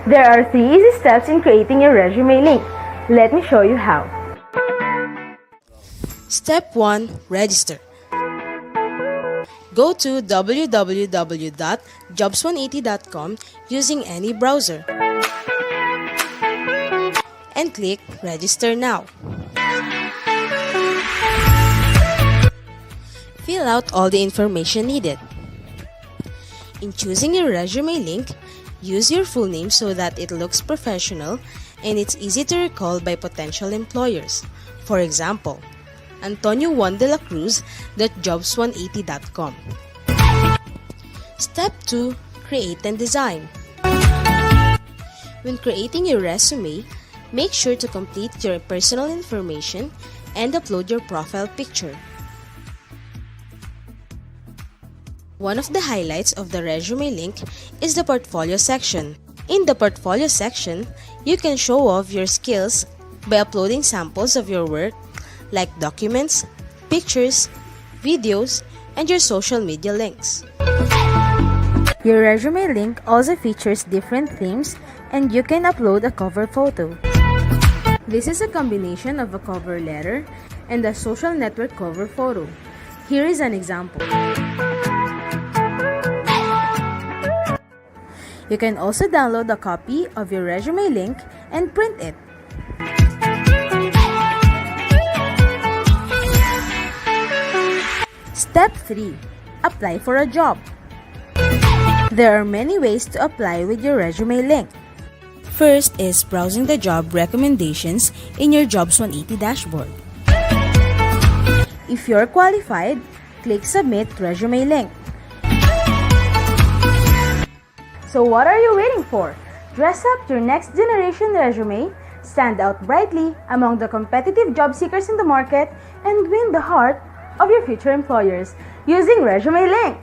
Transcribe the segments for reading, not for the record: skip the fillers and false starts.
There are 3 easy steps in creating your resume link. Let me show you how. Step 1. Register. Go to www.jobs180.com using any browser and click Register Now. Fill out all the information needed. In choosing your resume link, use your full name so that it looks professional and it's easy to recall by potential employers. For example, Antonio Juan de la Cruz.jobs180.com. Step 2. Create and design. When creating your resume, make sure to complete your personal information and upload your profile picture. One of the highlights of the resume link is the portfolio section. In the portfolio section, you can show off your skills by uploading samples of your work like documents, pictures, videos, and your social media links. Your resume link also features different themes and you can upload a cover photo. This is a combination of a cover letter and a social network cover photo. Here is an example. You can also download a copy of your resume link and print it. Step 3. Apply for a job. There are many ways to apply with your resume link. First is browsing the job recommendations in your Jobs 180 dashboard. If you're qualified, click Submit Resume Link. So what are you waiting for? Dress up your next generation resume, stand out brightly among the competitive job seekers in the market, and win the heart of your future employers using Resume Link.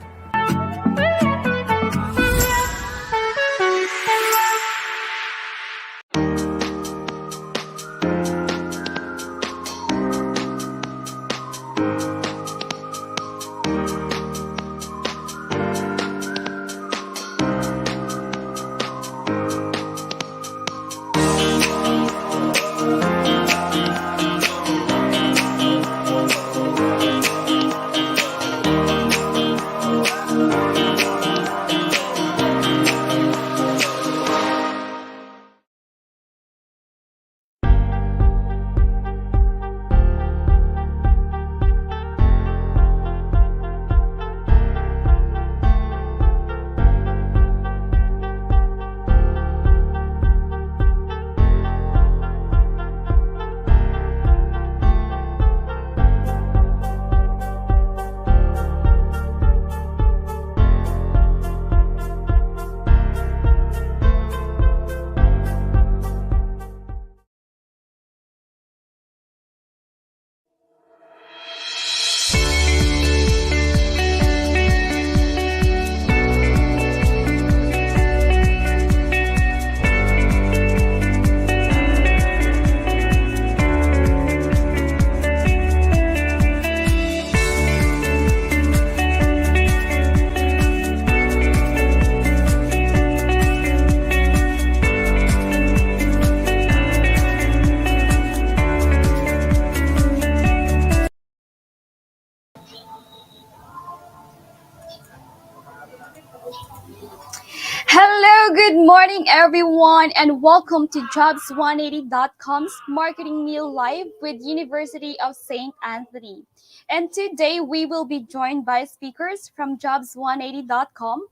Hello, good morning everyone, and welcome to Jobs180.com's Marketing Meal Live with University of St. Anthony. And today we will be joined by speakers from Jobs180.com,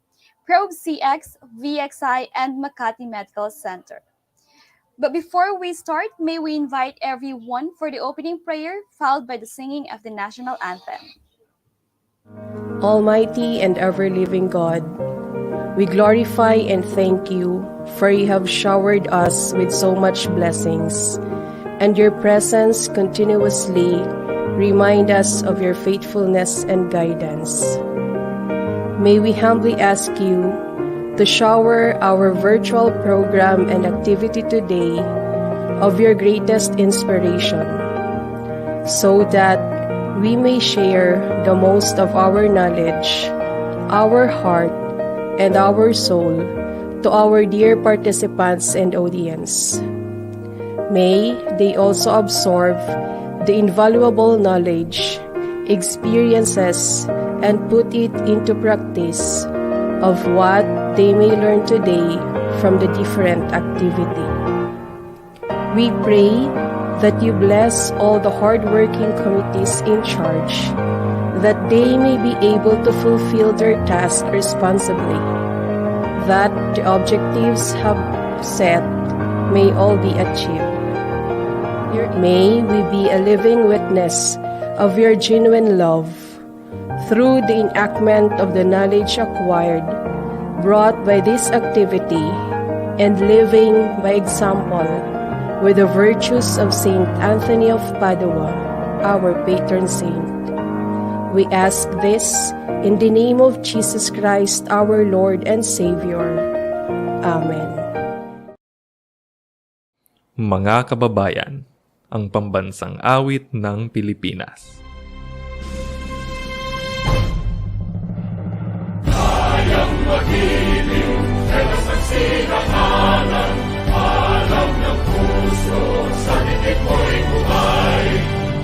ProbeCX, VXI, and Makati Medical Center. But before we start, may we invite everyone for the opening prayer, followed by the singing of the national anthem. Almighty and ever-living God, we glorify and thank you, for you have showered us with so much blessings, and your presence continuously remind us of your faithfulness and guidance. May we humbly ask you to shower our virtual program and activity today of your greatest inspiration, so that we may share the most of our knowledge, our heart, and our soul to our dear participants and audience. May they also absorb the invaluable knowledge, experiences, and put it into practice of what they may learn today from the different activity. We pray that you bless all the hardworking committees in charge, that they may be able to fulfill their task responsibly, that the objectives have set may all be achieved. May we be a living witness of your genuine love through the enactment of the knowledge acquired, brought by this activity, and living by example with the virtues of Saint Anthony of Padua, our patron saint. We ask this in the name of Jesus Christ, our Lord and Savior. Amen. Mga kababayan, ang pambansang awit ng Pilipinas. Kayang magiliw, telas ng sinakalan, alam ng puso, sa titik mo'y buhay.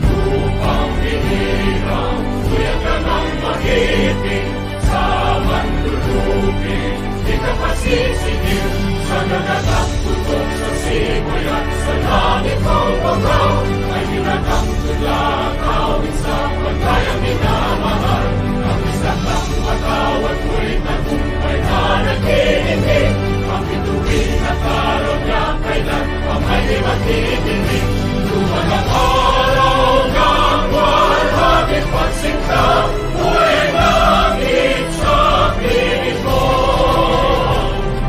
Lupang hinirang, tuyang ka ng magiting, sa manlulupin, di ka pasisigil, sa nagatak tutok sa simoy at sa langit mo pagaw, ay hinatang tulang awit sa pagkayang minamahal. Ang isang ng matawad mo'y tagumpay na naghihindig, ang bituin at araw niya kailan ang may maghihindig. Tuman ang araw ng walhagit pagsinta, buhay langit sa pilit mo.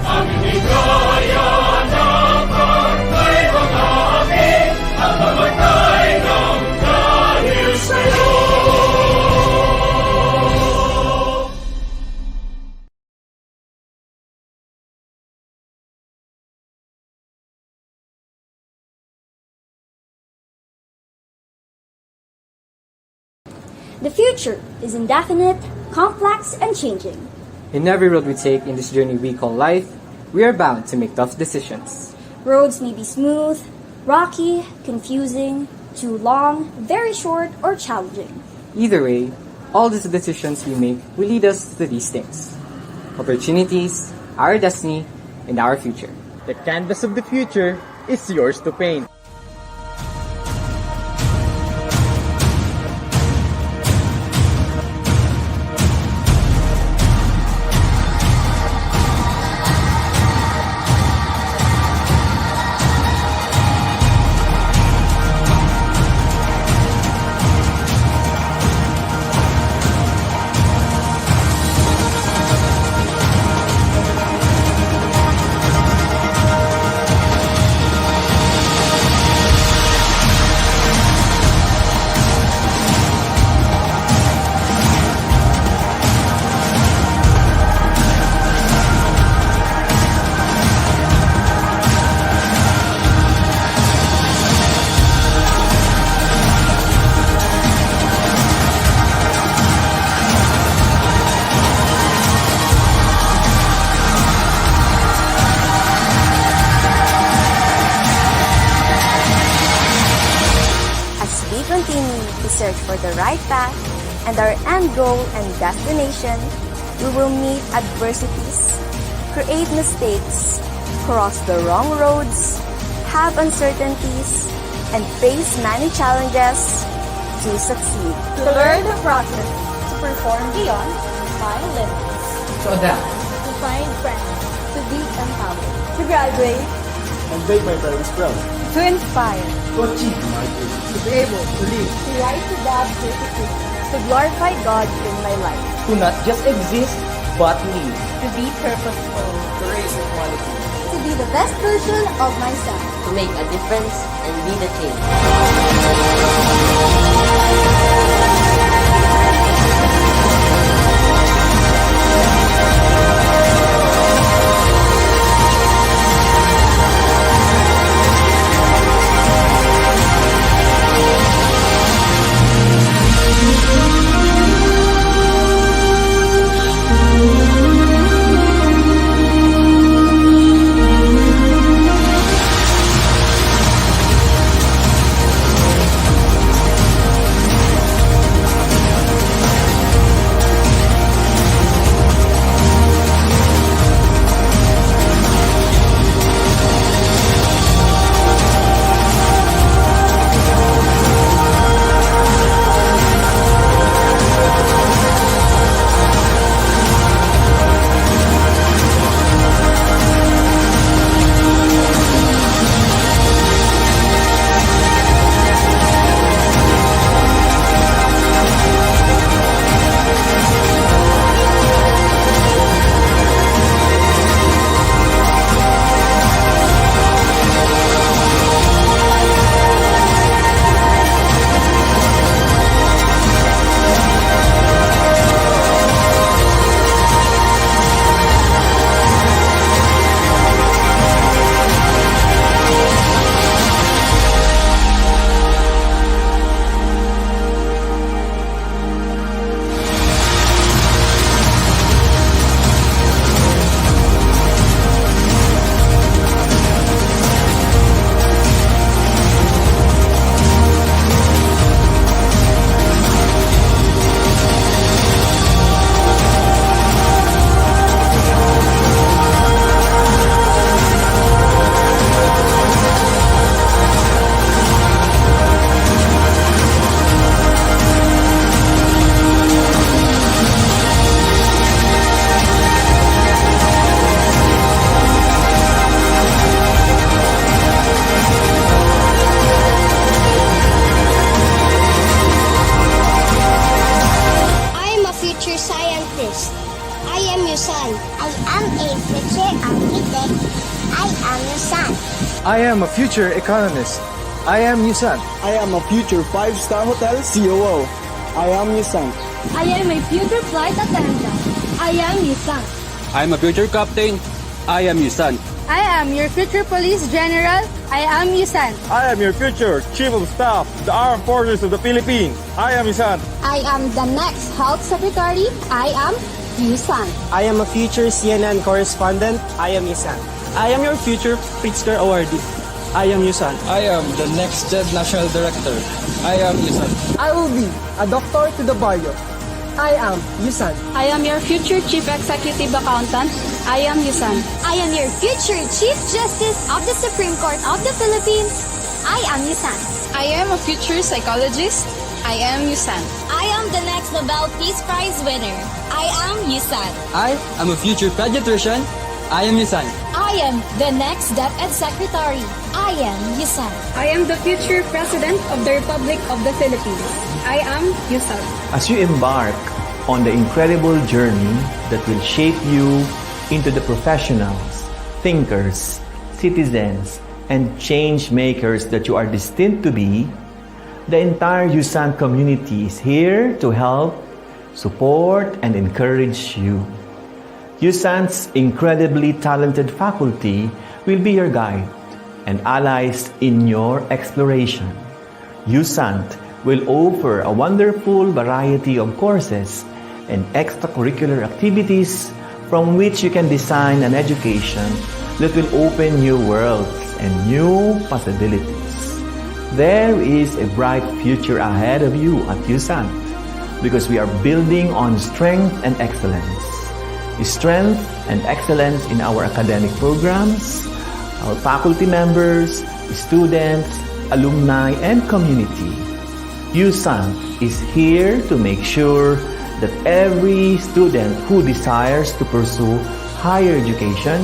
Ang higaya ng pagkay mga aking, ang mamatay ng dahil sa'yo. The future is indefinite, complex, and changing. In every road we take in this journey we call life, we are bound to make tough decisions. Roads may be smooth, rocky, confusing, too long, very short, or challenging. Either way, all these decisions we make will lead us to these things: opportunities, our destiny, and our future. The canvas of the future is yours to paint. search for the right path and our end goal and destination, we will meet adversities, create mistakes, cross the wrong roads, have uncertainties, and face many challenges to succeed. To learn the process, to perform beyond, to find limits, To adapt. to find friends, to be empowered, to graduate, and make my parents proud. to inspire, To achieve my dreams. To be able to live. to rise above criticism, to glorify God in my life, To not just exist, but live. to be purposeful, To raise equality. To be the best version of myself. to make a difference and be the change. USANT. I am a future architect. I am USANT. I am a future economist. I am USANT. I am a future 5-star hotel COO. I am USANT. I am a future flight attendant. I am USANT. I am a future captain. I am USANT. I am your future police general. I am USANT. I am your future chief of staff, the armed forces of the Philippines. I am USANT. I am the next health secretary. I am USANT. I am a future CNN correspondent. I am USANT. I am your future Pritzker awardee. I am USANT. I am the next JED National Director. I am USANT. I will be a doctor to the barrio. I am USANT. I am your future chief executive accountant. I am USANT. I am your future Chief Justice of the Supreme Court of the Philippines. I am USANT. I am a future psychologist. I am USANT. I am the next Nobel Peace Prize winner. I am USANT. I am a future pediatrician. I am USANT. I am the next DepEd Secretary. I am USANT. I am the future president of the Republic of the Philippines. I am USANT. As you embark on the incredible journey that will shape you into the professionals, thinkers, citizens, and change makers that you are destined to be, the entire USANT community is here to help, support, and encourage you. USANT's incredibly talented faculty will be your guide and allies in your exploration. USANT will offer a wonderful variety of courses and extracurricular activities from which you can design an education that will open new worlds and new possibilities. There is a bright future ahead of you at USANT because we are building on strength and excellence. Strength and excellence in our academic programs, our faculty members, students, alumni, and community. USANT is here to make sure that every student who desires to pursue higher education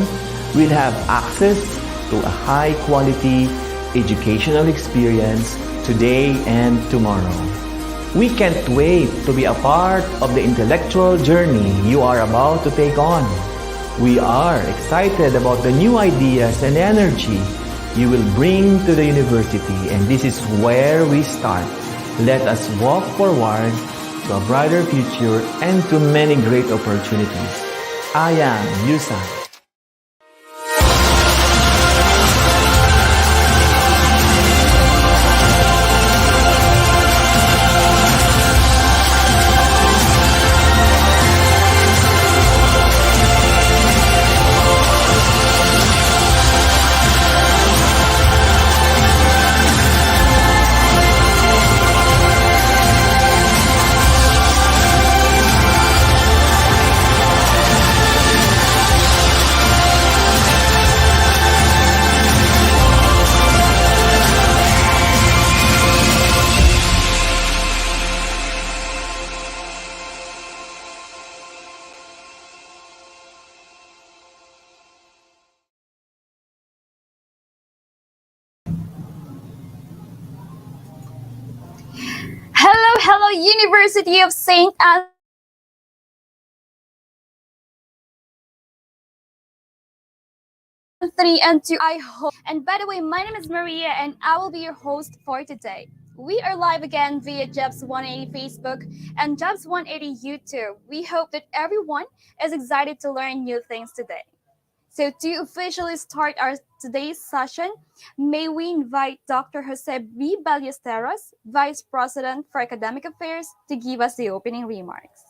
will have access to a high-quality educational experience today and tomorrow. We can't wait to be a part of the intellectual journey you are about to take on. We are excited about the new ideas and energy you will bring to the university, and this is where we start. Let us walk forward to a brighter future and to many great opportunities. I am USANT. Hello, University of St. Anthony and to I hope. And by the way, my name is Maria and I will be your host for today. We are live again via Jobs 180 Facebook and Jobs 180 YouTube. We hope that everyone is excited to learn new things today. So to officially start our today's session, may we invite Dr. Jose B. Ballesteros, Vice President for Academic Affairs, to give us the opening remarks.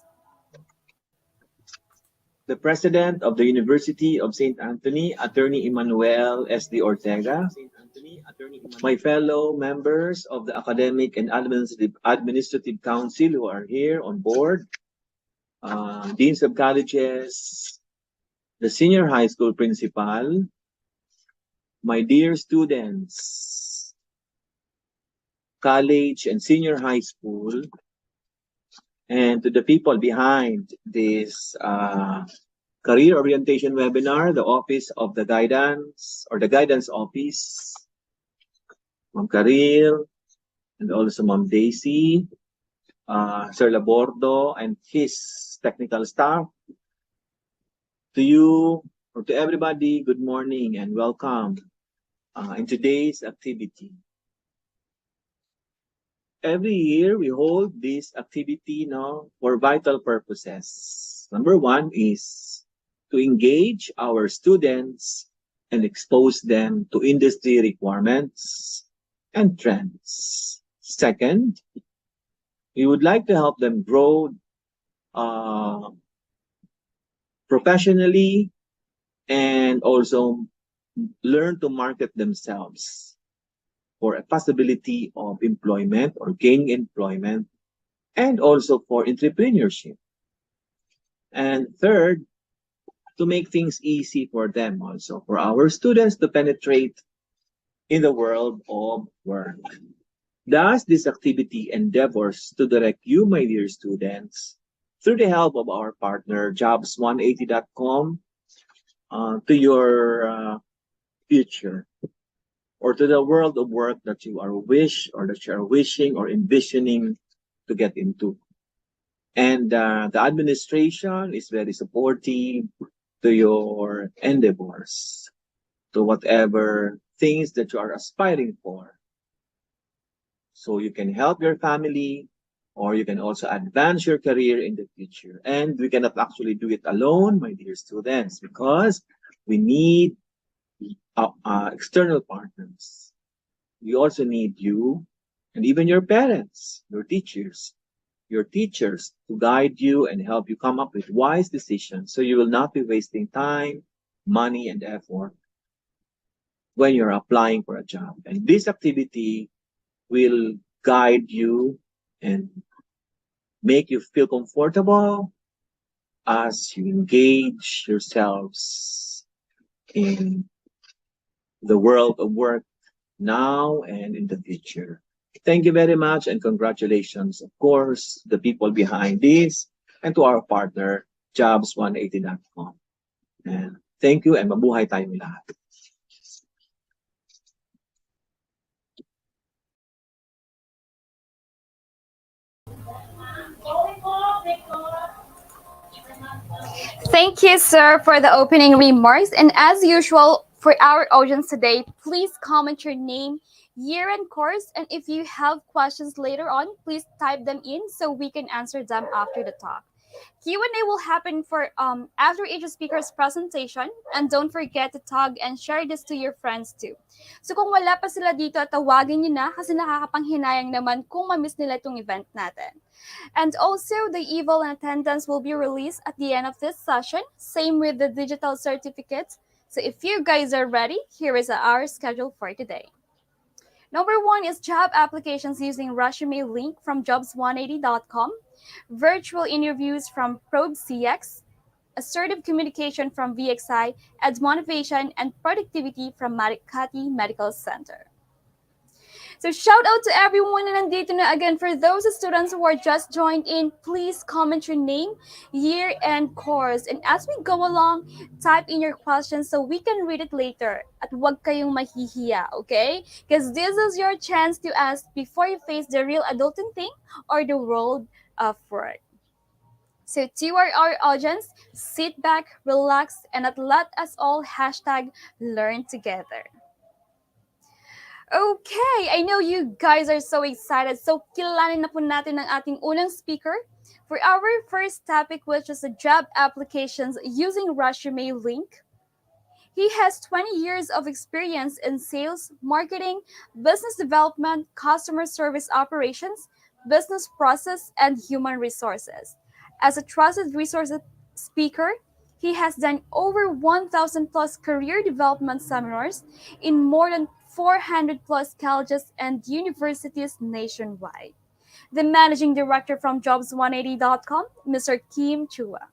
The President of the University of St. Anthony, Attorney Emmanuel S. D. Ortega, my fellow members of the Academic and Administrative Council who are here on board, Deans of Colleges, the Senior High School Principal, my dear students, college and senior high school, and to the people behind this career orientation webinar, the Office of the Guidance or the Guidance Office, Ma'am Karil, and also Ma'am Daisy, Sir Labordo and his technical staff, To you or to everybody, good morning and welcome in today's activity. Every year we hold this activity now for vital purposes. Number one is to engage our students and expose them to industry requirements and trends. Second, we would like to help them grow professionally and also learn to market themselves for a possibility of employment or gaining employment and also for entrepreneurship. And third, to make things easy for them also, for our students to penetrate in the world of work. Thus, this activity endeavors to direct you, my dear students, through the help of our partner, jobs180.com, to your future or to the world of work that you are wishing or envisioning to get into. And the administration is very supportive to your endeavors, to whatever things that you are aspiring for. So you can help your family, or you can also advance your career in the future. And we cannot actually do it alone, my dear students, because we need external partners. We also need you and even your parents, your teachers to guide you and help you come up with wise decisions so you will not be wasting time, money, and effort when you're applying for a job. And this activity will guide you and make you feel comfortable as you engage yourselves in the world of work now and in the future. Thank you very much and congratulations, of course, the people behind this and to our partner, jobs180.com. And thank you and mabuhay tayong lahat. Thank you, sir, for the opening remarks. And as usual, for our audience today, please comment your name, year, and course. And if you have questions later on, please type them in so we can answer them after the talk. Q&A will happen for after each speaker's presentation, and don't forget to tag and share this to your friends too. So kung wala pa sila dito, tawagin niyo na kasi nakakapanghinayang naman kung ma-miss nila itong event natin. And also, the eval and attendance will be released at the end of this session, same with the digital certificates. So if you guys are ready, here is our schedule for today. Number one is job applications using resume link from jobs180.com, virtual interviews from ProbeCX, assertive communication from VXI, and motivation and productivity from Makati Medical Center. So shout out to everyone na nandito na again. For those students who are just joined in, please comment your name, year, and course. And as we go along, type in your questions so we can read it later. At wag kayong mahihiya, okay? Because this is your chance to ask before you face the real adulting thing or the world of work. So to our audience, sit back, relax, and let us all #learn together. Okay, I know you guys are so excited. So kilalanin na po natin ang ating unang speaker for our first topic, which is the job applications using resume link. He has 20 years of experience in sales, marketing, business development, customer service operations, business process, and human resources. As a trusted resource speaker, he has done over 1,000 plus career development seminars in more than 400 plus colleges and universities nationwide. The managing director from jobs180.com, Mr. Chua.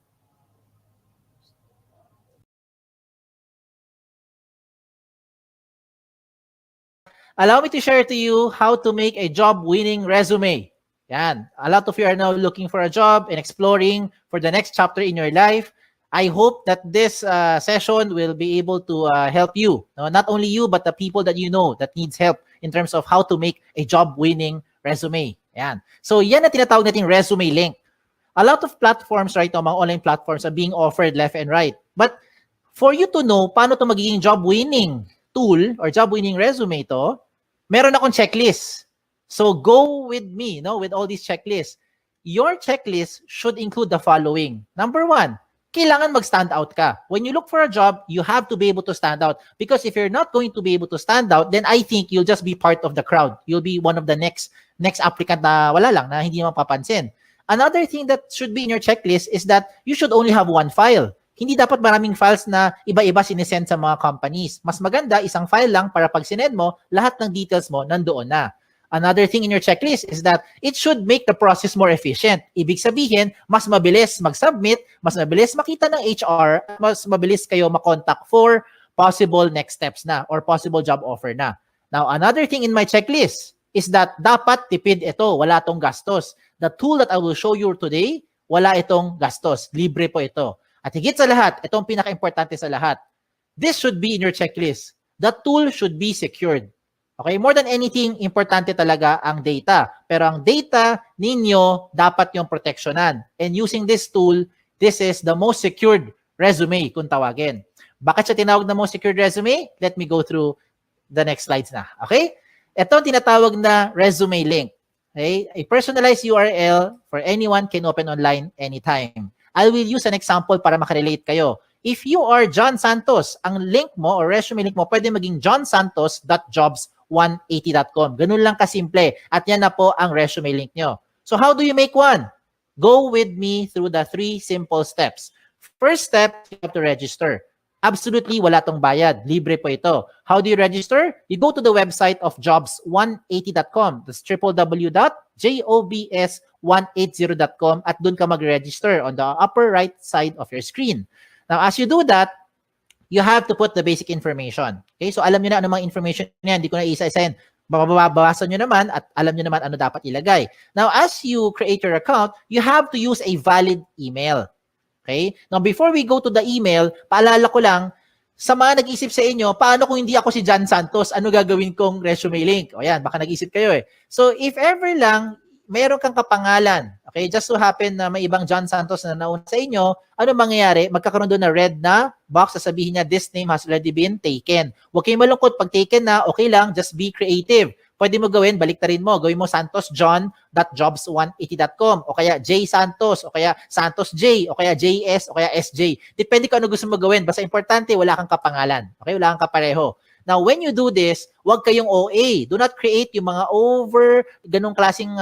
Allow me to share to you how to make a job-winning resume. Yan. A lot of you are now looking for a job and exploring for the next chapter in your life. I hope that this session will be able to help you. No, not only you, but the people that you know that needs help in terms of how to make a job-winning resume. Yan. So yan na tinatawag nating resume link. A lot of platforms right now, mga online platforms are being offered left and right. But for you to know paano to magiging job winning tool or job winning resume to, meron akong checklist. So go with me, no, with all these checklists. Your checklist should include the following. Number 1, kailangan mag-stand out ka. When you look for a job, you have to be able to stand out. Because if you're not going to be able to stand out, then I think you'll just be part of the crowd. You'll be one of the next applicant na wala lang, na hindi mapapansin. Another thing that should be in your checklist is that you should only have one file. Hindi dapat maraming files na iba-iba sinesend sa mga companies. Mas maganda, isang file lang para pag sinend mo, lahat ng details mo nandoon na. Another thing in your checklist is that it should make the process more efficient. Ibig sabihin, mas mabilis mag-submit, mas mabilis makita ng HR, mas mabilis kayo makontak for possible next steps na or possible job offer na. Now, another thing in my checklist is that dapat tipid ito, wala itong gastos. The tool that I will show you today, wala itong gastos. Libre po ito. At higit sa lahat, itong pinaka-importante sa lahat, this should be in your checklist. The tool should be secured. Okay, more than anything, importante talaga ang data. Pero ang data ninyo, dapat yung protectionan. And using this tool, this is the most secured resume kung tawagin. Bakit siya tinawag na most secured resume? Let me go through the next slides na. Okay? Ito ang tinatawag na resume link. Okay? A personalized URL for anyone can open online anytime. I will use an example para makarelate kayo. If you are Jhon Santos, ang link mo or resume link mo pwede maging johnsantos.jobs180.com. Ganun lang kasimple. At yan na po ang resume link nyo. So how do you make one? Go with me through the 3 simple steps. First step, you have to register. Absolutely, wala tong bayad. Libre po ito. How do you register? You go to the website of jobs180.com. That's www.jobs180.com at dun ka mag-register on the upper right side of your screen. Now, as you do that, you have to put the basic information. Okay? So, alam nyo na ano mga information niyan. Hindi ko na isa-isahin. Babawasan nyo naman at alam nyo naman ano dapat ilagay. Now, as you create your account, you have to use a valid email. Okay? Now, before we go to the email, paalala ko lang, sa mga nag-isip sa inyo, paano kung hindi ako si Jhon Santos, ano gagawin kong resume link? O yan, baka nag-isip kayo eh. So, if ever lang, mayroon kang kapangalan, okay, just so happen na may ibang Jhon Santos na nauna sa inyo, ano mangyayari? Magkakaroon doon na red na box, sasabihin niya, this name has already been taken. Huwag kayong malungkot, pag taken na, okay lang, just be creative. Pwede mo gawin, baliktarin mo. Gawin mo santosjohn.jobs180.com o kaya J Santos o kaya Santos J o kaya JS o kaya SJ. Depende kung ano gusto mo gawin. Basta importante, wala kang kapangalan. Okay? Wala kang kapareho. Now, when you do this, huwag kayong OA. Do not create yung mga ganong klaseng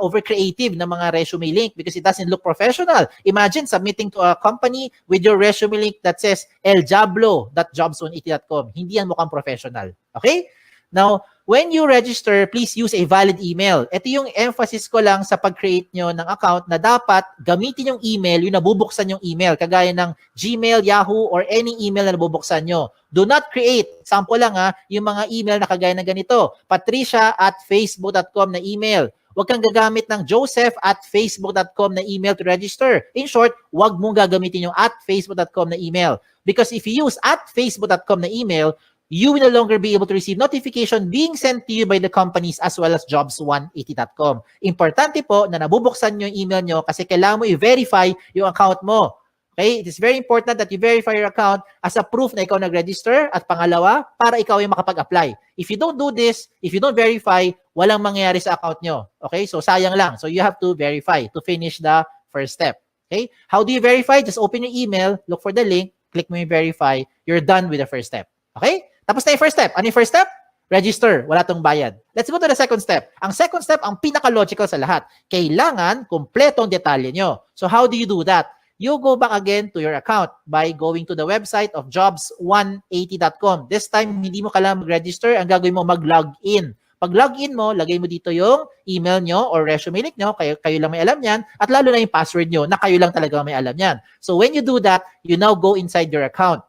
over-creative na mga resume link because it doesn't look professional. Imagine submitting to a company with your resume link that says eljablo.jobs180.com. Hindi yan mukhang professional. Okay? Now, when you register, please use a valid email. Ito yung emphasis ko lang sa pag-create nyo ng account na dapat gamitin yung email, yung nabubuksan yung email, kagaya ng Gmail, Yahoo, or any email na nabubuksan nyo. Do not create, sample lang yung mga email na kagaya ng ganito, patricia@facebook.com na email. Huwag kang gagamit ng joseph@facebook.com na email to register. In short, huwag mong gagamitin yung @facebook.com na email. Because if you use @facebook.com na email, you will no longer be able to receive notification being sent to you by the companies as well as jobs180.com. Importante po na nabubuksan nyo yung email nyo kasi kailangan mo i-verify yung account mo. Okay? It is very important that you verify your account as a proof na ikaw nag-register at pangalawa, para ikaw ay makapag-apply. If you don't do this, if you don't verify, walang mangyayari sa account nyo. Okay? So sayang lang. So you have to verify to finish the first step. Okay? How do you verify? Just open your email, look for the link, click mo yung verify, you're done with the first step. Okay? Tapos na yung first step. Ano yung first step? Register. Wala tong bayad. Let's go to the second step. Ang second step, ang pinaka-logical sa lahat. Kailangan kumpletong detalye nyo. So how do you do that? You go back again to your account by going to the website of jobs180.com. This time, hindi mo kailangan mag-register. Ang gagawin mo, mag-login. Pag login mo, lagay mo dito yung email nyo or resume link nyo. Kayo lang may alam yan. At lalo na yung password nyo na kayo lang talaga may alam yan. So when you do that, you now go inside your account.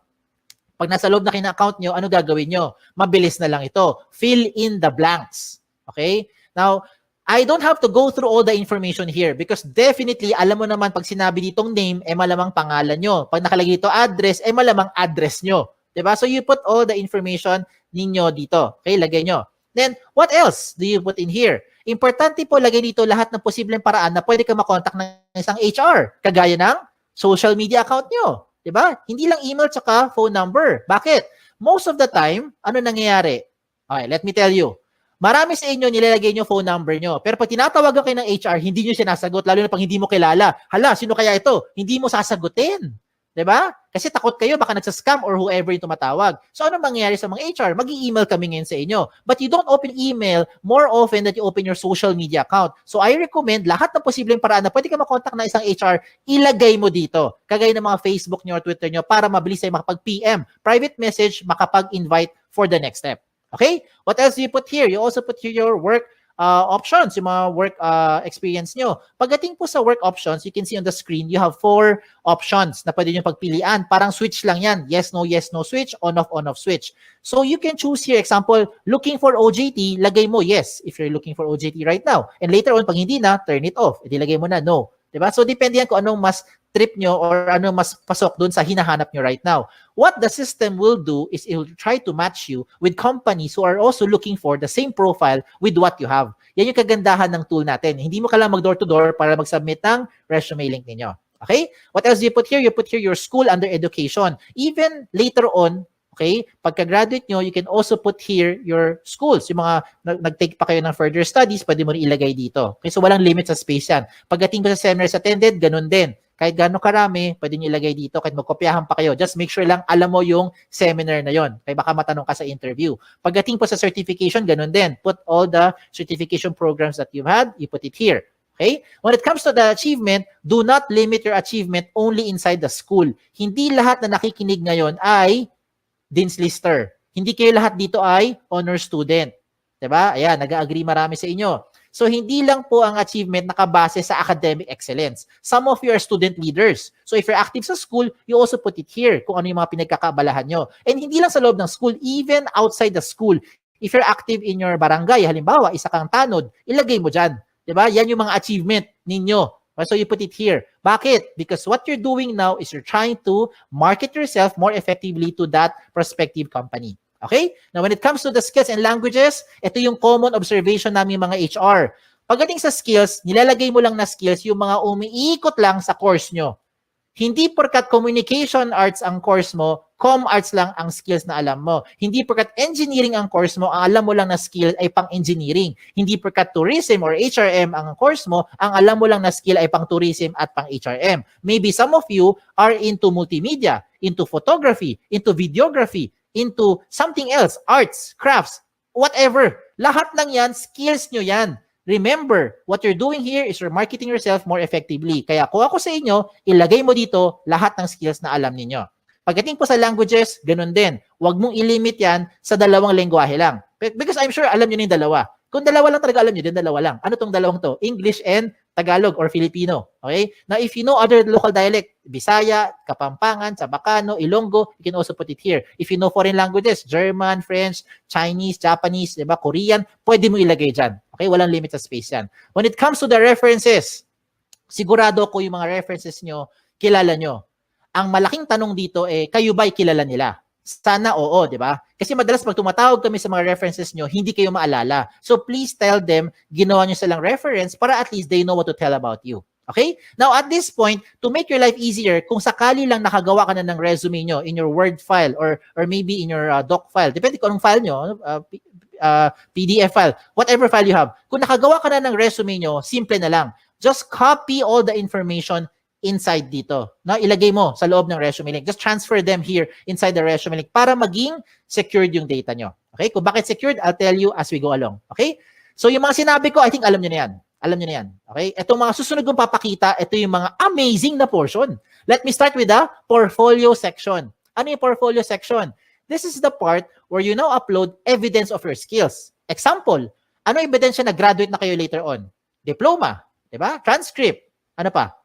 Pag nasa loob na kina-account nyo, ano gagawin nyo? Mabilis na lang ito. Fill in the blanks. Okay? Now, I don't have to go through all the information here because definitely, alam mo naman pag sinabi ditong name, malamang pangalan nyo. Pag nakalagay dito address, malamang address nyo. Diba? So, you put all the information ninyo dito. Okay? Lagay nyo. Then, what else do you put in here? Importante po, lagay dito lahat ng posibleng paraan na pwede ka makontak ng isang HR, kagaya ng social media account nyo. Diba? Hindi lang email tsaka phone number. Bakit? Most of the time, ano nangyayari? Okay, let me tell you. Marami sa inyo nilalagay nyo phone number nyo. Pero pag tinatawagan kayo ng HR, hindi nyo sinasagot, lalo na pag hindi mo kilala. Hala, sino kaya ito? Hindi mo sasagutin. Diba? Kasi takot kayo, baka nagsascam or whoever yung tumatawag. So ano mangyayari sa mga HR? Mag-i-email kami ngayon sa inyo. But you don't open email more often than you open your social media account. So I recommend lahat ng posibleng paraan na pwede ka makontak na isang HR, ilagay mo dito. Kagaya ng mga Facebook nyo or Twitter nyo para mabilis ay makapag-PM. Private message, makapag-invite for the next step. Okay? What else do you put here? You also put here your work options, yung mga work experience nyo. Pagdating po sa work options, you can see on the screen, you have 4 options na pwede nyo pagpilian. Parang switch lang yan. Yes, no switch, on, off switch. So you can choose here, example, looking for OJT, lagay mo yes, if you're looking for OJT right now. And later on, pag hindi na, turn it off. Edi lagay mo na no. Diba? So depende yan kung anong mas trip nyo or ano mas pasok dun sa hinahanap nyo right now. What the system will do is it will try to match you with companies who are also looking for the same profile with what you have. Yan yung kagandahan ng tool natin. Hindi mo kailangan mag door-to-door para mag-submit ng resume link ninyo. Okay? What else do you put here? You put here your school under education. Even later on, okay, pagka-graduate nyo, you can also put here your schools. Yung mga nag-take pa kayo ng further studies, pwede mo rin ilagay dito. Okay, so walang limit sa space yan. Pagdating ko sa seminars attended, ganun din. Kahit gano'ng karami, pwede nyo ilagay dito. Kahit magkopyahan pa kayo. Just make sure lang alam mo yung seminar na yon. Kaya baka matanong ka sa interview. Pagdating po sa certification, ganun din. Put all the certification programs that you've had, you put it here. Okay? When it comes to the achievement, do not limit your achievement only inside the school. Hindi lahat na nakikinig ngayon ay Dean's Lister. Hindi kayo lahat dito ay honor student. Diba? Ayan, nag-agree marami sa inyo. So, hindi lang po ang achievement nakabase sa academic excellence. Some of you are student leaders. So, if you're active sa school, you also put it here kung ano yung mga pinagkakabalahan nyo. And hindi lang sa loob ng school, even outside the school. If you're active in your barangay, halimbawa, isa kang tanod, ilagay mo dyan. Diba? Yan yung mga achievement ninyo. So, you put it here. Bakit? Because what you're doing now is you're trying to market yourself more effectively to that prospective company. Okay? Now, when it comes to the skills and languages, ito yung common observation namin mga HR. Pagdating sa skills, nilalagay mo lang na skills yung mga umiikot lang sa course nyo. Hindi porkat communication arts ang course mo, com arts lang ang skills na alam mo. Hindi porkat engineering ang course mo, ang alam mo lang na skill ay pang-engineering. Hindi porkat tourism or HRM ang course mo, ang alam mo lang na skill ay pang-tourism at pang-HRM. Maybe some of you are into multimedia, into photography, into videography, into something else, arts, crafts, whatever. Lahat ng yan, skills nyo yan. Remember, what you're doing here is you're marketing yourself more effectively. Kaya kung ako sa inyo, ilagay mo dito lahat ng skills na alam ninyo. Pagdating po sa languages, ganun din. Huwag mong ilimit yan sa 2 lengguwahe lang. Because I'm sure alam nyo na yung 2. Kung 2 lang talaga alam nyo, din 2 lang. Ano tong 2 to? English and Tagalog or Filipino. Okay? Now, if you know other local dialect, Bisaya, Kapampangan, Chabacano, Ilonggo, you can also put it here. If you know foreign languages, German, French, Chinese, Japanese, diba, Korean, pwede mo ilagay dyan. Okay? Walang limit sa space yan. When it comes to the references, sigurado ko yung mga references nyo, kilala nyo. Ang malaking tanong dito kayo ba'y kilala nila? Sana oo, di ba? Kasi madalas pag tumatawag kami sa mga references nyo, hindi kayo maalala. So please tell them, ginawa nyo silang reference para at least they know what to tell about you. Okay? Now at this point, to make your life easier, kung sakali lang nakagawa ka na ng resume nyo in your Word file or maybe in your doc file, depende kung anong file nyo, PDF file, whatever file you have. Kung nakagawa ka na ng resume nyo, simple na lang. Just copy all the information inside dito. No, ilagay mo sa loob ng resume link. Just transfer them here inside the resume link para maging secured yung data nyo. Okay? Kung bakit secured, I'll tell you as we go along. Okay? So yung mga sinabi ko, I think alam nyo na yan. Alam nyo na yan. Okay? Itong mga susunod kong papakita, ito yung mga amazing na portion. Let me start with the portfolio section. Ano yung portfolio section? This is the part where you now upload evidence of your skills. Example, ano ebidensya na graduate na kayo later on? Diploma, di ba? Transcript. Ano pa?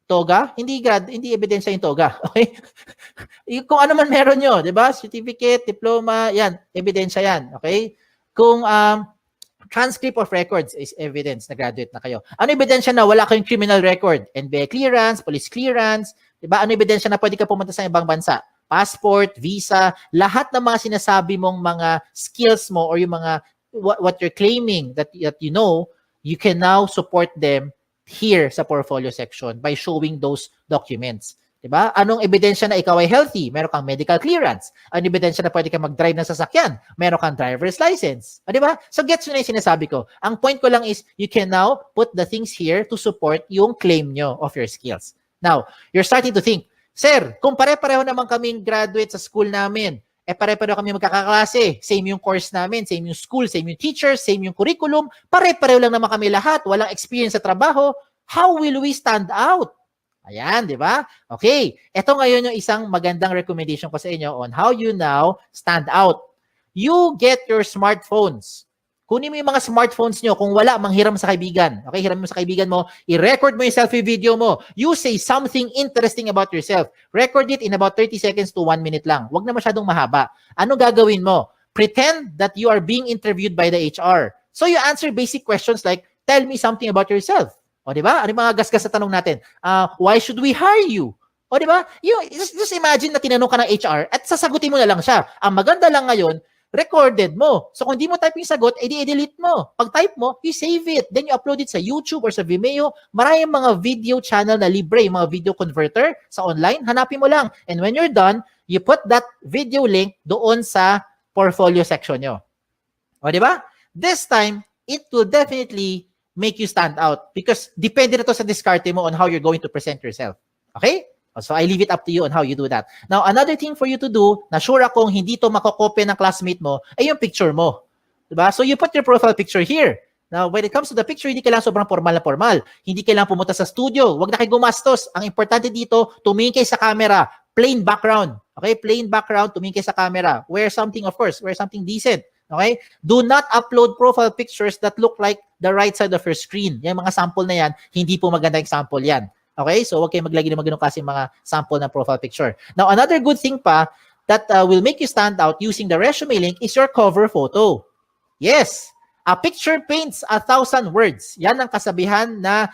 Toga? Hindi ebidensya yung toga. Okay? Kung ano man meron nyo, di ba? Certificate, diploma, yan, ebidensya yan. Okay? Kung transcript of records is evidence na graduate na kayo. Ano ebidensya na wala kayong criminal record? NBA clearance, police clearance, di ba? Ano ebidensya na pwede ka pumunta sa ibang bansa? Passport, visa, lahat ng mga sinasabi mong mga skills mo or yung mga what you're claiming that you know, you can now support them here sa portfolio section by showing those documents. Diba? Anong ebidensya na ikaw ay healthy? Meron kang medical clearance. Anong ebidensya na pwede kang mag-drive ng sasakyan? Meron kang driver's license. Diba? So gets nyo na yung sinasabi ko. Ang point ko lang is, you can now put the things here to support yung claim nyo of your skills. Now, you're starting to think, Sir, kung pare-pareho naman kaming graduate sa school namin, pare-pareho kami magkakaklase, same yung course namin, same yung school, same yung teachers, same yung curriculum, pare-pareho lang naman kami lahat, walang experience sa trabaho, how will we stand out? Ayan, di ba? Okay, ito ngayon yung isang magandang recommendation ko sa inyo on how you now stand out. You get your smartphones. Kunin mo yung mga smartphones nyo. Kung wala, manghiram sa kaibigan. Okay, hiram mo sa kaibigan mo. I-record mo yung selfie video mo. You say something interesting about yourself. Record it in about 30 seconds to 1 minute lang. Huwag na masyadong mahaba. Ano gagawin mo? Pretend that you are being interviewed by the HR. So you answer basic questions like, tell me something about yourself. O, di ba? Ano yung mga gasgas sa tanong natin? Why should we hire you? O, di ba? Just imagine na tinanong ka ng HR at sasagutin mo na lang siya. Ang maganda lang ngayon, recorded mo. So, kung di mo type yung sagot, edi-delete mo. Pag type mo, you save it. Then, you upload it sa YouTube or sa Vimeo. Maraming mga video channel na libre, yung mga video converter sa online. Hanapin mo lang. And when you're done, you put that video link doon sa portfolio section nyo. O, di ba? This time, it will definitely make you stand out because depende na to sa diskarte mo on how you're going to present yourself. Okay? So I leave it up to you on how you do that. Now, another thing for you to do, na sure akong hindi to makokopya ng classmate mo, ay yung picture mo. Diba? So you put your profile picture here. Now, when it comes to the picture, hindi kailangan sobrang formal na formal. Hindi kailangan pumunta sa studio. Huwag na kayo gumastos. Ang importante dito, tumingin kayo sa camera. Plain background. Okay? Plain background, tumingin kayo sa camera. Wear something, of course. Wear something decent. Okay? Do not upload profile pictures that look like the right side of your screen. Yung mga sample na yan, hindi po maganda example yan. Okay? So, huwag kayo maglagay ng ganun kasi mga sample na profile picture. Now, another good thing pa that will make you stand out using the resume link is your cover photo. Yes! A picture paints 1,000 words. Yan ang kasabihan na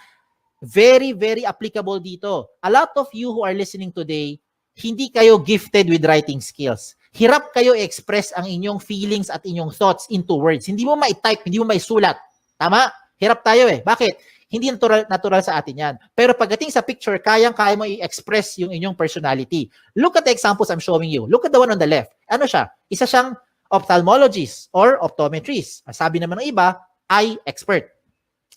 very, very applicable dito. A lot of you who are listening today, hindi kayo gifted with writing skills. Hirap kayo i-express ang inyong feelings at inyong thoughts into words. Hindi mo ma-type, hindi mo ma-sulat. Tama? Hirap tayo eh. Bakit? Hindi natural sa atin yan. Pero pagdating sa picture, kaya mo i-express yung inyong personality. Look at the examples I'm showing you. Look at the one on the left. Ano siya? Isa siyang ophthalmologist or optometrist. Sabi naman ng iba, eye expert.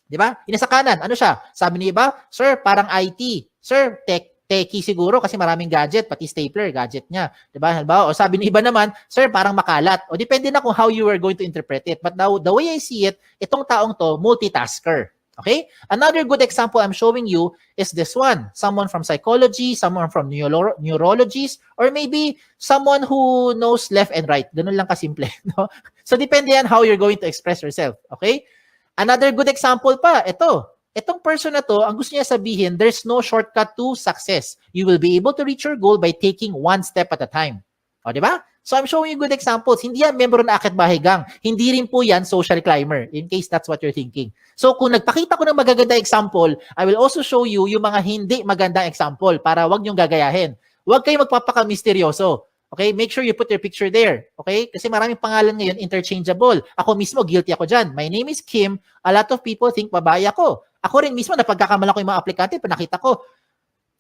Di ba? Yung sa kanan, ano siya? Sabi ng iba, sir, parang IT. Sir, techie siguro kasi maraming gadget, pati stapler, gadget niya. Di ba? O sabi ng iba naman, sir, parang makalat. O depende na kung how you are going to interpret it. But now, the way I see it, itong taong to, multitasker. Okay? Another good example I'm showing you is this one. Someone from psychology, someone from neurologist, or maybe someone who knows left and right. Ganun lang kasimple. No? So, depende yan how you're going to express yourself. Okay? Another good example pa, ito. Itong person na to, ang gusto niya sabihin, there's no shortcut to success. You will be able to reach your goal by taking one step at a time. O, di ba? So, I'm showing you good examples. Hindi yan membro na Akit Bahay Gang. Hindi rin po yan social climber, in case that's what you're thinking. So, kung nagpakita ko ng magaganda example, I will also show you yung mga hindi magandang example para wag niyong gagayahin. Huwag kayo magpapaka-misteryoso. Okay? Make sure you put your picture there. Okay? Kasi maraming pangalan ngayon interchangeable. Ako mismo, guilty ako dyan. My name is Kim. A lot of people think babae ako. Ako rin mismo, napagkakamalan ko yung mga aplikante, panakita ko,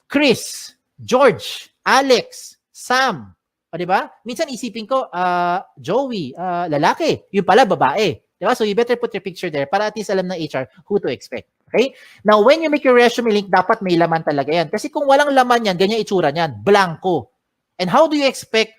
Chris, George, Alex, Sam. O, diba? Minsan isipin ko, Joey, lalaki. Yung pala, babae. Diba? So, you better put your picture there para at least alam ng HR who to expect. Okay? Now, when you make your resume link, dapat may laman talaga yan. Kasi kung walang laman yan, ganyan itsura niyan, blanco. And how do you expect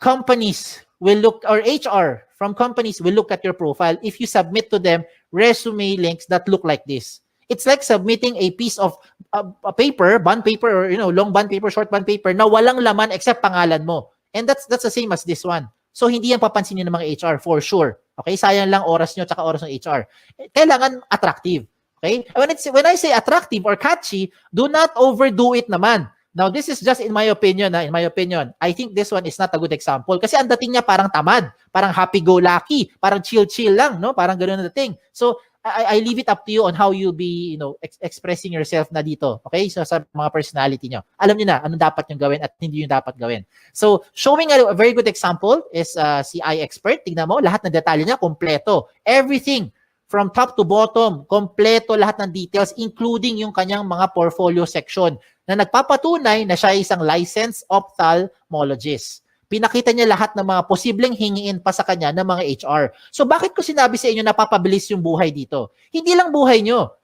companies will look, or HR from companies will look at your profile if you submit to them resume links that look like this? It's like submitting a piece of a paper, bond paper, or long bond paper, short bond paper na walang laman except pangalan mo. And that's the same as this one. So hindi yan papansinin ng mga HR for sure. Okay? Sayang lang oras nyo tsaka oras ng HR. Kailangan attractive. Okay? When I say attractive or catchy, do not overdo it naman. Now, this is just in my opinion. In my opinion, I think this one is not a good example. Kasi ang dating niya parang tamad, parang happy-go-lucky, parang chill-chill lang, no? Parang gano'n na dating. So, I leave it up to you on how you be, expressing yourself na dito. Okay? So sa mga personality nyo. Alam nyo na anong dapat nyo gawin at hindi nyo dapat gawin. So, showing a very good example is si iExpert. Tingnan mo, lahat ng detalye niya, kompleto. Everything from top to bottom, kompleto lahat ng details, including yung kanyang mga portfolio section na nagpapatunay na siya ay isang licensed ophthalmologist. Pinakita niya lahat ng mga posibleng hingiin pa sa kanya ng mga HR. So bakit ko sinabi sa inyo na napapabilis yung buhay dito? Hindi lang buhay nyo.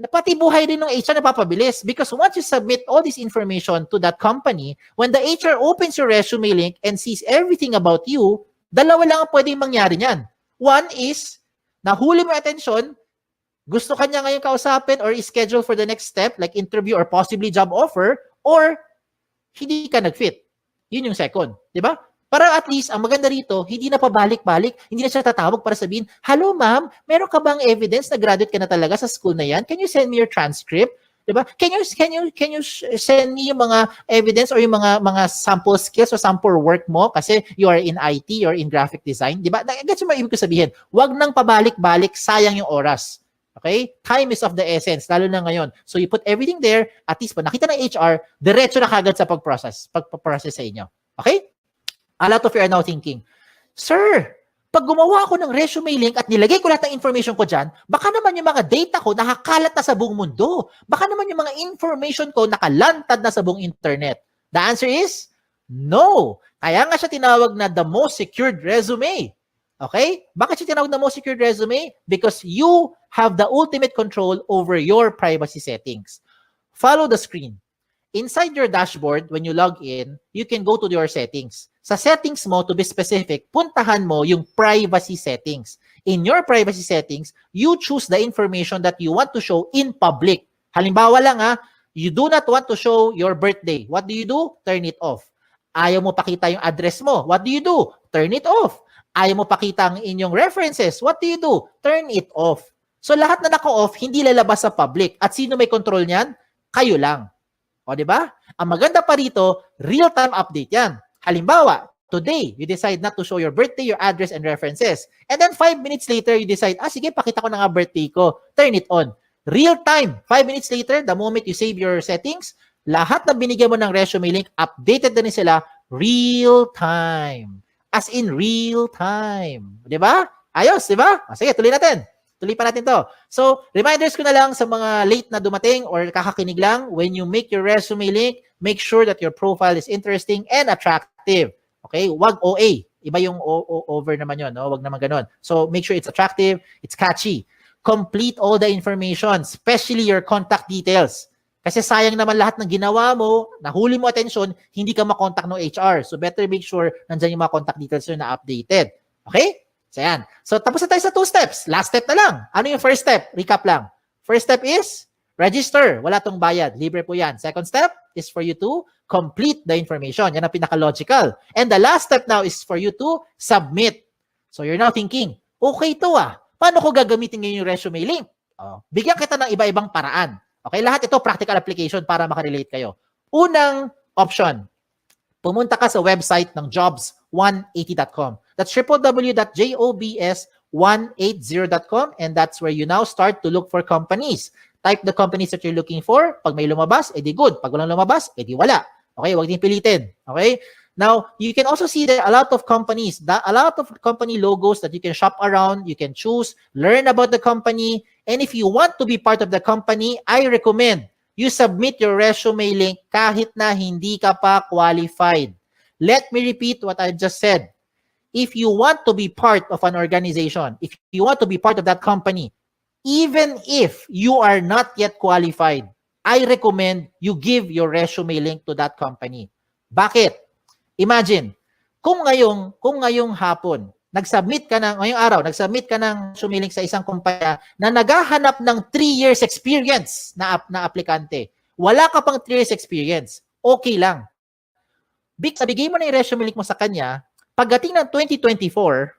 Pati buhay din ng HR napapabilis. Because once you submit all this information to that company, when the HR opens your resume link and sees everything about you, dalawa lang ang pwedeng mangyari niyan. One is, nahuli mo attention, gusto kanya ngayon kausapin or schedule for the next step, like interview or possibly job offer, or hindi ka nag-fit. Yun yung second, di ba? Para at least, ang maganda rito, hindi na pabalik-balik, hindi na siya tatawag para sabihin, hello ma'am, meron ka bang evidence na graduate ka na talaga sa school na yan? Can you send me your transcript? Di ba? Can you send me yung mga evidence or yung mga sample skills or sample work mo kasi you are in IT or in graphic design? Di ba? Gets mo ibig ko sabihin, wag nang pabalik-balik, sayang yung oras. Okay? Time is of the essence, lalo na ngayon. So you put everything there, at least pag nakita ng HR, diretso na kagad sa pagprocess sa inyo. Okay? A lot of you are now thinking, Sir, pag gumawa ako ng resume link at nilagay ko lahat ng information ko dyan, baka naman yung mga data ko nakakalat na sa buong mundo. Baka naman yung mga information ko nakalantad na sa buong internet. The answer is, no. Kaya nga siya tinawag na the most secured resume. Okay? Bakit siya tinawag na most secured resume? Because you have the ultimate control over your privacy settings. Follow the screen. Inside your dashboard, when you log in, you can go to your settings. Sa settings mo, to be specific, puntahan mo yung privacy settings. In your privacy settings, you choose the information that you want to show in public. Halimbawa lang you do not want to show your birthday. What do? Turn it off. Ayaw mo pakita yung address mo. What do? Turn it off. Ayaw mo pakita ang inyong references. What do? Turn it off. So lahat na naka-off, hindi lalabas sa public. At sino may control niyan? Kayo lang. O, di ba? Ang maganda pa rito, real-time update yan. Halimbawa, today, you decide not to show your birthday, your address, and references. And then 5 minutes later, you decide, sige, pakita ko na nga birthday ko. Turn it on. Real-time. 5 minutes later, the moment you save your settings, lahat na binigyan mo ng resume link, updated na rin sila real-time. As in real time. Di ba? Ayos, di ba? Sige, tuloy natin. Tuloy pa natin to. So, reminders ko na lang sa mga late na dumating or kakakinig lang, when you make your resume link, make sure that your profile is interesting and attractive. Okay? Wag OA. Iba yung over naman yun. No? Wag naman ganun. So, make sure it's attractive, it's catchy. Complete all the information, especially your contact details. Kasi sayang naman lahat ng ginawa mo, nahuli mo attention, hindi ka makontak ng HR. So better make sure nandiyan yung mga contact details na updated. Okay? So yan. So tapos na tayo sa 2 steps. Last step na lang. Ano yung first step? Recap lang. First step is register. Wala tong bayad. Libre po yan. Second step is for you to complete the information. Yan ang pinaka-logical. And the last step now is for you to submit. So you're now thinking, okay to paano ko gagamitin ngayon yung resume link? Bigyan kita ng iba-ibang paraan. Okay, lahat ito practical application para makarelate kayo. Unang option, pumunta ka sa website ng jobs180.com. That's www.jobs180.com and that's where you now start to look for companies. Type the companies that you're looking for. Pag may lumabas, edi good. Pag walang lumabas, edi wala. Okay, huwag din pilitin. Okay? Now, you can also see there a lot of companies, a lot of company logos that you can shop around, you can choose, learn about the company, and if you want to be part of the company, I recommend you submit your resume link kahit na hindi ka pa qualified. Let me repeat what I just said. If you want to be part of an organization, if you want to be part of that company, even if you are not yet qualified, I recommend you give your resume link to that company. Bakit? Imagine, kung ngayong hapon, ngayong araw, nag-submit ka ng resume link sa isang kumpanya na naghahanap ng 3 years experience na aplikante. Wala ka pang 3 years experience. Okay lang. Bigay mo na yung resume link mo sa kanya, pagdating ng 2024,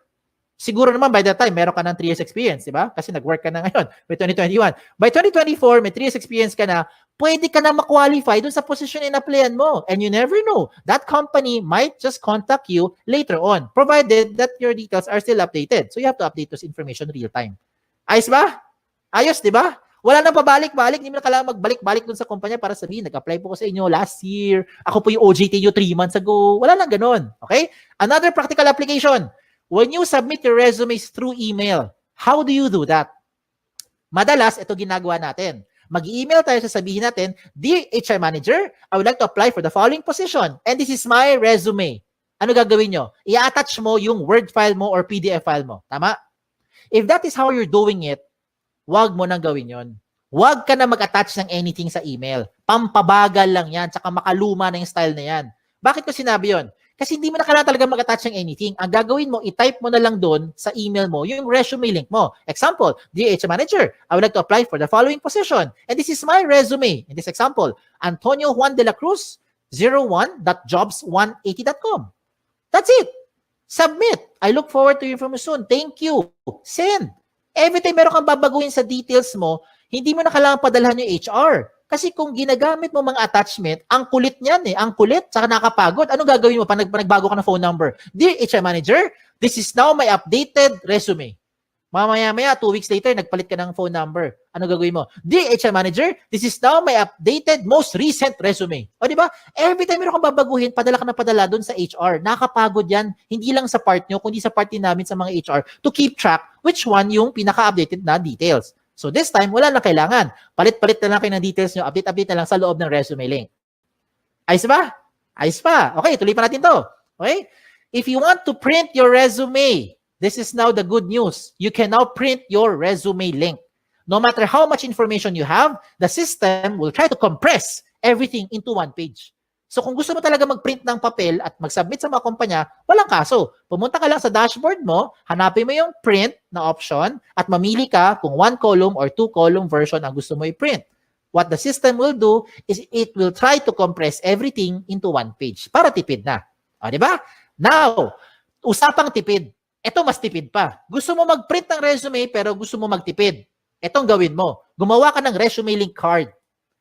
siguro naman by that time, meron ka ng 3 years experience, di ba? Kasi nag-work ka na ngayon, by 2021. By 2024, may 3 years experience ka na, pwede ka na ma-qualify dun sa position in-applyan mo. And you never know. That company might just contact you later on, provided that your details are still updated. So you have to update those information real time. Ayos ba? Ayos, di ba? Wala nang pabalik-balik, hindi mo na kailangan magbalik-balik dun sa kumpanya para sabihin, nag-apply po ko sa inyo last year, ako po yung OJT nyo 3 months ago. Wala nang ganun. Okay? Another practical application. When you submit your resumes through email, how do you do that? Madalas, ito ginagawa natin. Mag-email tayo, sasabihin natin, Dear HR Manager, I would like to apply for the following position and this is my resume. Ano gagawin nyo? I-attach mo yung Word file mo or PDF file mo. Tama? If that is how you're doing it, wag mo nang gawin yon. Wag ka na mag-attach ng anything sa email. Pampabagal lang yan, tsaka makaluma na yung style na yan. Bakit ko sinabi yon? Kasi hindi mo na kailangan talaga mag-attach ng anything. Ang gagawin mo, i-type mo na lang doon sa email mo yung resume link mo. Example, Dear HR Manager, I would like to apply for the following position. And this is my resume. In this example, Antonio Juan de la Cruz, 01.jobs180.com. That's it. Submit. I look forward to you from you soon. Thank you. Send. Every time meron kang babaguhin sa details mo, hindi mo na kailangan padalhan yung HR. Kasi kung ginagamit mo mga attachment, ang kulit niyan eh. Ang kulit, saka nakapagod. Ano gagawin mo pag nagbago ka ng phone number? Dear HR Manager, this is now my updated resume. Mamaya-maya, 2 weeks later, nagpalit ka ng phone number. Ano gagawin mo? Dear HR Manager, this is now my updated, most recent resume. O di ba? Every time meron kang babaguhin, padala ka na padala doon sa HR. Nakakapagod yan, hindi lang sa part nyo, kundi sa part din namin sa mga HR to keep track which one yung pinaka-updated na details. So this time, wala na kailangan. Palit-palit na lang kayo ng details nyo, update-update na lang sa loob ng resume link. Ayos ba? Ayos pa. Okay, tuloy pa natin to. Okay? If you want to print your resume, this is now the good news. You can now print your resume link. No matter how much information you have, the system will try to compress everything into one page. So kung gusto mo talaga mag-print ng papel at mag-submit sa mga kumpanya, walang kaso. Pumunta ka lang sa dashboard mo, hanapin mo yung print na option at mamili ka kung 1 column or 2 column version ang gusto mo i-print. What the system will do is it will try to compress everything into one page para tipid na. O, di ba? Now, usapang tipid. Ito mas tipid pa. Gusto mo mag-print ng resume pero gusto mo magtipid. Itong gawin mo. Gumawa ka ng resume link card.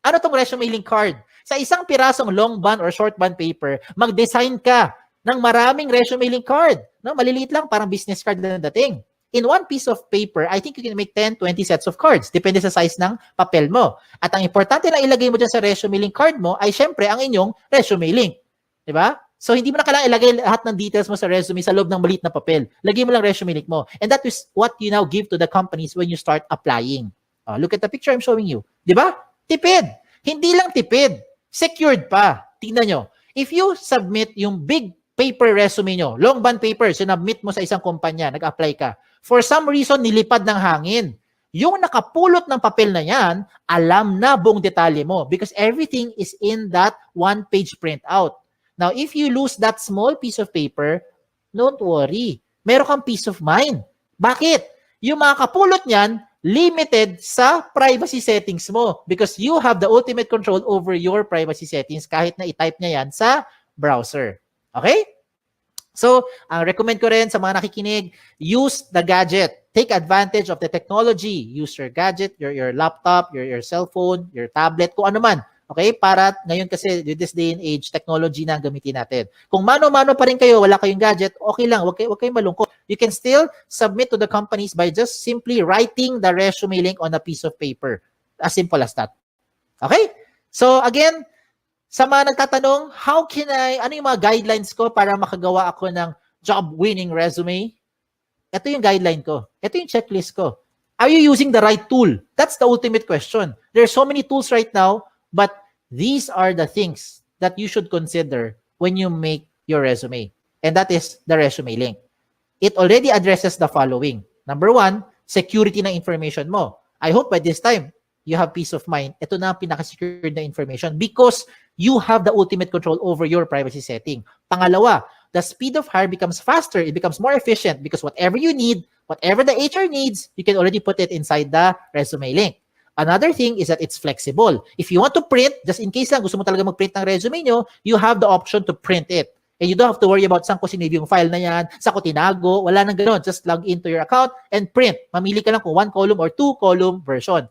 Ano tong resume link card? Sa isang pirasong long bond or short bond paper, mag-design ka ng maraming resume link card. No, maliliit lang, parang business card na dating. In one piece of paper, I think you can make 10, 20 sets of cards. Depende sa size ng papel mo. At ang importante na ilagay mo dyan sa resume link card mo ay syempre ang inyong resume link. Diba? So, hindi mo na kailangan ilagay lahat ng details mo sa resume sa loob ng maliit na papel. Lagay mo lang resume link mo. And that is what you now give to the companies when you start applying. Look at the picture I'm showing you. Diba? Tipid. Hindi lang tipid. Secured pa. Tingnan nyo. If you submit yung big paper resume nyo, long bond paper, sinubmit mo sa isang kumpanya, nag-apply ka. For some reason, nilipad ng hangin. Yung nakapulot ng papel na yan, alam na buong detalye mo because everything is in that one-page printout. Now, if you lose that small piece of paper, don't worry. Meron kang peace of mind. Bakit? Yung mga kapulot niyan, limited sa privacy settings mo because you have the ultimate control over your privacy settings kahit na i-type niya yan sa browser. Okay? So, ang recommend ko rin sa mga nakikinig, use the gadget. Take advantage of the technology. Use your gadget, your laptop, your cell phone, your tablet, kung ano man. Okay? Para ngayon kasi, this day and age, technology na ang gamitin natin. Kung mano-mano pa rin kayo, wala kayong gadget, okay lang. Huwag kayong malungkot. You can still submit to the companies by just simply writing the resume link on a piece of paper. As simple as that. Okay? So, again, sa mga nagtatanong, ano yung mga guidelines ko para makagawa ako ng job-winning resume? Ito yung guideline ko. Ito yung checklist ko. Are you using the right tool? That's the ultimate question. There are so many tools right now, but these are the things that you should consider when you make your resume. And that is the resume link. It already addresses the following. Number 1, security ng information mo. I hope by this time, you have peace of mind. Ito na ang pinaka-secured na information because you have the ultimate control over your privacy setting. Pangalawa, the speed of hire becomes faster. It becomes more efficient because whatever you need, whatever the HR needs, you can already put it inside the resume link. Another thing is that it's flexible. If you want to print, just in case lang gusto mo talaga mag-print ng resume nyo, you have the option to print it. And you don't have to worry about saan ko sinave yung file na yan, saan ko tinago, wala nang gano'n. Just log into your account and print. Mamili ka lang kung 1 column or 2 column version.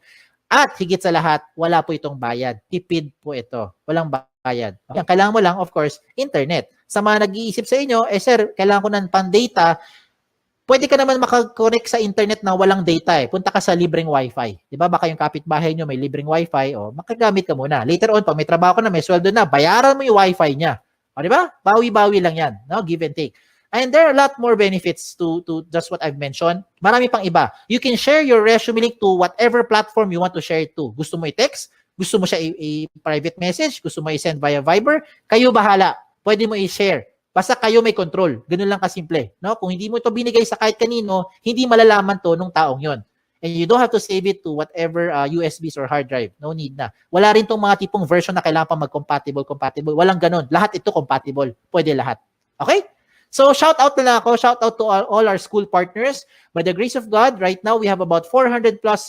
At higit sa lahat, wala po itong bayad. Tipid po ito. Walang bayad. Okay. Kailangan mo lang, of course, internet. Sa mga nag-iisip sa inyo, sir, kailangan ko ng pan-data. pwede ka naman makakonect sa internet na walang data eh. Punta ka sa libreng wifi. Di ba? Baka yung kapitbahay nyo may libreng wifi, o makagamit ka muna. Later on, pag may trabaho ka na, may sweldo na, bayaran mo yung wifi niya. O di ba? Bawi-bawi lang yan. No? Give and take. And there are a lot more benefits to just what I've mentioned. Marami pang iba. You can share your resume link to whatever platform you want to share it to. Gusto mo i-text? Gusto mo siya i-private message? Gusto mo i-send via Viber? Kayo bahala. Pwede mo i-share. Basta kayo may control. Ganun lang kasimple. No? Kung hindi mo ito binigay sa kahit kanino, hindi malalaman to nung taong yon. And you don't have to save it to whatever USBs or hard drive. No need na. Wala rin tong mga tipong version na kailangan pa mag-compatible. Walang ganun. Lahat ito compatible. Pwede lahat. Okay? So shout out na lang ako. Shout out to all our school partners. By the grace of God, right now we have about 400 plus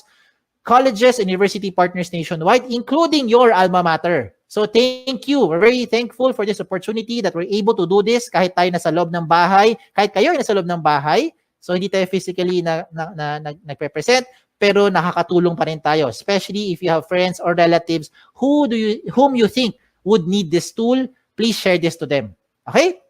colleges and university partners nationwide, including your alma mater. So thank you. We're very thankful for this opportunity that we're able to do this kahit tayo nasa loob ng bahay, kahit kayo ay nasa loob ng bahay. So hindi tayo physically nagpe-present, pero nakakatulong pa rin tayo, especially if you have friends or relatives whom you think would need this tool. Please share this to them. Okay?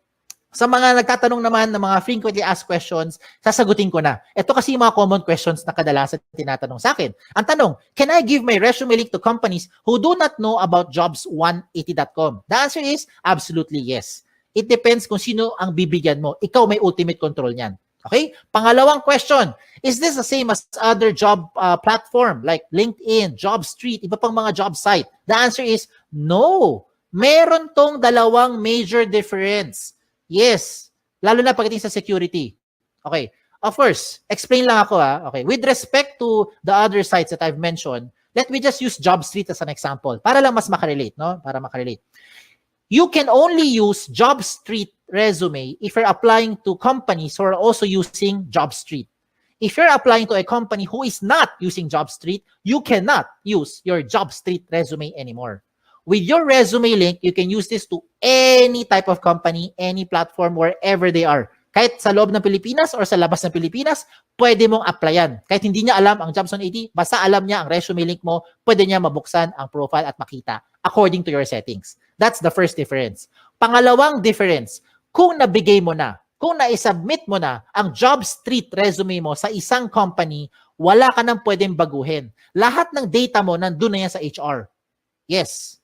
Sa mga nagtatanong naman ng mga frequently asked questions, sasagutin ko na. Ito kasi yung mga common questions na kadalasan tinatanong sa akin. Ang tanong, can I give my resume link to companies who do not know about jobs180.com? The answer is absolutely yes. It depends kung sino ang bibigyan mo. Ikaw may ultimate control niyan. Okay? Pangalawang question, is this the same as other job platform like LinkedIn, JobStreet, iba pang mga job site? The answer is no. Meron tong dalawang major difference. Yes. Lalo na pagdating sa security. Okay. Of course, explain lang ako Okay. With respect to the other sites that I've mentioned, let me just use JobStreet as an example para lang mas makarelate, no? Para makarelate. You can only use JobStreet resume if you're applying to companies who are also using JobStreet. If you're applying to a company who is not using JobStreet, you cannot use your JobStreet resume anymore. With your resume link, you can use this to any type of company, any platform, wherever they are. Kahit sa loob ng Pilipinas or sa labas ng Pilipinas, pwede mong applyan. Kahit hindi niya alam ang Jobs 180, basta alam niya ang resume link mo, pwede niya mabuksan ang profile at makita according to your settings. That's the first difference. Pangalawang difference, kung nabigay mo na, kung na-submit mo na ang JobStreet resume mo sa isang company, wala ka nang pwedeng baguhin. Lahat ng data mo nandun na yan sa HR. Yes.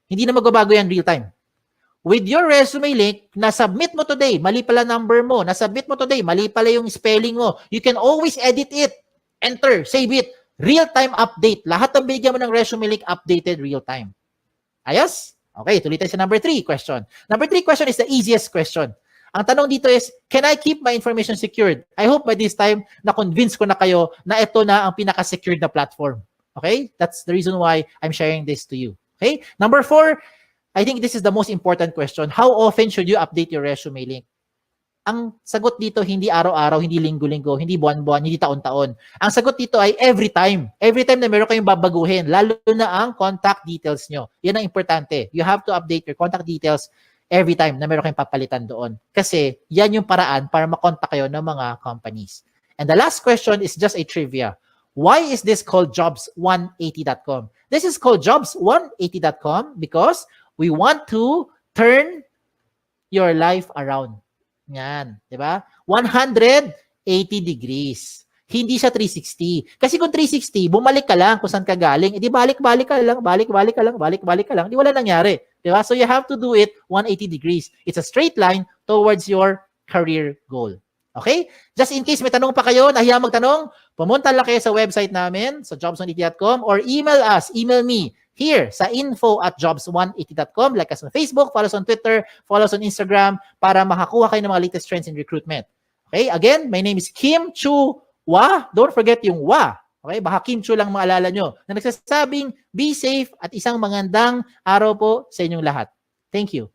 Hindi na magbabago yan real time. With your resume link, na-submit mo today, mali pala number mo, na-submit mo today, mali pala yung spelling mo, you can always edit it. Enter, save it. Real-time update. Lahat ng bigyan mo ng resume link, updated real-time. Ayos? Okay, tuloy tayo sa number 3 question. Number 3 question is the easiest question. Ang tanong dito is, can I keep my information secured? I hope by this time, na-convince ko na kayo na ito na ang pinaka-secured na platform. Okay? That's the reason why I'm sharing this to you. Okay? Number 4, I think this is the most important question. How often should you update your resume link? Ang sagot dito, hindi araw-araw, hindi linggo-linggo, hindi buwan-buwan, hindi taon-taon. Ang sagot dito ay every time. Every time na meron kayong babaguhin, lalo na ang contact details nyo. Yan ang importante. You have to update your contact details every time na meron kayong papalitan doon. Kasi yan yung paraan para makontak kayo ng mga companies. And the last question is just a trivia. Why is this called jobs180.com? This is called jobs180.com because we want to turn your life around. Yan, di ba? 180 degrees. Hindi siya 360. Kasi kung 360, bumalik ka lang kung saan ka galing. Di balik-balik ka lang, balik-balik ka lang, balik-balik ka lang. Di wala nangyari. Di ba? So you have to do it 180 degrees. It's a straight line towards your career goal. Okay? Just in case may tanong pa kayo, nahiya magtanong, pumunta lang kayo sa website namin, sa jobs180.com, or email us, email me, here sa info@jobs180.com. Like us on Facebook, follow us on Twitter, follow us on Instagram para makakuha kayo ng mga latest trends in recruitment. Okay? Again, my name is Kim Chua. Don't forget yung wa. Okay? Baka Kim Chu lang maalala nyo. Na nagsasabing, be safe at isang magandang araw po sa inyong lahat. Thank you.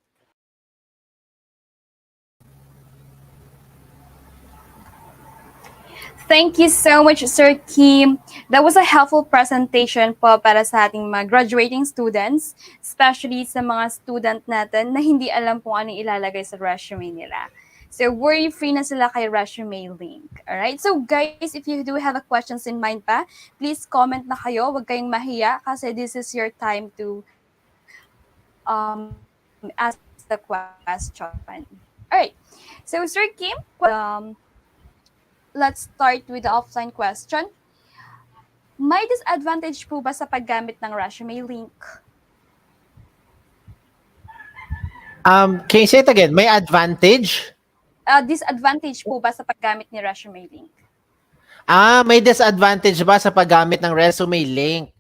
Thank you so much, Sir Kim. That was a helpful presentation po para sa ating mga graduating students, especially sa mga student natin na hindi alam kung anong ilalagay sa resume nila. So, worry-free na sila kay resume link. Alright? So, guys, if you do have a questions in mind pa, please comment na kayo. Huwag kayong mahiya kasi this is your time to ask the question. Alright. So, Sir Kim, let's start with the offline question. May disadvantage po ba sa paggamit ng resume link? Can you say it again? May advantage? Disadvantage po ba sa paggamit ni resume link? May disadvantage ba sa paggamit ng resume link?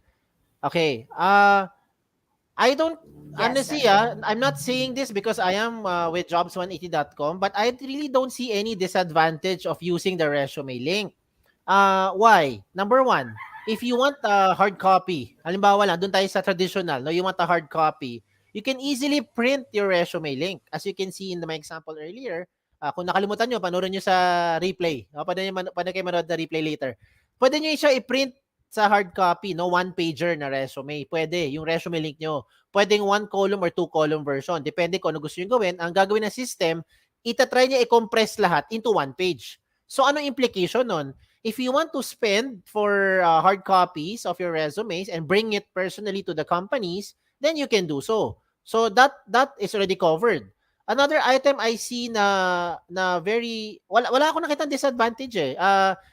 Okay. I don't, honestly, I'm not saying this because I am with jobs180.com, but I really don't see any disadvantage of using the resume link. Why? Number one, if you want a hard copy, halimbawa lang, doon tayo sa traditional, no, you want a hard copy, you can easily print your resume link. As you can see in my example earlier, kung nakalimutan nyo, panoorin nyo sa replay. Pwede kayo manood na replay later. Pwede nyo siya i-print sa hard copy, no, one-pager na resume. Pwede, yung resume link nyo. Pwedeng one column or two column version. Depende kung ano gusto nyo gawin. Ang gagawin ng system, itatry niya i-compress lahat into one page. So, ano implication nun? If you want to spend for hard copies of your resumes and bring it personally to the companies, then you can do so. So that is already covered. Another item I see na very wala akong nakitang disadvantage eh.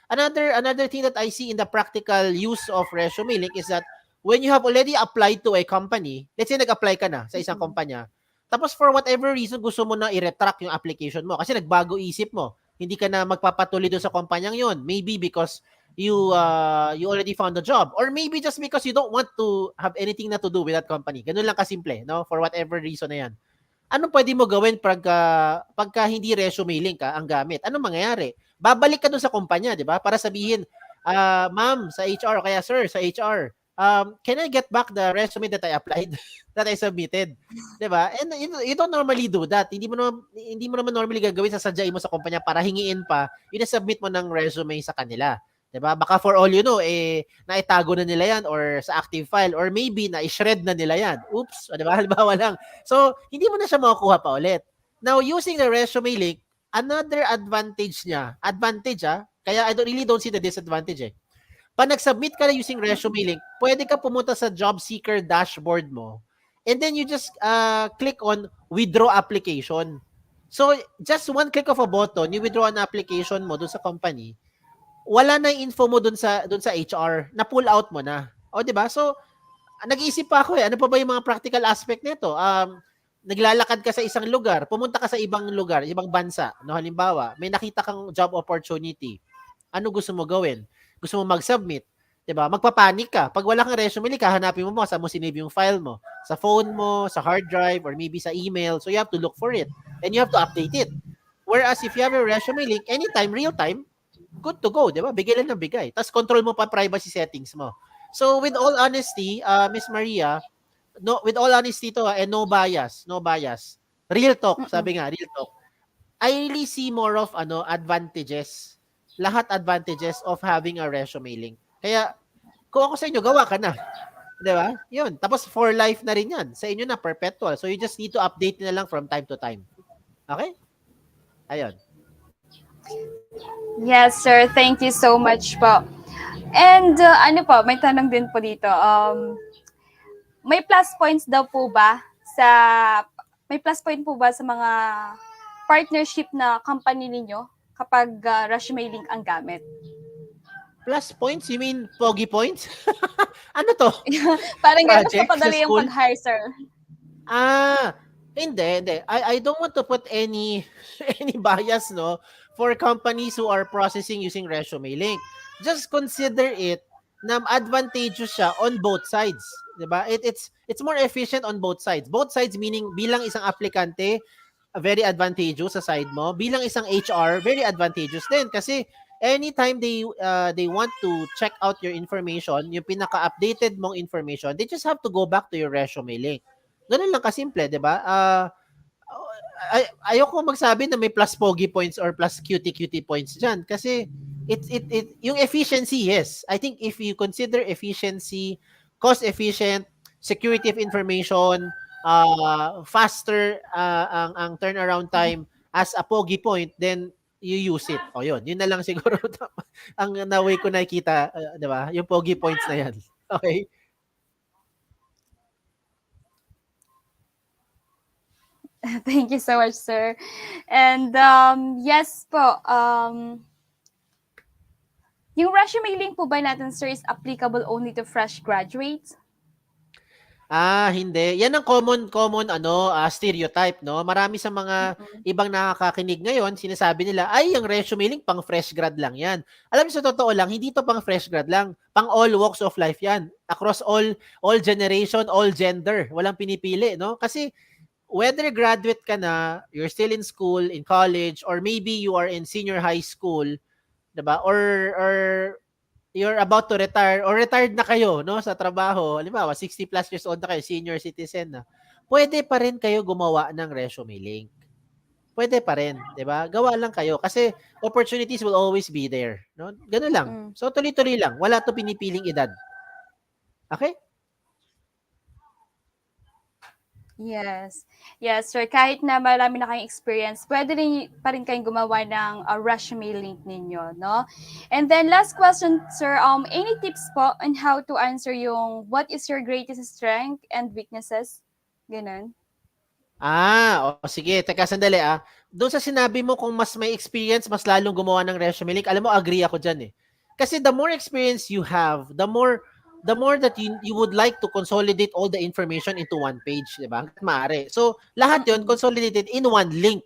Another thing that I see in the practical use of resume link is that when you have already applied to a company, let's say nag-apply ka na sa isang kumpanya, tapos for whatever reason gusto mo na i-retract yung application mo kasi nagbago isip mo. Hindi ka na magpapatuloy doon sa kumpanyang yon. Maybe because you already found a job or maybe just because you don't want to have anything na to do with that company. Ganun lang kasimple, no? For whatever reason na yan. Anong pwede mo gawin pagka hindi resume link ang gamit? Anong mangyayari? Babalik ka doon sa kumpanya, di ba? Para sabihin, ma'am, sa HR o kaya sir, sa HR, can I get back the resume that I applied, that I submitted? Di ba? And you don't normally do that. Hindi mo naman normally gagawin, sasadyain mo sa kumpanya para hingiin pa, submit mo ng resume sa kanila. Diba? Baka for all you know, naitago na nila yan or sa active file or maybe na-shred na nila yan. Oops, diba? Halimbawa lang. So, hindi mo na siya makukuha pa ulit. Now, using the resume link, another advantage niya, kaya I really don't see the disadvantage eh. Pag nag-submit ka na using resume link, pwede ka pumunta sa job seeker dashboard mo and then you just click on withdraw application. So, just one click of a button, you withdraw an application mo dun sa company, wala na yung info mo dun sa HR, na pull out mo na. O, di ba? So, nag-iisip pa ako ano pa ba yung mga practical aspect nito? Naglalakad ka sa isang lugar, pumunta ka sa ibang lugar, ibang bansa, no, halimbawa, may nakita kang job opportunity. Ano gusto mo gawin? Gusto mo mag-submit, 'di ba? Magpapanik ka. Pag wala kang resume, hahanapin mo saan mo sinave yung file mo, sa phone mo, sa hard drive, or maybe sa email. So you have to look for it and you have to update it. Whereas if you have a resume link, anytime, real time, good to go, 'di ba? Bigay lang ng bigay. Tapos control mo pa privacy settings mo. So with all honesty, Miss Maria, with all honesty to and no bias. Real talk, sabi nga, real talk. I really see more of advantages. Lahat advantages of having a resume link. Kaya kung ako sa inyo, gawa ka na. 'Di ba? 'Yun. Tapos for life na rin 'yan. Sa inyo na perpetual. So you just need to update na lang from time to time. Okay? Ayun. Yes, sir. Thank you so much po. And may tanong din po dito. May plus points daw po ba may plus point po ba sa mga partnership na company ninyo kapag resume link ang gamit? Plus points? You mean pogi points? Ano to? Parang gano'n pa padali yung pag-hire, sir. Hindi. I don't want to put any bias, no, for companies who are processing using resume link. Just consider it na advantageous siya on both sides, 'di ba? It's more efficient on both sides. Both sides meaning bilang isang aplikante, very advantageous sa side mo. Bilang isang HR, very advantageous din kasi anytime they want to check out your information, yung pinaka-updated mong information, they just have to go back to your resume link. Ganun lang kasimple, 'di ba? Ayoko magsabi na may plus pogi points or plus cutie points diyan kasi it yung efficiency, yes. I think if you consider efficiency, cost efficient, security of information, faster ang turnaround time as a pogi point, then you use it. O yun na lang siguro ang naway ko nakikita, 'di ba? Yung pogi points na yan. Okay? Thank you so much, sir. And yes po, Yung resume link po ba natin, sir, is applicable only to fresh graduates? Hindi. Yan ang common stereotype, no? Marami sa mga ibang nakakakinig ngayon, sinasabi nila, ay, yung resume link pang fresh grad lang yan. Alam niyo, sa totoo lang, hindi to pang fresh grad lang. Pang all walks of life yan. Across all generation, all gender. Walang pinipili, no? Kasi whether graduate ka na, you're still in school, in college, or maybe you are in senior high school, 'di ba? Or you're about to retire or retired na kayo, no, sa trabaho. Halimbawa, 60 plus years old na kayo, senior citizen na. Pwede pa rin kayo gumawa ng resume link. Pwede pa rin, 'di ba? Gawa lang kayo kasi opportunities will always be there, no? Ganun lang. So tuloy-tuloy lang. Wala 'to pinipiling edad. Okay? Yes. Yes, sir. Kahit na marami na kayong experience, pwede rin pa rin kayong gumawa ng resume link ninyo, no? And then last question, sir, any tips po on how to answer yung what is your greatest strength and weaknesses? Ganun. Sige. Teka, sandali Doon sa sinabi mo kung mas may experience, mas lalong gumawa ng resume link, alam mo, agree ako dyan eh. Kasi the more experience you have, the more that you would like to consolidate all the information into one page, di ba? Hanggat maaari. So, lahat yon consolidated in one link.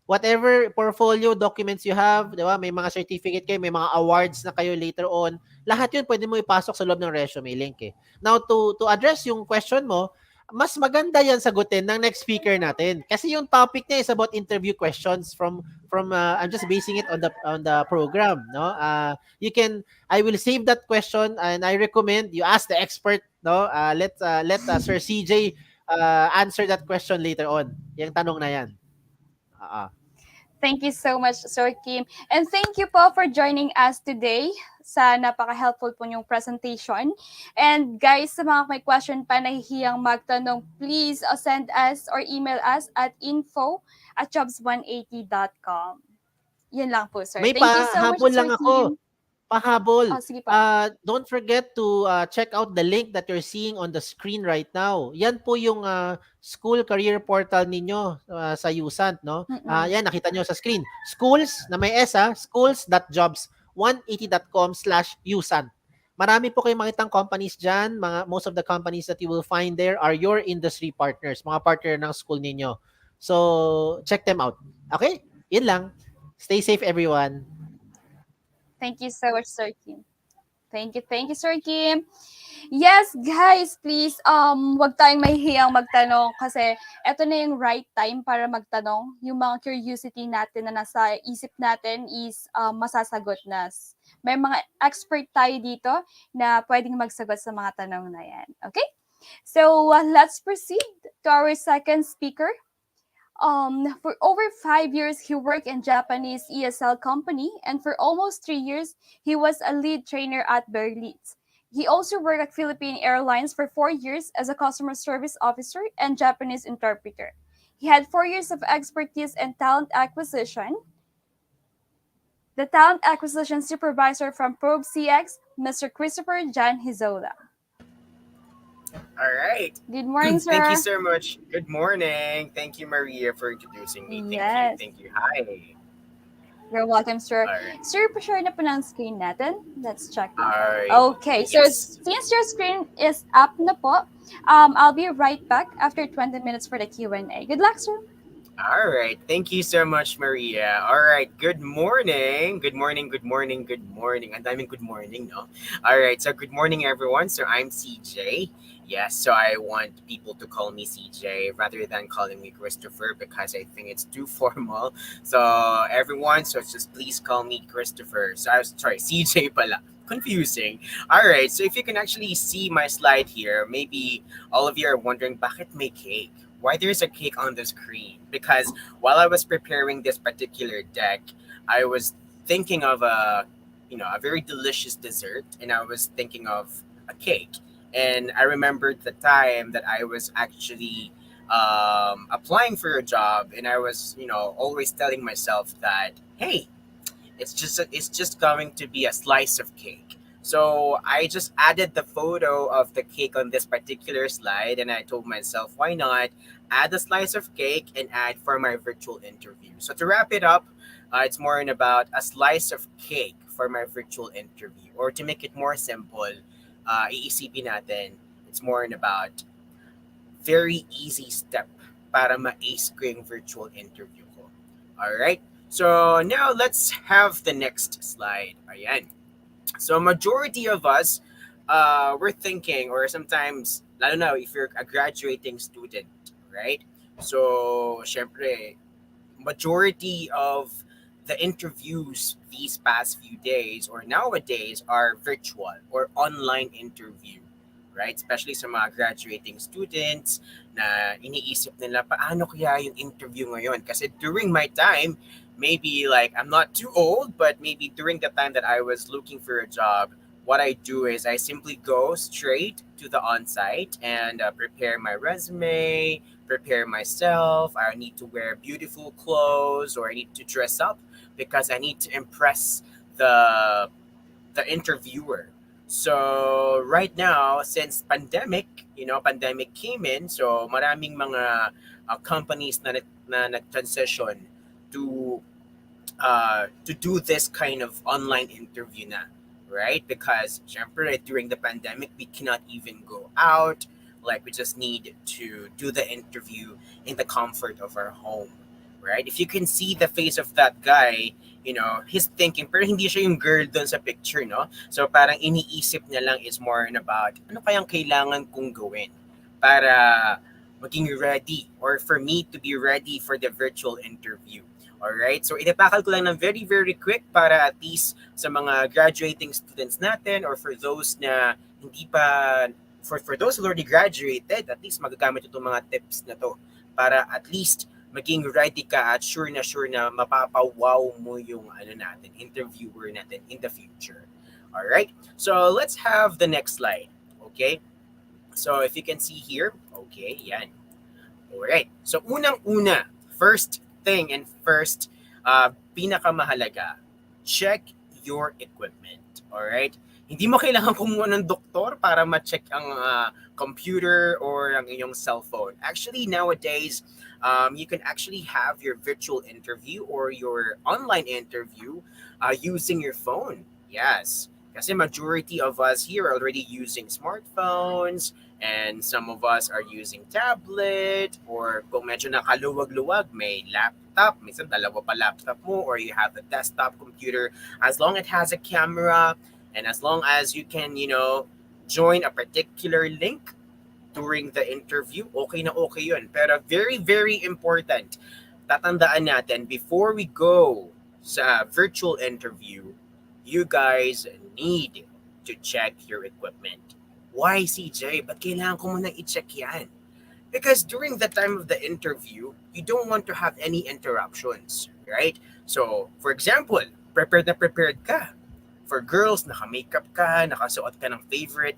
Whatever portfolio documents you have, di ba? May mga certificate kayo, may mga awards na kayo later on. Lahat yun pwede mo ipasok sa loob ng resume link eh. Now, to address yung question mo, mas maganda yan sagutin ng next speaker natin. Kasi yung topic niya is about interview questions from I'm just basing it on the program, no? I will save that question and I recommend you ask the expert, no? Let Sir CJ answer that question later on. Yung tanong na yan. Thank you so much, Sir Kim. And thank you po for joining us today sa napaka-helpful po yung presentation. And guys, sa mga may question pa, nahihiyang magtanong, please send us or email us at info@jobs180.com. Yun lang po, sir. May Thank you so much, pahabol Sir lang ako. Kim. Pahabol. Sige pa. Don't forget to check out the link that you're seeing on the screen right now. Yan po yung school career portal ninyo sa USANT, no? Yan, nakita nyo sa screen. Schools, na may S schools.jobs180.com/USANT. Marami po kayong makitang companies dyan. Most of the companies that you will find there are your industry partners, mga partner ng school ninyo. So, check them out. Okay? Yun lang. Stay safe, everyone. Thank you so much, Sir Kim. Thank you, Sir Kim. Yes, guys, please, wag tayong mahihiyang magtanong kasi eto na yung right time para magtanong. Yung mga curiosity natin na nasa isip natin is masasagot na. May mga expert tayo dito na pwedeng magsagot sa mga tanong na yan. Okay? So, let's proceed to our second speaker. For over 5 years, he worked in Japanese ESL company, and for almost 3 years, he was a lead trainer at Berlitz. He also worked at Philippine Airlines for 4 years as a customer service officer and Japanese interpreter. He had 4 years of expertise in talent acquisition. The talent acquisition supervisor from ProbeCX, Mr. Christopher Jhon Hizola. All right. Good morning, sir. Thank you so much. Good morning. Thank you, Maria, for introducing me. Yes. Thank you. Hi. You're welcome, sir. Right. Sir, pa-share na po ng screen natin. Let's check. Right. Okay. Yes. So, since your screen is up na po, I'll be right back after 20 minutes for the Q&A. Good luck, sir. All right. Thank you so much, Maria. All right. Good morning. Good morning. Good morning. Good morning. And I mean, good morning, no? All right. So, good morning, everyone. So, I'm CJ. Yes, so I want people to call me CJ rather than calling me Christopher because I think it's too formal. So everyone, so just please call me Christopher. So I was sorry, CJ pala. Confusing. All right, so if you can actually see my slide here, maybe all of you are wondering, bakit may cake? Why there's a cake on the screen? Because while I was preparing this particular deck, I was thinking of a very delicious dessert, and I was thinking of a cake. And I remembered the time that I was actually applying for a job, and I was, always telling myself that, hey, it's just going to be a slice of cake. So I just added the photo of the cake on this particular slide, and I told myself, why not add a slice of cake and add for my virtual interview? So to wrap it up, it's more about a slice of cake for my virtual interview? Or to make it more simple, iisipin natin, it's more about very easy step para ma-ace ko yung virtual interview ko. Alright? So, now let's have the next slide. Ayan. So, majority of us, we're thinking, or sometimes, lalo na if you're a graduating student, right? So, syempre, majority of the interviews these past few days or nowadays are virtual or online interview, right? Especially sa mga graduating students na iniisip nila paano kaya yung interview ngayon. Kasi during my time, maybe like I'm not too old, but maybe during the time that I was looking for a job, what I do is I simply go straight to the on-site and prepare my resume, prepare myself. I need to wear beautiful clothes or I need to dress up because I need to impress the the interviewer. So right now, since pandemic, pandemic came in, so maraming mga companies na nag-transition to do this kind of online interview na, right? Because syempre, during the pandemic, we cannot even go out. Like we just need to do the interview in the comfort of our home, right? If you can see the face of that guy, he's thinking, pero hindi siya yung girl doon sa picture, no? So parang iniisip niya lang is more about, ano kayang kailangan kong gawin para maging ready or for me to be ready for the virtual interview. Alright? So, inipakal ko lang ng very, very quick para at least sa mga graduating students natin or for those na hindi pa, for those who already graduated, at least magagamit itong mga tips na to para at least maging ready ka at sure na mapapawaw mo yung interviewer natin in the future. Alright? So, let's have the next slide. Okay? So, if you can see here, okay, yan. Alright. So, unang-una, first thing and first, pinakamahalaga, check your equipment. Alright? Hindi mo kailangan kumuha ng doktor para ma-check ang computer or ang iyong cellphone. Actually, nowadays, you can actually have your virtual interview or your online interview using your phone. Yes. Kasi majority of us here are already using smartphones and some of us are using tablet or kung medyo nakaluwag-luwag, may laptop, minsan dalawa pa laptop mo or you have a desktop computer. As long as it has a camera and as long as you can, join a particular link during the interview, okay na okay yun. Pero very, very important, tatandaan natin, before we go sa virtual interview, you guys need to check your equipment. Why, CJ? Ba't kailangan ko muna i-check yan? Because during the time of the interview, you don't want to have any interruptions, right? So, for example, prepared ka. For girls, naka-makeup ka, nakasuot ka ng favorite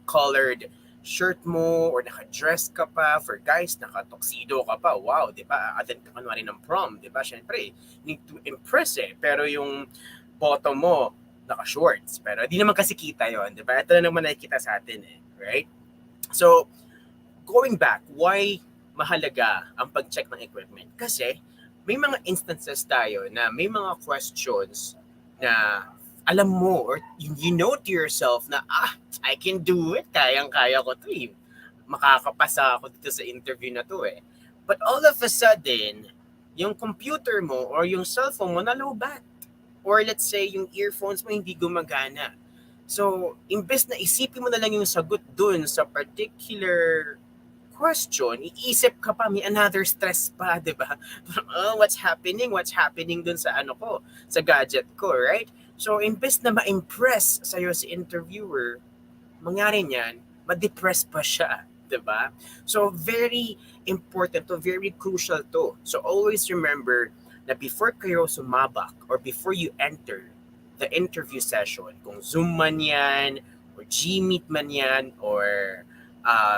colored shirt mo, or naka-dress ka pa. For guys, naka-tuxedo ka pa. Wow, di ba? Attend ka kanwari ng prom, di ba? Siyempre, need to impress eh. Pero yung bottom mo, naka-shorts. Pero di naman kasi kita yon, di ba? Ito na naman nakikita sa atin eh. Right? So, going back, why mahalaga ang pag-check ng equipment? Kasi, may mga instances tayo na may mga questions na alam mo or you know to yourself na, I can do it. Kayang-kaya ko to eh. Makakapasa ako dito sa interview na to eh. But all of a sudden, yung computer mo or yung cellphone mo nalobat. Or let's say, yung earphones mo hindi gumagana. So, imbes na isipin mo na lang yung sagot dun sa particular question, iisip ka pa, may another stress pa, di ba? What's happening? What's happening dun sa sa gadget ko, right? So, imbes na ma-impress sa'yo si interviewer, mangyari niyan, ma-depress pa siya, di ba? So, very important to, very crucial to. So, always remember na before kayo sumabak or before you enter the interview session, kung Zoom man yan, or Gmeet man yan, or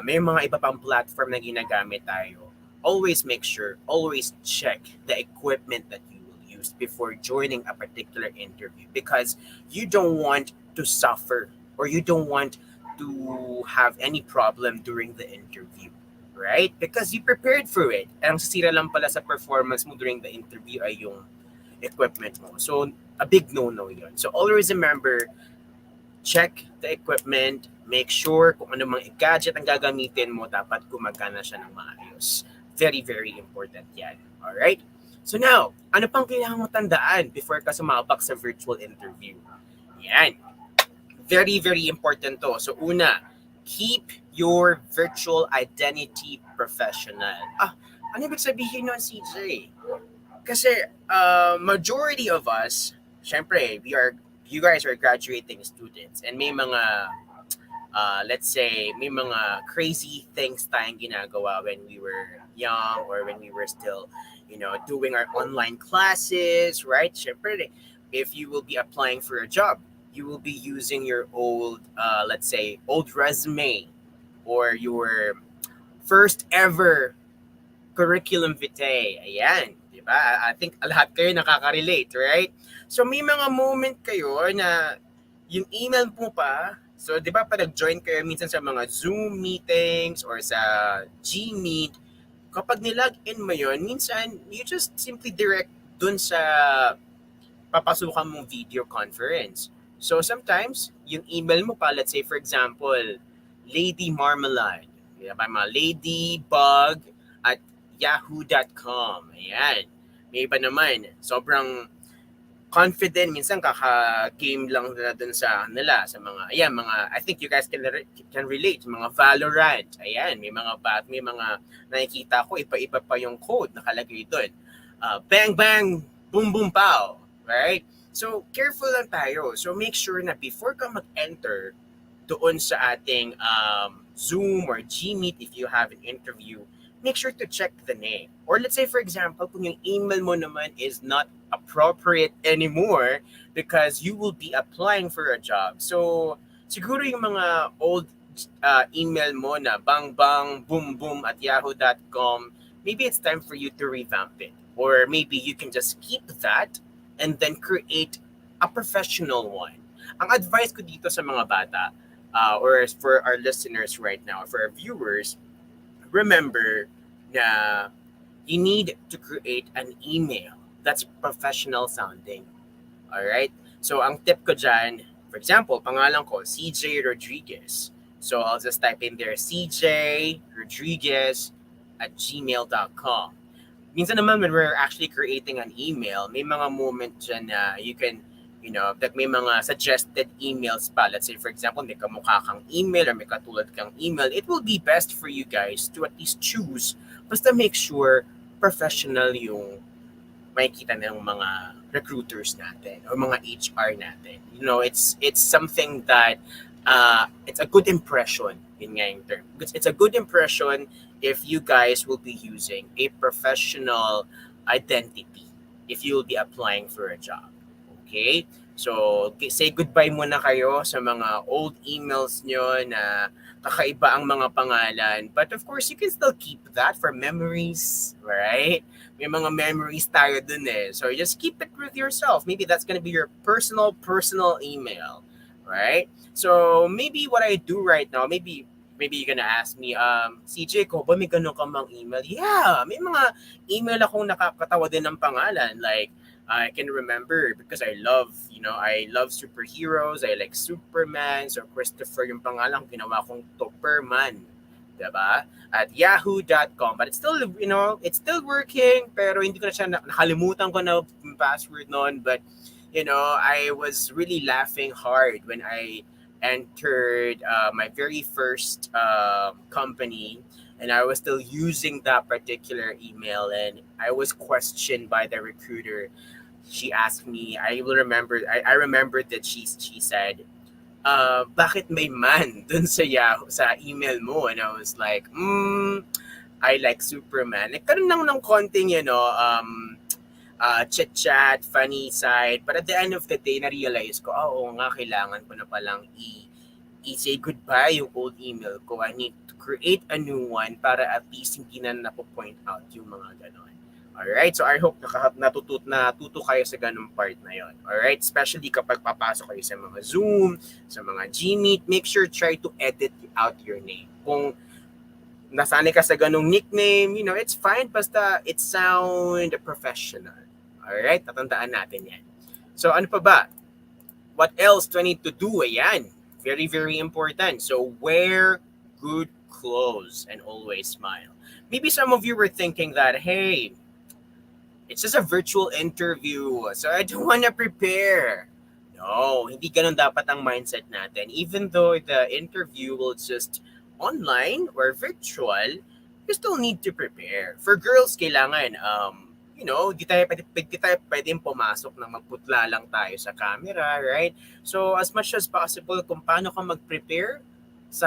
may mga iba pang platform na ginagamit tayo, always make sure, always check the equipment that you will use before joining a particular interview because you don't want to suffer or you don't want to have any problem during the interview. Right? Because you prepared for it. Ang sisira lang pala sa performance mo during the interview ay yung equipment mo. So, a big no-no yun. So always remember, check the equipment, make sure kung ano mga gadget ang gagamitin mo, dapat gumagana siya ng maayos. Very, very important yan. Alright? So now, ano pang kailangan mo tandaan before ka sumabak sa virtual interview? Yan. Very, very important to. So una, keep your virtual identity professional. Ano ibig sabihin nun, CJ? Kasi majority of us, syempre, you guys are graduating students and may mga let's say, may mga crazy things tayong ginagawa when we were young or when we were still, doing our online classes, right? Syempre, if you will be applying for a job, you will be using your old, let's say, old resume or your first ever curriculum vitae. Ayan, di ba? I think lahat kayo nakaka-relate, right? So may mga moment kayo na yung email mo pa, so di ba pa nag-join kayo minsan sa mga Zoom meetings or sa Gmeet, kapag nilog-in mo yun, minsan you just simply direct dun sa papasukan mong video conference. So sometimes, yung email mo pa, let's say for example, Lady Marmalade, diba? Mga ladybug at yahoo.com. Ayan. May iba naman, sobrang confident, minsan kaka-game lang na dun sa nila, sa mga, ayan, mga, I think you guys can relate, mga Valorant, ayan, may mga nakikita ko, iba-iba pa yung code nakalagay dun. Bang, bang, boom, boom, pow, right? So, careful lang tayo. So, make sure na before ka mag-enter doon sa ating Zoom or Gmeet, if you have an interview, make sure to check the name. Or let's say, for example, kung yung email mo naman is not appropriate anymore because you will be applying for a job. So, siguro yung mga old email mo na bangbangboomboom at yahoo.com, maybe it's time for you to revamp it. Or maybe you can just keep that and then create a professional one. Ang advice ko dito sa mga bata, or for our listeners right now, for our viewers, remember na you need to create an email that's professional sounding. Alright? So, ang tip ko dyan, for example, pangalan ko, CJ Rodriguez. So, I'll just type in there, CJ Rodriguez at gmail.com. Minsan naman when we're actually creating an email, may mga moment dyan na you can, that may mga suggested emails pa. Let's say, for example, may kamukha kang email or may katulad kang email. It will be best for you guys to at least choose. Basta make sure professional yung makikita ng mga recruiters natin or mga HR natin. It's something that it's a good impression in nga yung term. It's a good impression if you guys will be using a professional identity if you will be applying for a job. Okay? So, say goodbye muna kayo sa mga old emails nyo na kakaiba ang mga pangalan. But of course, you can still keep that for memories, right? May mga memories tayo dun eh. So, just keep it with yourself. Maybe that's gonna be your personal email, right? So, maybe what I do right now, maybe you're gonna ask me, CJ, ko ba may ganun ka mang email? Yeah, may mga email akong nakakatawa din ng pangalan. Like, I can remember because I love superheroes. I like Superman. So, Christopher yung pangalan, ginawa kong Topperman. Diba? At yahoo.com. But it's still, it's still working. Pero hindi ko na siya, nakalimutan ko na yung password noon. But, I was really laughing hard when I entered my very first company, and I was still using that particular email, and I was questioned by the recruiter. She asked me, I remember that she said, bakit may man dun sa Yahoo, sa email mo? And I was like, I like Superman. Nagkaroon lang ng konting, chit-chat, funny side. But at the end of the day, na-realize ko, oo nga, kailangan ko na palang i-say goodbye yung old email ko. I need to create a new one para at least hindi na napo-point out yung mga ganon. Alright? So I hope natuto kayo sa ganung part na yon. Alright? Especially kapag papasok kayo sa mga Zoom, sa mga Gmeet, make sure try to edit out your name. Kung nasanay ka sa ganung nickname, it's fine basta it sound professional. Alright? Tatandaan natin yan. So ano pa ba? What else do I need to do? Ayan. Very, very important. So wear good clothes and always smile. Maybe some of you were thinking that, hey, it's just a virtual interview, so I don't want to prepare. No, hindi ganun dapat ang mindset natin. Even though the interview will just online or virtual, you still need to prepare. For girls, kailangan, di tayo pwedeng pumasok ng magputla lang tayo sa camera, right? So, as much as possible, kung paano ka mag-prepare sa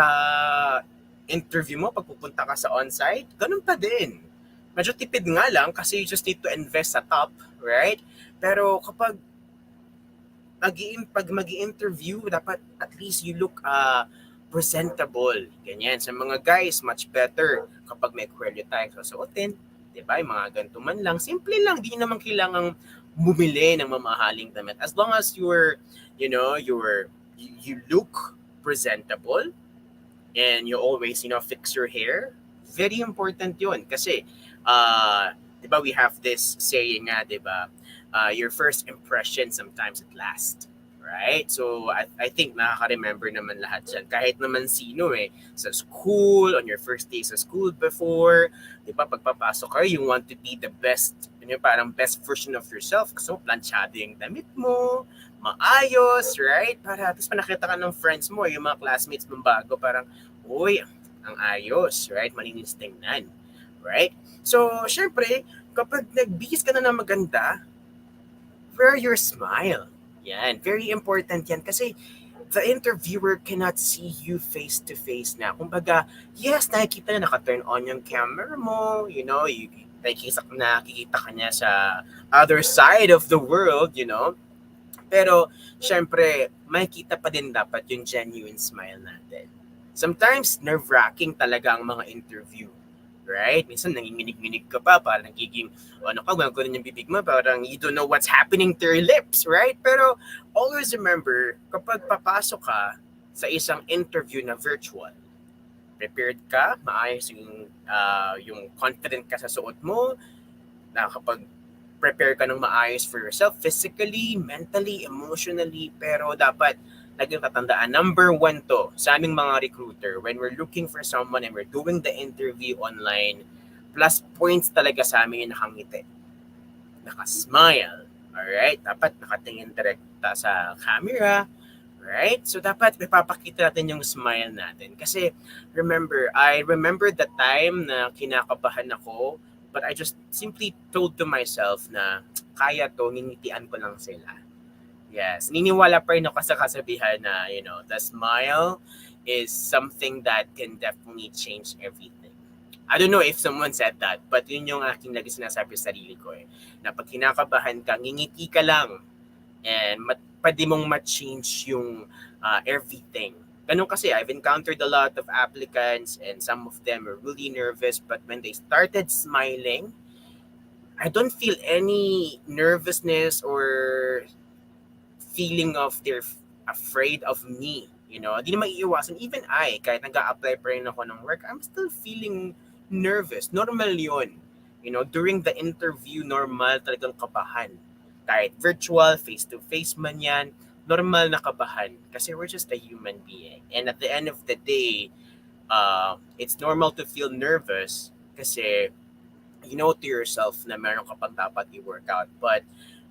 interview mo, pag pupunta ka sa on-site, ganun pa din. Medyo tipid nga lang kasi you just need to invest sa top, right? Pero kapag mag-i-interview, dapat at least you look presentable. Ganyan. Sa mga guys, much better kapag may kwelyo tayo susuotin. Diba? Yung mga ganito man lang. Simple lang. Di naman kailangang bumili ng mamahaling damit. As long as you look presentable and you always, fix your hair, very important yun. Kasi, diba, we have this saying nga, diba, your first impression sometimes it lasts. Right? So, I think nakaka-remember naman lahat dyan. Kahit naman sino sa school, on your first day sa school before, diba, pagpapasok ka, you want to be the best, parang best version of yourself. So, planchado yung damit mo, maayos, right? Para, tapos pa nakita ka ng friends mo, yung mga classmates mong bago, parang, uy, ang ayos, right? Malinis tingnan, right? So, syempre, kapag nagbihis ka na ng maganda, wear your smile. Yan, very important yan kasi the interviewer cannot see you face to face na. Kumbaga, yes, nakikita na naka-turn on yung camera mo, nakikita ka niya sa other side of the world, Pero, syempre, makikita pa din dapat yung genuine smile natin. Sometimes, nerve-wracking talaga ang mga interview. Right? Minsan, nanginginig-minig ka pa, parang nagiging, gano'n yung bibig mo, parang you don't know what's happening to your lips, right? Pero, always remember, kapag papasok ka sa isang interview na virtual, prepared ka, maayos yung confident ka sa suot mo, na kapag prepare ka ng maayos for yourself, physically, mentally, emotionally, pero dapat laging tatandaan, number 1 to sa aming mga recruiter, when we're looking for someone and we're doing the interview online, plus points talaga sa amin yung nakangiti. Nakasmile. Alright? Dapat nakatingin direkta sa camera. Right? So, dapat ipapakita natin yung smile natin. Kasi, I remember the time na kinakabahan ako, but I just simply told to myself na kaya to, nginitian ko lang sila. Yes, niniwala pa rin ako sa kasabihan na, the smile is something that can definitely change everything. I don't know if someone said that, but yun yung aking lagi sinasabi sa sarili ko na pag kinakabahan ka, ngingiti ka lang and pwede mong ma-change yung everything. Ganun kasi, I've encountered a lot of applicants and some of them are really nervous, but when they started smiling, I don't feel any nervousness or feeling of they're afraid of me, Di na maiiwasan. Even kahit nag-a-apply pa rin ako ng work, I'm still feeling nervous. Normal yun. During the interview, normal talagang kabahan. Kahit virtual, face-to-face man yan, normal na kabahan. Kasi we're just a human being. And at the end of the day, it's normal to feel nervous kasi you know to yourself na meron ka pang dapat i-work out. But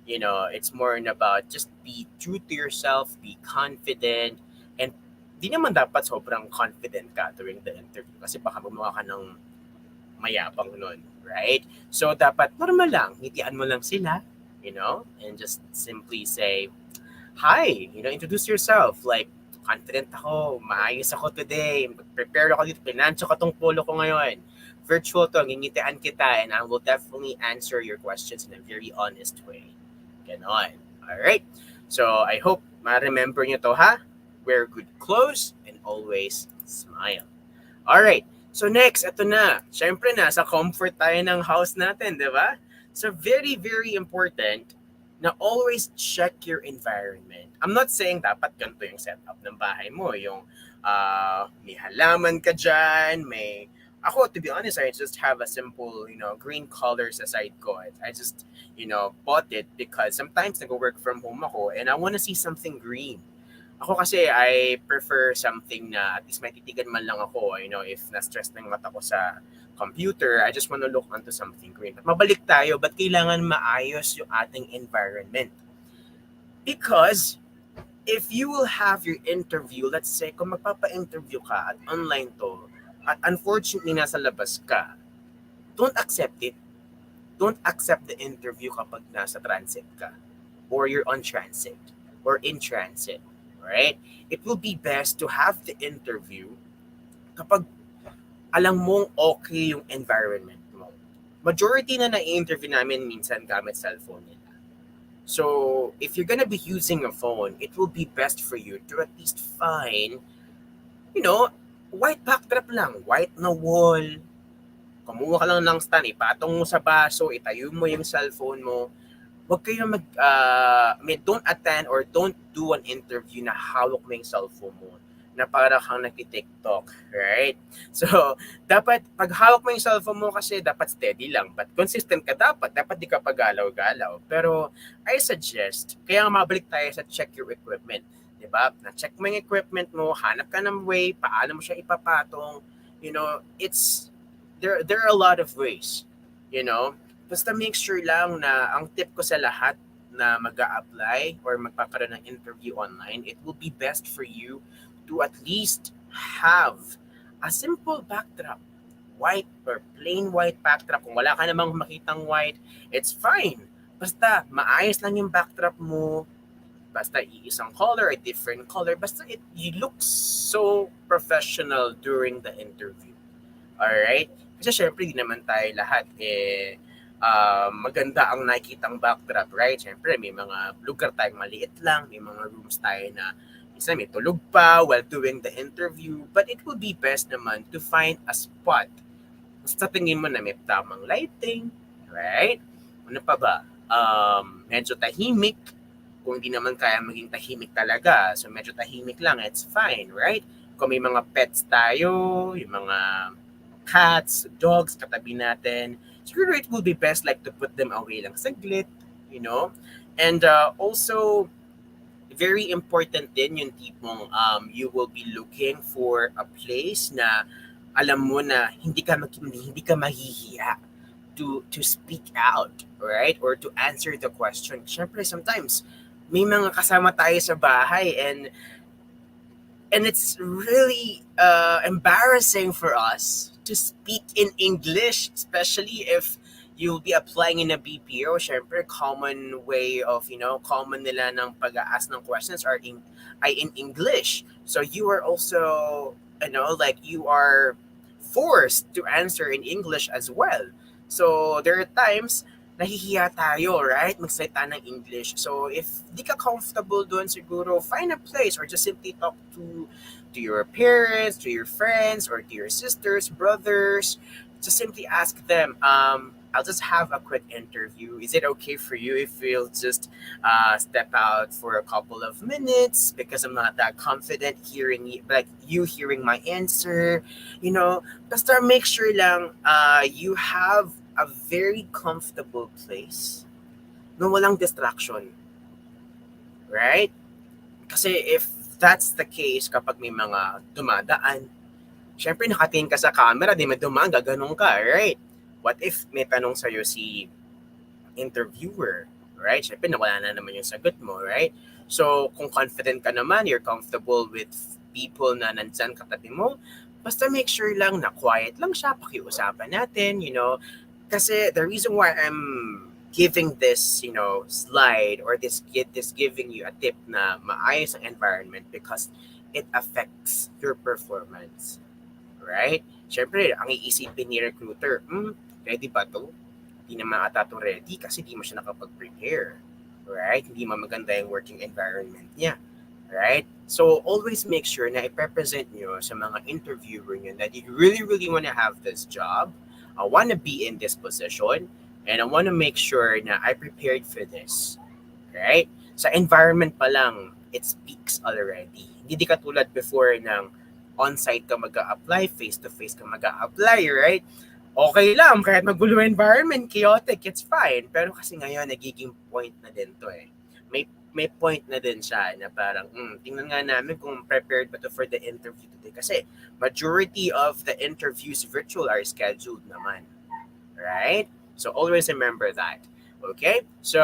it's more about just be true to yourself, be confident, and di naman dapat sobrang confident ka during the interview kasi baka gumawa ka ng mayabang nun, right? So, dapat normal lang, ngitian mo lang sila, and just simply say, hi, introduce yourself, like, confident ako, maayos ako today, prepare ako dito, pinansyo ka tong polo ko ngayon, virtual to, ngingitian kita, and I will definitely answer your questions in a very honest way. Ganon. Alright? So, I hope ma-remember nyo to, ha? Wear good clothes and always smile. Alright. So, next, ito na. Siyempre, nasa comfort tayo ng house natin, di ba? So, very, very important na always check your environment. I'm not saying dapat ganito yung setup ng bahay mo. Yung may halaman ka dyan, may Ako, to be honest, I just have a simple, green color sa side ko. I just, bought it because sometimes nag-work from home ako and I want to see something green. Ako kasi, I prefer something na at least may titigan man lang ako, if na-stress na yung mata ko sa computer, I just want to look onto something green. But mabalik tayo, ba't kailangan maayos yung ating environment? Because if you will have your interview, let's say, kung magpapa-interview ka at online to, at unfortunately nasa labas ka, don't accept it. Don't accept the interview kapag nasa transit ka or you're on transit or in transit. Alright? It will be best to have the interview kapag alam mong okay yung environment mo. Majority na na-interview namin minsan gamit cellphone nila. So, if you're gonna be using a phone, it will be best for you to at least find, white backdrop lang, white na wall. Kumuha ka lang ng stand, ipatong mo sa baso, itayo mo yung cellphone mo. Huwag kayo don't attend or don't do an interview na hawak mo yung cellphone mo na para kang nagti-TikTok, right? So, dapat, pag hawak mo yung cellphone mo kasi dapat steady lang. But consistent ka dapat di ka pagalaw-galaw. Pero, I suggest, kaya mabalik tayo sa check your equipment. Diba? Na-check mo yung equipment mo, hanap ka ng way, paano mo siya ipapatong. There are a lot of ways. Basta make sure lang na ang tip ko sa lahat na mag-a-apply or magpakaroon ng interview online, it will be best for you to at least have a simple backdrop. White or plain white backdrop. Kung wala ka namang makitang white, it's fine. Basta maayos lang yung backdrop mo. Basta iisang color, a different color. Basta you look so professional during the interview. Alright? Kasi syempre, di naman tayo lahat maganda ang nakikitang backdrop, right? Syempre, may mga lugar tayong maliit lang, may mga rooms tayo na isa may tulog pa while doing the interview, but it will be best naman to find a spot. Basta tingin mo na may tamang lighting, right? Ano pa ba? Medyo tahimik. Kung di naman kaya maging tahimik talaga, so medyo tahimik lang, it's fine, right? Kung may mga pets tayo, yung mga cats, dogs, katabi natin, siguro it will be best like to put them away lang saglit, And also, very important din yung tipong you will be looking for a place na alam mo na hindi ka mahihiya to speak out, right? Or to answer the question. Syempre, sometimes may mga kasama tayo sa bahay and it's really embarrassing for us to speak in English, especially if you'll be applying in a BPO. Syempre, common way of, common nila ng pag-ask ng questions are in English. So you are also, you are forced to answer in English as well. So there are times nahihiya tayo, right? Magsalita ng English. So if di ka comfortable doon, siguro find a place or just simply talk to your parents, to your friends, or to your sisters, brothers. Just simply ask them, I'll just have a quick interview. Is it okay for you if we'll just step out for a couple of minutes because I'm not that confident hearing you hearing my answer? Basta make sure lang you have a very comfortable place na walang distraction. Right? Kasi if that's the case kapag may mga dumadaan, syempre nakatingin ka sa camera, di madumaan, gaganong ka, right? What if may tanong sa'yo si interviewer, right? Syempre, nawala na naman yung sagot mo, right? So, kung confident ka naman, you're comfortable with people na nandyan katabi mo, basta make sure lang na quiet lang siya, pakiusapan natin, Kasi the reason why I'm giving this, slide or this giving you a tip na maayos ang environment because it affects your performance, right? Syempre, ang iisipin ni recruiter, ready ba to? Hindi naman ata to ready kasi di mo siya nakapag-prepare. Right? Hindi maganda yung working environment niya. Right? So, always make sure na i-represent nyo sa mga interviewer nyo that you really, really want to have this job. I want to be in this position and I want to make sure na I prepared for this. Right? Sa environment pa lang, it speaks already. Hindi katulad before ng on-site ka mag-a-apply, face-to-face ka mag-a-apply, right? Okay lang, kahit magulo environment, chaotic, it's fine. Pero kasi ngayon, nagiging point na din to eh. May point na din siya na parang, tingnan nga namin kung prepared ba to for the interview today. Kasi majority of the interviews virtual are scheduled naman. Right? So always remember that. Okay? So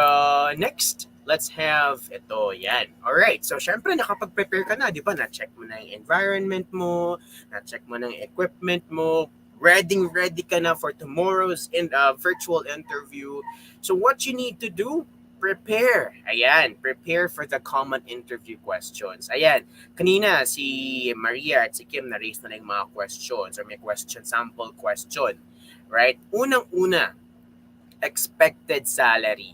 next, let's have ito, yan. Alright, so syempre nakapag-prepare ka na, di ba? Na-check mo na yung environment mo, na-check mo na yung equipment mo, ready ka na for tomorrow's virtual interview. So what you need to do, prepare. Ayan, prepare for the common interview questions. Ayan, kanina si Maria at si Kim na-raise na yung mga questions or may sample question. Right? Unang-una, expected salary.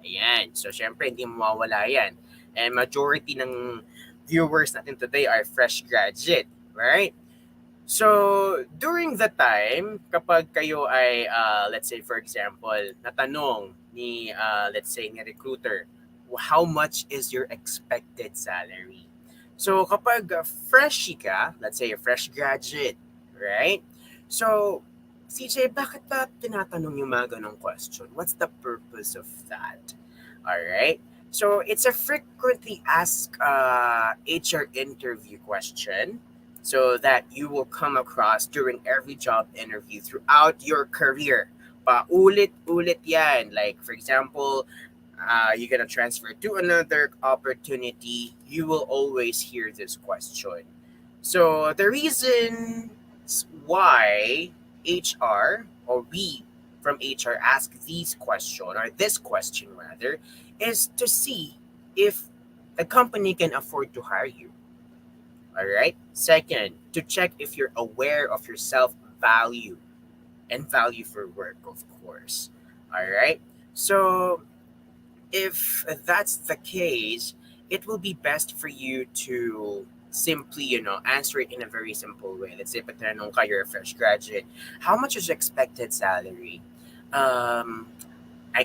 Ayan. So, syempre, hindi mawawala yan. And majority ng viewers natin today are fresh graduate. Right? So, during the time, kapag kayo ay, let's say, for example, natanong ni, let's say, ni recruiter, how much is your expected salary? So, kapag freshie ka, let's say, a fresh graduate, right? So, CJ, bakit ba tinatanong yung mga ganong question? What's the purpose of that? Alright? So, it's a frequently asked HR interview question so that you will come across during every job interview throughout your career. Paulit-ulit yan. Like, for example, you're gonna transfer to another opportunity, you will always hear this question. So, the reason why HR or we from HR ask these question or this question rather is to see if the company can afford to hire you. All right. Second, to check if you're aware of your self-value and value for work, of course. All right. So if that's the case, it will be best for you to simply, answer it in a very simple way. Let's say, patanong ka, you're a fresh graduate. How much is your expected salary? I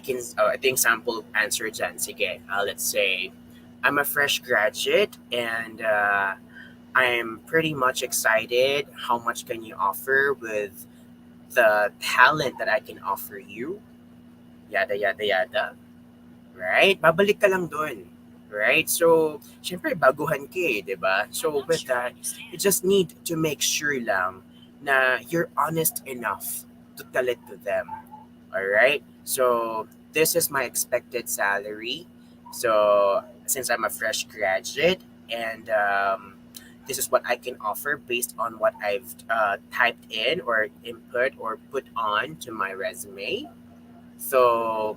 think sample answer dyan. Sige, let's say, I'm a fresh graduate and I'm pretty much excited. How much can you offer with the talent that I can offer you? Yada, yada, yada. Right? Babalik ka lang dun. Right? So, syempre, baguhan ka diba? So, with that, you just need to make sure lang na you're honest enough to tell it to them. Alright? So, this is my expected salary. So, since I'm a fresh graduate and this is what I can offer based on what I've typed in or input or put on to my resume. So,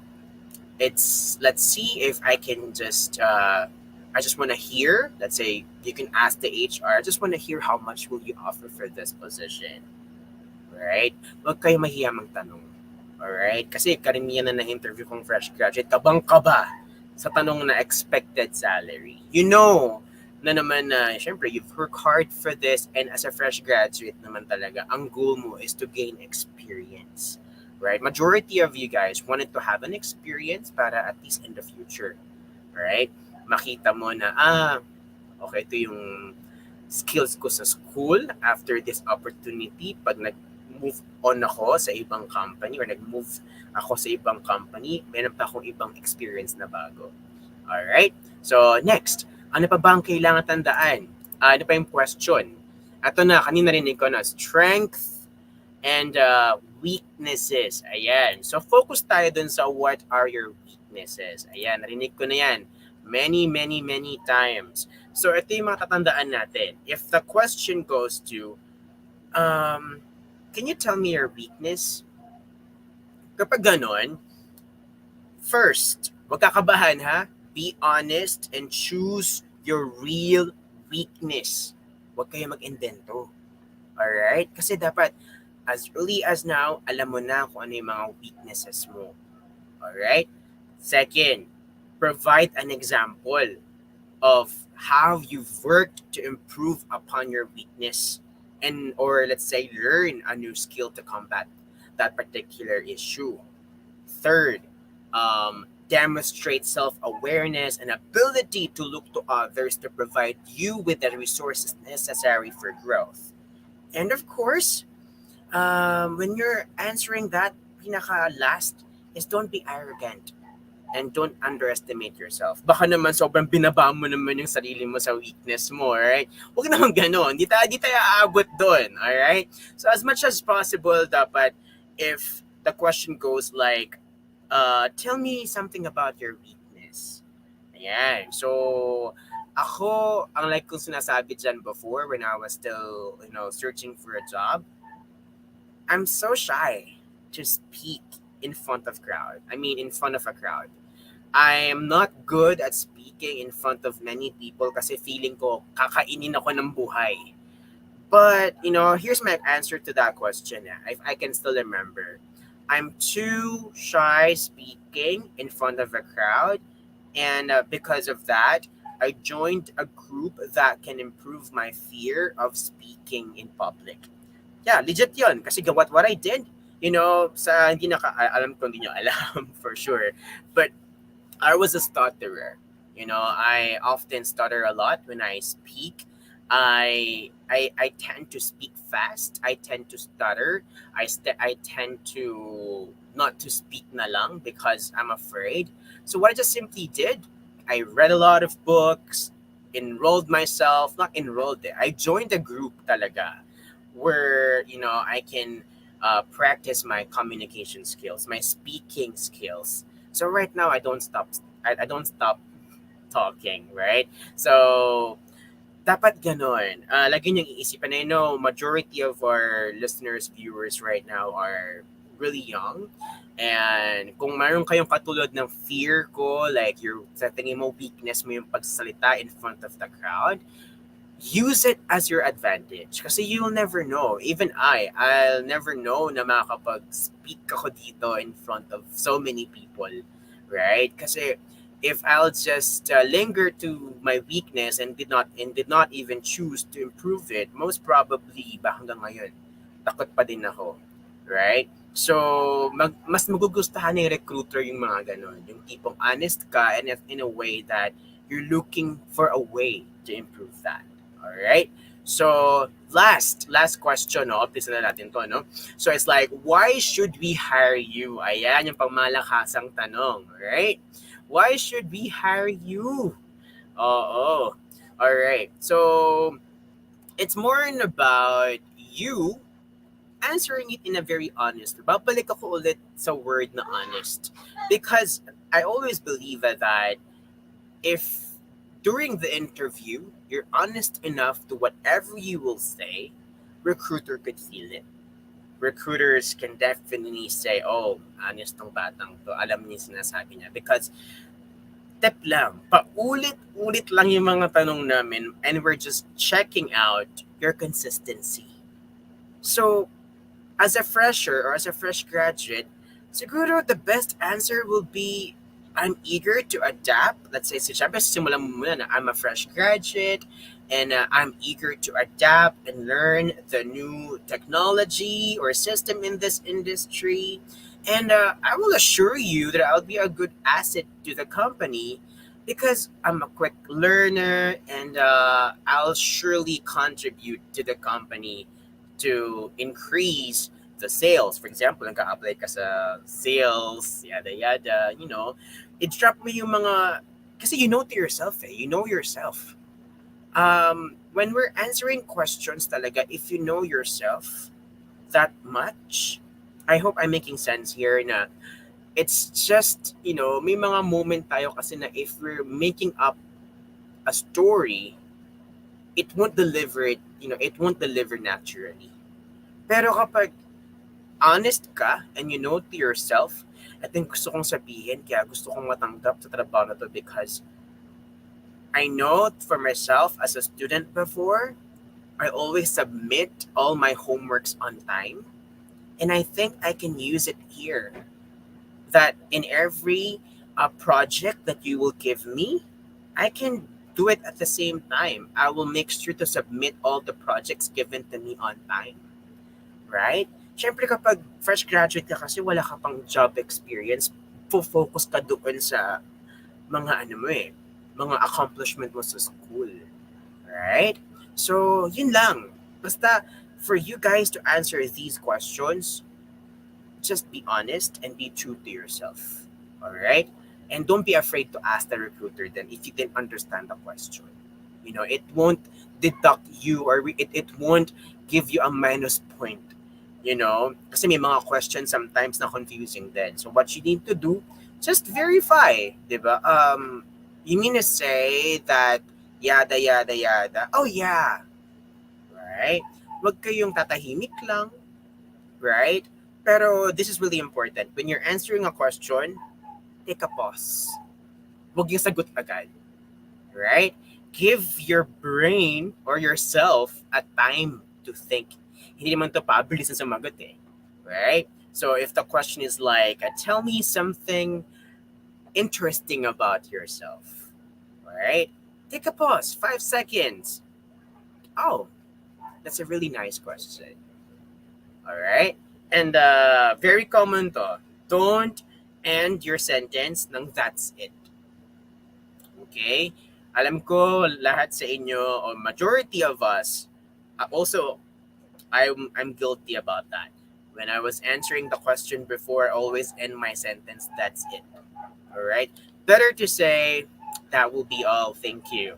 let's see if I can just I just want to hear, let's say you can ask the HR, I just want to hear how much will you offer for this position, right? Huwag kayo mahiya magtanong, alright? Kasi karamihan na interview kong fresh graduate, kabang-kaba sa tanong na expected salary. You know na naman na syempre you've worked hard for this and as a fresh graduate naman talaga, ang goal mo is to gain experience. Right? Majority of you guys wanted to have an experience para at least in the future. Right? Makita mo na, okay, ito yung skills ko sa school after this opportunity. Pag nag-move on ako sa ibang company or nag-move ako sa ibang company, meron pa akong ibang experience na bago. Alright? So, next. Ano pa ba ang kailangan tandaan? Ano pa yung question? Ito na, kanina rinig ko na, strength and weaknesses. Ayan. So, focus tayo dun sa what are your weaknesses. Ayan, narinig ko na yan many times. So, ito yung mga tatandaan natin. If the question goes to, can you tell me your weakness? Kapag ganon, first, wag kakabahan ha. Be honest and choose your real weakness. Wag kayo mag-invento. Alright? Kasi dapat, as early as now, alam mo na kung ano yung mga weaknesses mo. Alright? Second, provide an example of how you've worked to improve upon your weakness and or let's say learn a new skill to combat that particular issue. Third, demonstrate self-awareness and ability to look to others to provide you with the resources necessary for growth. And of course, when you're answering that, pinaka last is don't be arrogant and don't underestimate yourself. Baka naman sobrang binaba mo naman yung sarili mo sa weakness mo, right? Huwag naman ganon. Di tayo aabot doon, alright? So as much as possible, dapat if the question goes like, tell me something about your weakness. Ayan. So, ako, ang like kong sinasabi dyan before when I was still, searching for a job, I'm so shy to speak in front of crowd. I mean, in front of a crowd. I am not good at speaking in front of many people kasi feeling ko kakainin ako ng buhay. But, here's my answer to that question. If I can still remember. I'm too shy speaking in front of a crowd. And because of that, I joined a group that can improve my fear of speaking in public. Yeah, legit yun. Kasi what I did, sa hindi alam ko hindi nyo alam for sure. But I was a stutterer. I often stutter a lot when I speak. I tend to speak fast. I tend to stutter. I tend to not to speak na lang because I'm afraid. So what I just simply did, I read a lot of books, enrolled myself, not enrolled there. I joined a group talaga where, I can practice my communication skills, my speaking skills. So right now I don't stop talking, right? So dapat ganon. Lagi niyong iisipan. I know majority of our listeners, viewers right now are really young. And kung mayroon kayong katulad ng fear ko, like sa tingin mo weakness mo yung pagsasalita in front of the crowd, use it as your advantage. Kasi you'll never know. Even I'll never know na makakapag-speak ako dito in front of so many people. Right? Kasi if I'll just linger to my weakness and did not even choose to improve it, most probably hanggang ngayon takot pa din ako, right? So mas magugustuhan ng recruiter yung mga ganon, yung tipong honest ka and in a way that you're looking for a way to improve that. All right? So last question, no? Umpisa na natin to, no? So it's like, why should we hire you? Ayan yung pangmalakasang tanong, right? Why should we hire you? Oh. All right. So it's more about you answering it in a very honest. Babalik ako ulit sa word na honest. Because I always believe that if during the interview, you're honest enough to whatever you will say, recruiter could feel it. Recruiters can definitely say, oh, honest tong batang to. Alam niya sinasabi niya. Because, tip lang, paulit-ulit lang yung mga tanong namin and we're just checking out your consistency. So, as a fresher or as a fresh graduate, siguro the best answer will be, I'm eager to adapt. Let's say, siyempre, simulan mo muna na I'm a fresh graduate and I'm eager to adapt and learn the new technology or system in this industry. And I will assure you that I'll be a good asset to the company because I'm a quick learner and I'll surely contribute to the company to increase the sales. For example, nagka-apply ka sa sales, yada yada, i-drop mo yung mga, kasi you know to yourself you know yourself. When we're answering questions talaga, if you know yourself that much, I hope I'm making sense here na it's just, may mga moment tayo kasi na if we're making up a story, it won't deliver naturally. Pero kapag honest ka and you know to yourself, I think gusto kong sabihin, kaya gusto kong matanggap sa trabaho na to because I know for myself as a student before, I always submit all my homeworks on time. And I think I can use it here. That in every project that you will give me, I can do it at the same time. I will make sure to submit all the projects given to me on time. Right? Siyempre kapag fresh graduate ka kasi wala ka pang job experience, focus ka doon sa mga mga accomplishment mo sa school. Right? So, yun lang. Basta, for you guys to answer these questions, just be honest and be true to yourself. All right? And don't be afraid to ask the recruiter then if you didn't understand the question. It won't deduct you or it won't give you a minus point. Kasi may mga questions sometimes na confusing then. So what you need to do, just verify, diba? You mean to say that yada yada yada. Oh yeah. Right? Wag kayong tatahimik lang. Right? Pero this is really important. When you're answering a question, take a pause. Huwag yung sagot agad. Right? Give your brain or yourself a time to think. Hindi naman to pabilis na sumagot eh. Right? So if the question is like, tell me something interesting about yourself. Right? Take a pause. 5 seconds. Oh, that's a really nice question. Alright? And very common to. Don't end your sentence ng that's it. Okay? Alam ko lahat sa inyo or majority of us also I'm guilty about that. When I was answering the question before, I always end my sentence that's it. Alright? Better to say that will be all, thank you.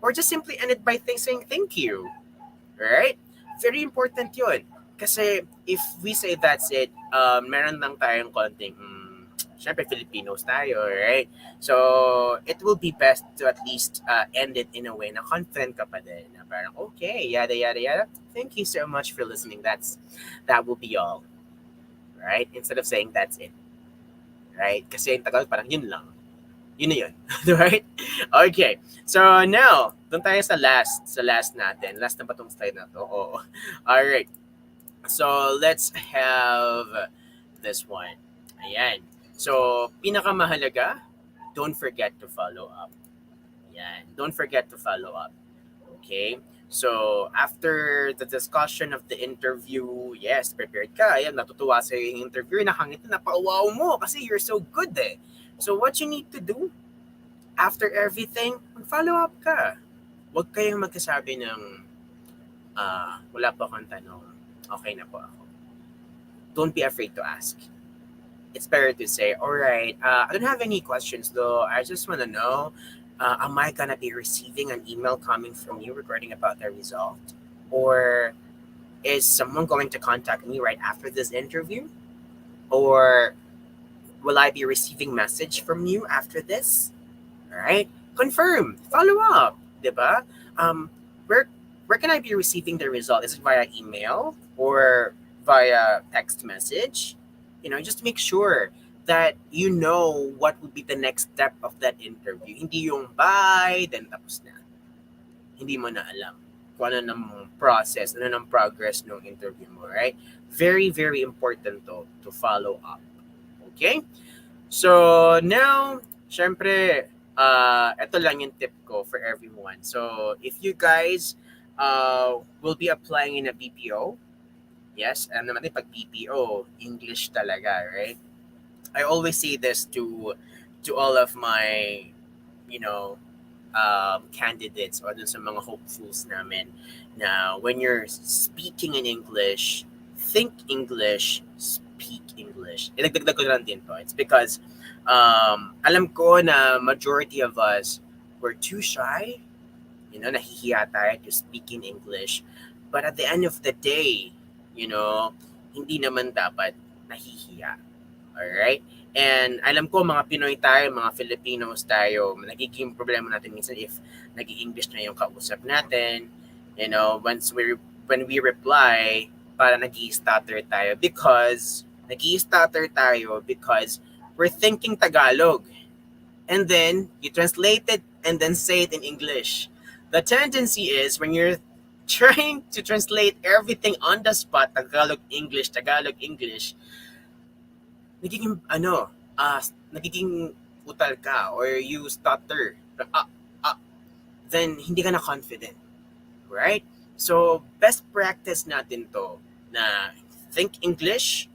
Or just simply end it by saying thank you. Alright? Very important yun. Kasi if we say that's it, meron lang tayong konting, syempre Filipinos tayo, right? So, it will be best to at least end it in a way na confident ka pa din. Na parang, okay, yada, yada, yada. Thank you so much for listening. That will be all. Right? Instead of saying that's it. Right? Kasi yung Tagalog parang yun lang. Yun na yun. Right? Okay. So, now, doon tayo sa last natin. Last na ba itong slide na to? Oo. Alright. So, let's have this one. Ayan. So, pinakamahalaga, don't forget to follow up. Ayan. Don't forget to follow up. Okay? So, after the discussion of the interview, yes, prepared ka. Ayan, natutuwa sa yung interview. Nakangiti, napauwaw mo kasi you're so good eh. So, what you need to do, after everything, mag-follow up ka. Huwag kayong magkasabi ng, wala pa akong tanong. Okay na po ako. Don't be afraid to ask. It's better to say, all right, I don't have any questions though. I just want to know, am I going to be receiving an email coming from you regarding about the result? Or is someone going to contact me right after this interview? Or will I be receiving message from you after this? All right? Confirm. Follow up. Diba? Where can I be receiving the result? Is it via email or via text message? Just make sure that you know what would be the next step of that interview. Hindi yung bye, then tapos na. Hindi mo na alam kung ano ng process, ano ng progress ng interview mo, right? Very, very important to follow up. Okay? So, now, syempre, ito lang yung tip ko for everyone. So, if you guys will be applying in a BPO, yes, and naman pag BPO, English talaga, right? I always say this to all of my, candidates or dun sa mga hopefuls namin na when you're speaking in English, think English, speak English. Idagdag ko lang din to. It's because alam ko na majority of us were too shy, nahihiya tayo to speak in English. But at the end of the day, hindi naman dapat nahihiya. Alright? And alam ko, mga Pinoy tayo, mga Filipinos tayo, nagiging problema natin minsan if nag-i-English na yung kausap natin. When we reply, para nag-i-stutter tayo because we're thinking Tagalog. And then, you translate it and then say it in English. The tendency is when you're trying to translate everything on the spot, Tagalog, English, nagiging utal ka or you stutter, then hindi ka na confident, right? So, best practice natin to na think English,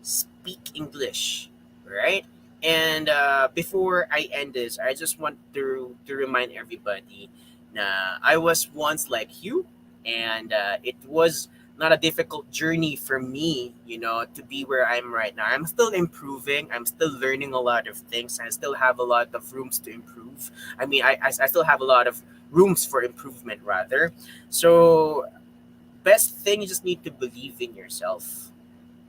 speak English, right? And before I end this, I just want to remind everybody na I was once like you, and it was not a difficult journey for me, to be where I'm right now. I'm still improving. I'm still learning a lot of things. I still have a lot of rooms to improve. I mean, I still have a lot of rooms for improvement, rather. So, best thing, you just need to believe in yourself.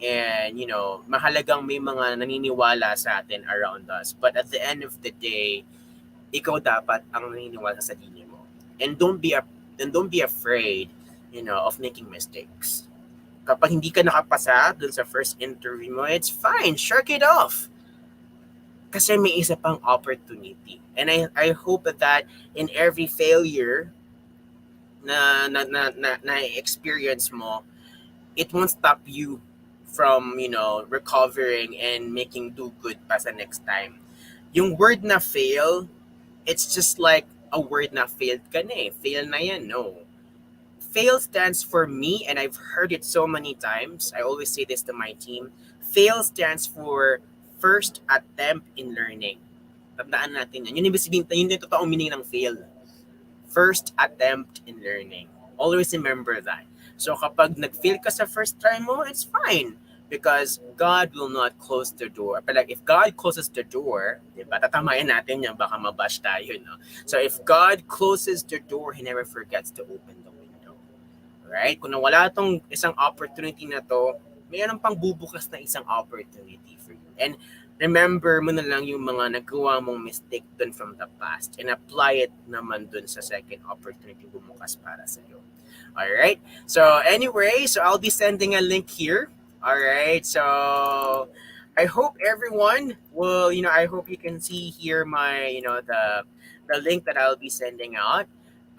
And, mahalagang may mga naniniwala sa atin around us. But at the end of the day, ikaw dapat ang naniniwala sa sarili mo. And don't be afraid, of making mistakes. Kapag hindi ka nakapasa dun sa first interview mo, it's fine. Shrug it off. Kasi may isa pang opportunity. And I hope that in every failure na experience mo, it won't stop you from, recovering and making do good pa sa next time. Yung word na fail, it's just like a word na failed ka na eh. Fail na yan, no. Fail stands for me, and I've heard it so many times. I always say this to my team. Fail stands for first attempt in learning. Tandaan natin yan. Yun yung sabihin, yun yung totoong meaning ng fail. First attempt in learning. Always remember that. So kapag nag-fail ka sa first try mo, it's fine. Because God will not close the door. But like, if God closes the door, diba, tatamayan natin yan, baka mabash tayo, no? So if God closes the door, He never forgets to open the window. Right? Kung nawala tong isang opportunity na to, mayroon pang bubukas na isang opportunity for you. And remember mo na lang yung mga nagawa mong mistake dun from the past and apply it naman dun sa second opportunity bumukas para sa iyo. Alright? So anyway, so I'll be sending a link here. Alright? So I hope everyone will, I hope you can see here my, the link that I'll be sending out.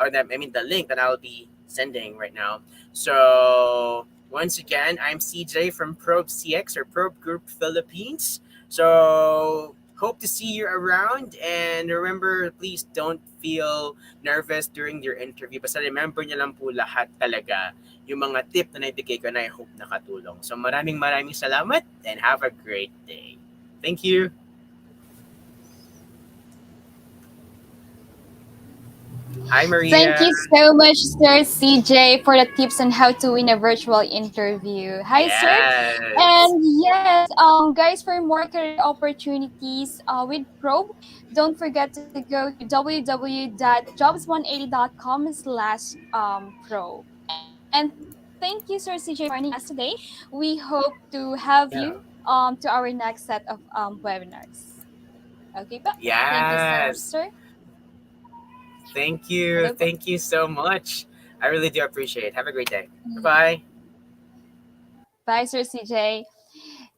The link that I'll be sending right now. So once again, I'm CJ from ProbeCX or Probe Group Philippines. So hope to see you around, and remember, please don't feel nervous during your interview. Basta remember niyo lang po lahat talaga yung mga tip na naibigay ko na I hope nakatulong. So maraming salamat and have a great day. Thank you. Hi, Maria. Thank you so much, Sir CJ, for the tips on how to win a virtual interview. Hi, sir. And yes, guys, for more career opportunities with Probe, don't forget to go to www.jobs180.com/probe. And thank you, Sir CJ, for joining us today. We hope to have you to our next set of webinars. Okay, but thank you so much, Yes. sir. Thank you. Thank you so much. I really do appreciate it. Have a great day. Bye-bye. Bye, Sir CJ.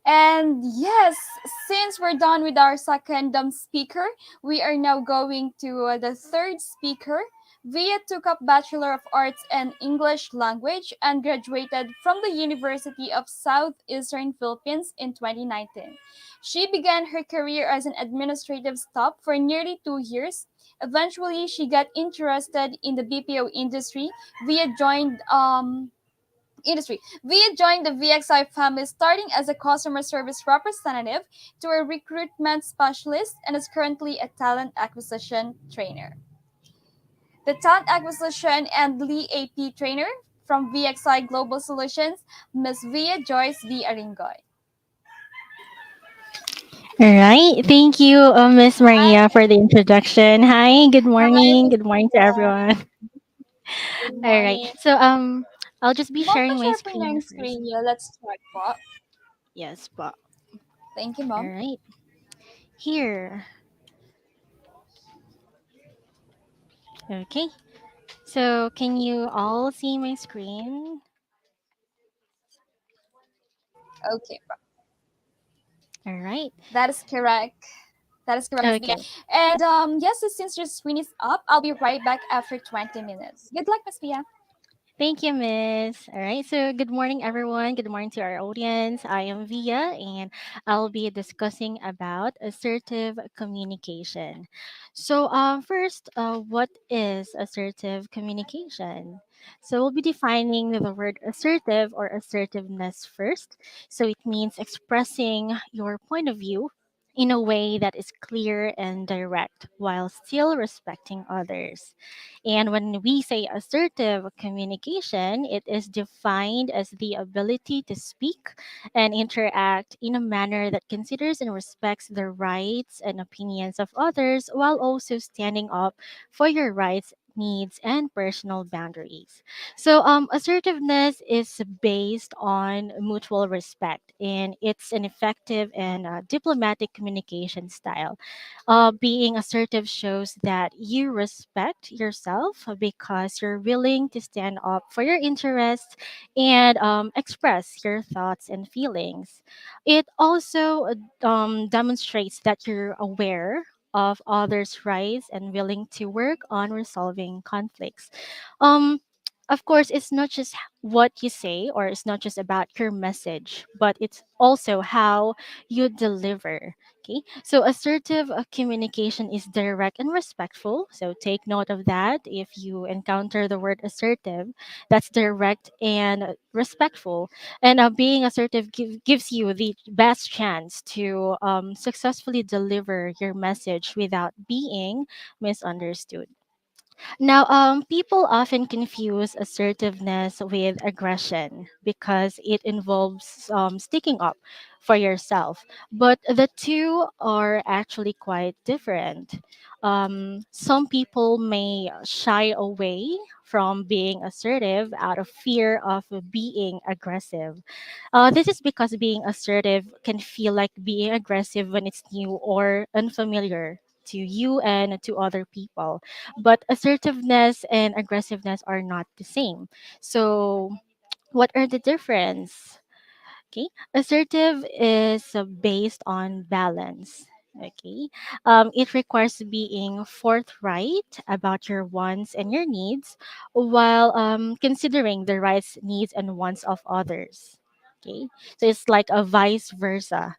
And yes, since we're done with our second speaker, we are now going to the third speaker. Via took up Bachelor of Arts in English Language and graduated from the University of Southeastern Philippines in 2019. She began her career as an administrative staff for nearly 2 years. Eventually, she got interested in the BPO industry. Via joined the VXI family, starting as a customer service representative to a recruitment specialist, and is currently a talent acquisition trainer. The talent acquisition and Lee AP trainer from VXI Global Solutions, Ms. Via Joyce V. Aringoy. All right. Thank you, Miss Maria, for the introduction. Hi. Good morning. Good morning to everyone. Good All right. morning. So I'll just be Mom, sharing my pa-share po niya screen yung first. screen niyo. Let's start po. Yes, but Thank you, all Mom. right. Here. Okay. So can you all see my screen? Okay. All right. That is correct. That is correct, Ms. Via. Okay. And yes, since your screen is up, I'll be right back after 20 minutes. Good luck, Ms. Via. Thank you, Miss. All right. So, good morning, everyone. Good morning to our audience. I am Via, and I'll be discussing about assertive communication. So, first, what is assertive communication? So, we'll be defining the word assertive or assertiveness first. So, it means expressing your point of view in a way that is clear and direct while still respecting others. And when we say assertive communication, it is defined as the ability to speak and interact in a manner that considers and respects the rights and opinions of others while also standing up for your rights, needs, and personal boundaries. So, assertiveness is based on mutual respect, and it's an effective and diplomatic communication style. Being assertive shows that you respect yourself because you're willing to stand up for your interests and express your thoughts and feelings. It also demonstrates that you're aware of others' rights and willing to work on resolving conflicts. Um, of course, it's not just what you say, or it's not just about your message, but it's also how you deliver. Okay, so assertive communication is direct and respectful. So take note of that. If you encounter the word assertive, that's direct and respectful. And being assertive gives you the best chance to successfully deliver your message without being misunderstood. Now, people often confuse assertiveness with aggression because it involves sticking up for yourself. But the two are actually quite different. Some people may shy away from being assertive out of fear of being aggressive. This is because being assertive can feel like being aggressive when it's new or unfamiliar to you and to other people. But assertiveness and aggressiveness are not the same. So, what are the difference? Okay, assertive is based on balance. Okay, it requires being forthright about your wants and your needs while considering the rights, needs, and wants of others. Okay, so it's like a vice versa.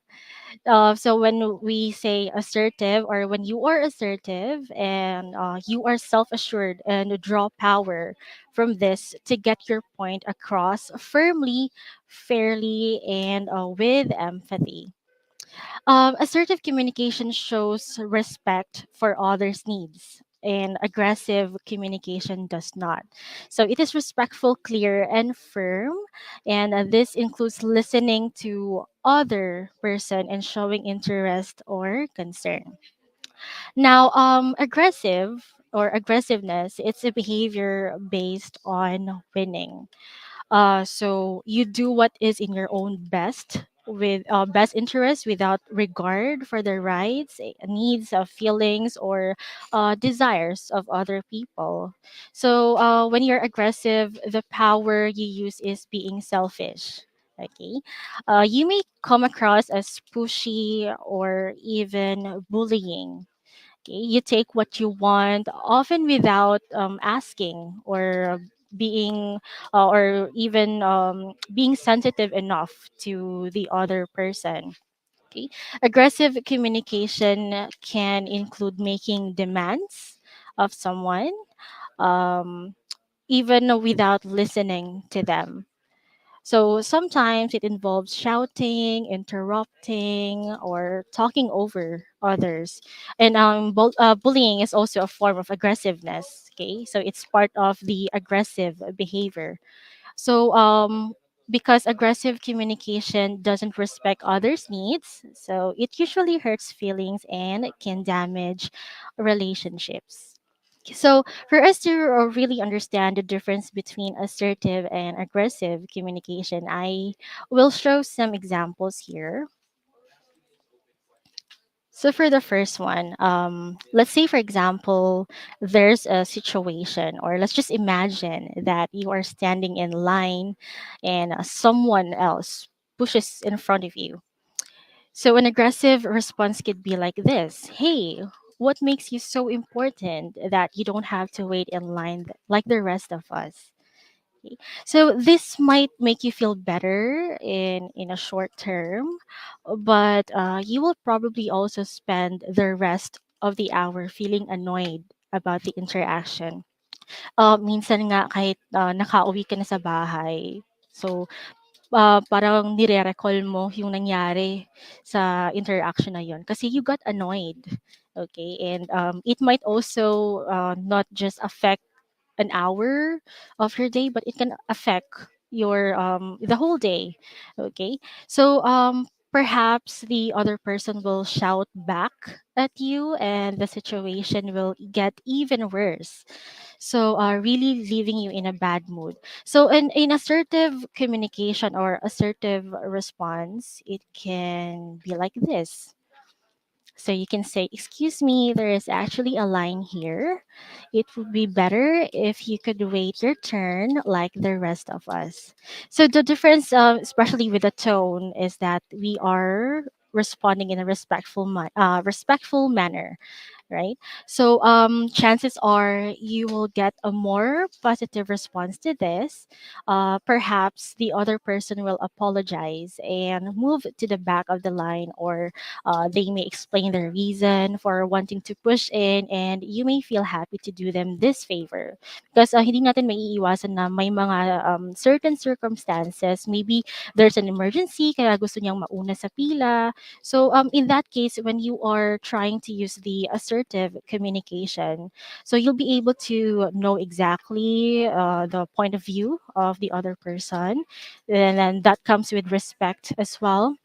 So when we say assertive, or when you are assertive and you are self-assured and draw power from this to get your point across firmly, fairly, and with empathy. Assertive communication shows respect for others' needs, and aggressive communication does not. So it is respectful, clear, and firm, and this includes listening to other person and showing interest or concern. Now, aggressiveness, it's a behavior based on winning. So you do what is in your own best interest without regard for the rights, needs, feelings, or desires of other people. So when you're aggressive, the power you use is being selfish. Okay, you may come across as pushy or even bullying. Okay, you take what you want, often without asking or being or even being sensitive enough to the other person. Okay, aggressive communication can include making demands of someone, um, even without listening to them. So sometimes it involves shouting, interrupting, or talking over others. And bullying is also a form of aggressiveness. Okay, so it's part of the aggressive behavior. So because aggressive communication doesn't respect others' needs, so it usually hurts feelings and can damage relationships. So, for us to really understand the difference between assertive and aggressive communication, I will show some examples here. So, for the first one, let's say, for example, there's a situation, or let's just imagine that you are standing in line and someone else pushes in front of you. So, an aggressive response could be like this: Hey, what makes you so important that you don't have to wait in line like the rest of us? Okay. So, this might make you feel better in a short term, but you will probably also spend the rest of the hour feeling annoyed about the interaction. Minsan nga kahit nakauwi ka na sa bahay, so parang nire-recall mo yung nangyari sa interaction na yun kasi you got annoyed. Okay, and it might also not just affect an hour of your day, but it can affect your the whole day. Okay, so perhaps the other person will shout back at you, and the situation will get even worse. So really leaving you in a bad mood. So in assertive communication or assertive response, it can be like this. So you can say, "Excuse me, there is actually a line here. It would be better if you could wait your turn like the rest of us." So the difference, especially with the tone, is that we are responding in a respectful manner, right? So chances are you will get a more positive response to this. Perhaps the other person will apologize and move to the back of the line, or they may explain their reason for wanting to push in, and you may feel happy to do them this favor. Because hindi natin maiiwasan na may mga certain circumstances, maybe there's an emergency, kaya gusto niyang mauna sa pila. So in that case, when you are trying to use the assertive communication, so you'll be able to know exactly the point of view of the other person, and then that comes with respect as well.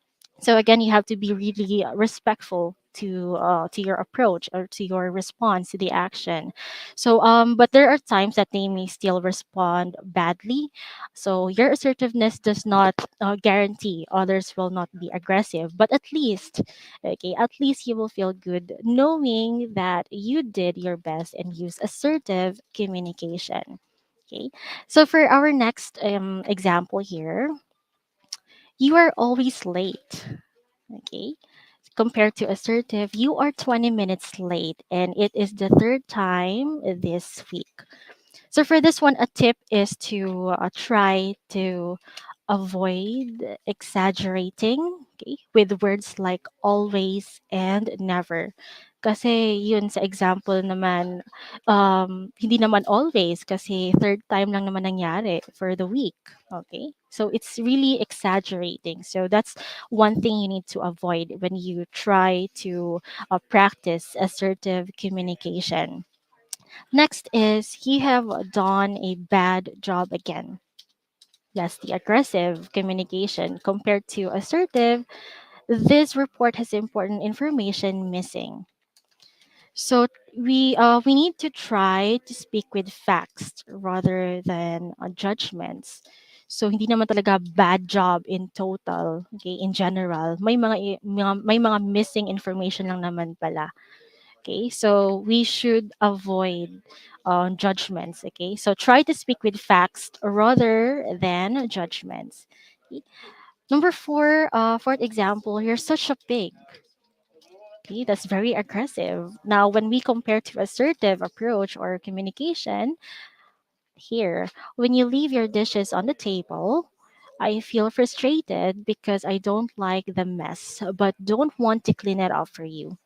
So again, you have to be really respectful to your approach or to your response to the action. So but there are times that they may still respond badly. So your assertiveness does not guarantee others will not be aggressive, but at least, okay, at least you will feel good knowing that you did your best and use assertive communication. Okay, so for our next example here, you are always late. Okay, compared to assertive, you are 20 minutes late, and it is the third time this week. So for this one, a tip is to try to avoid exaggerating, okay, with words like always and never. Kasi yun sa example naman, hindi naman always kasi third time lang naman nangyari for the week. Okay? So it's really exaggerating. So that's one thing you need to avoid when you try to practice assertive communication. Next is you have done a bad job again. That's the aggressive communication. Compared to assertive, this report has important information missing. So we need to try to speak with facts rather than judgments. So hindi naman talaga bad job in total, okay, in general. May mga missing information lang naman pala. Okay, so we should avoid judgments. Okay, so try to speak with facts rather than judgments. Okay. Number four, for example, you're such a pig. Okay, that's very aggressive. Now, when we compare to assertive approach or communication, here, when you leave your dishes on the table, I feel frustrated because I don't like the mess, but don't want to clean it up for you.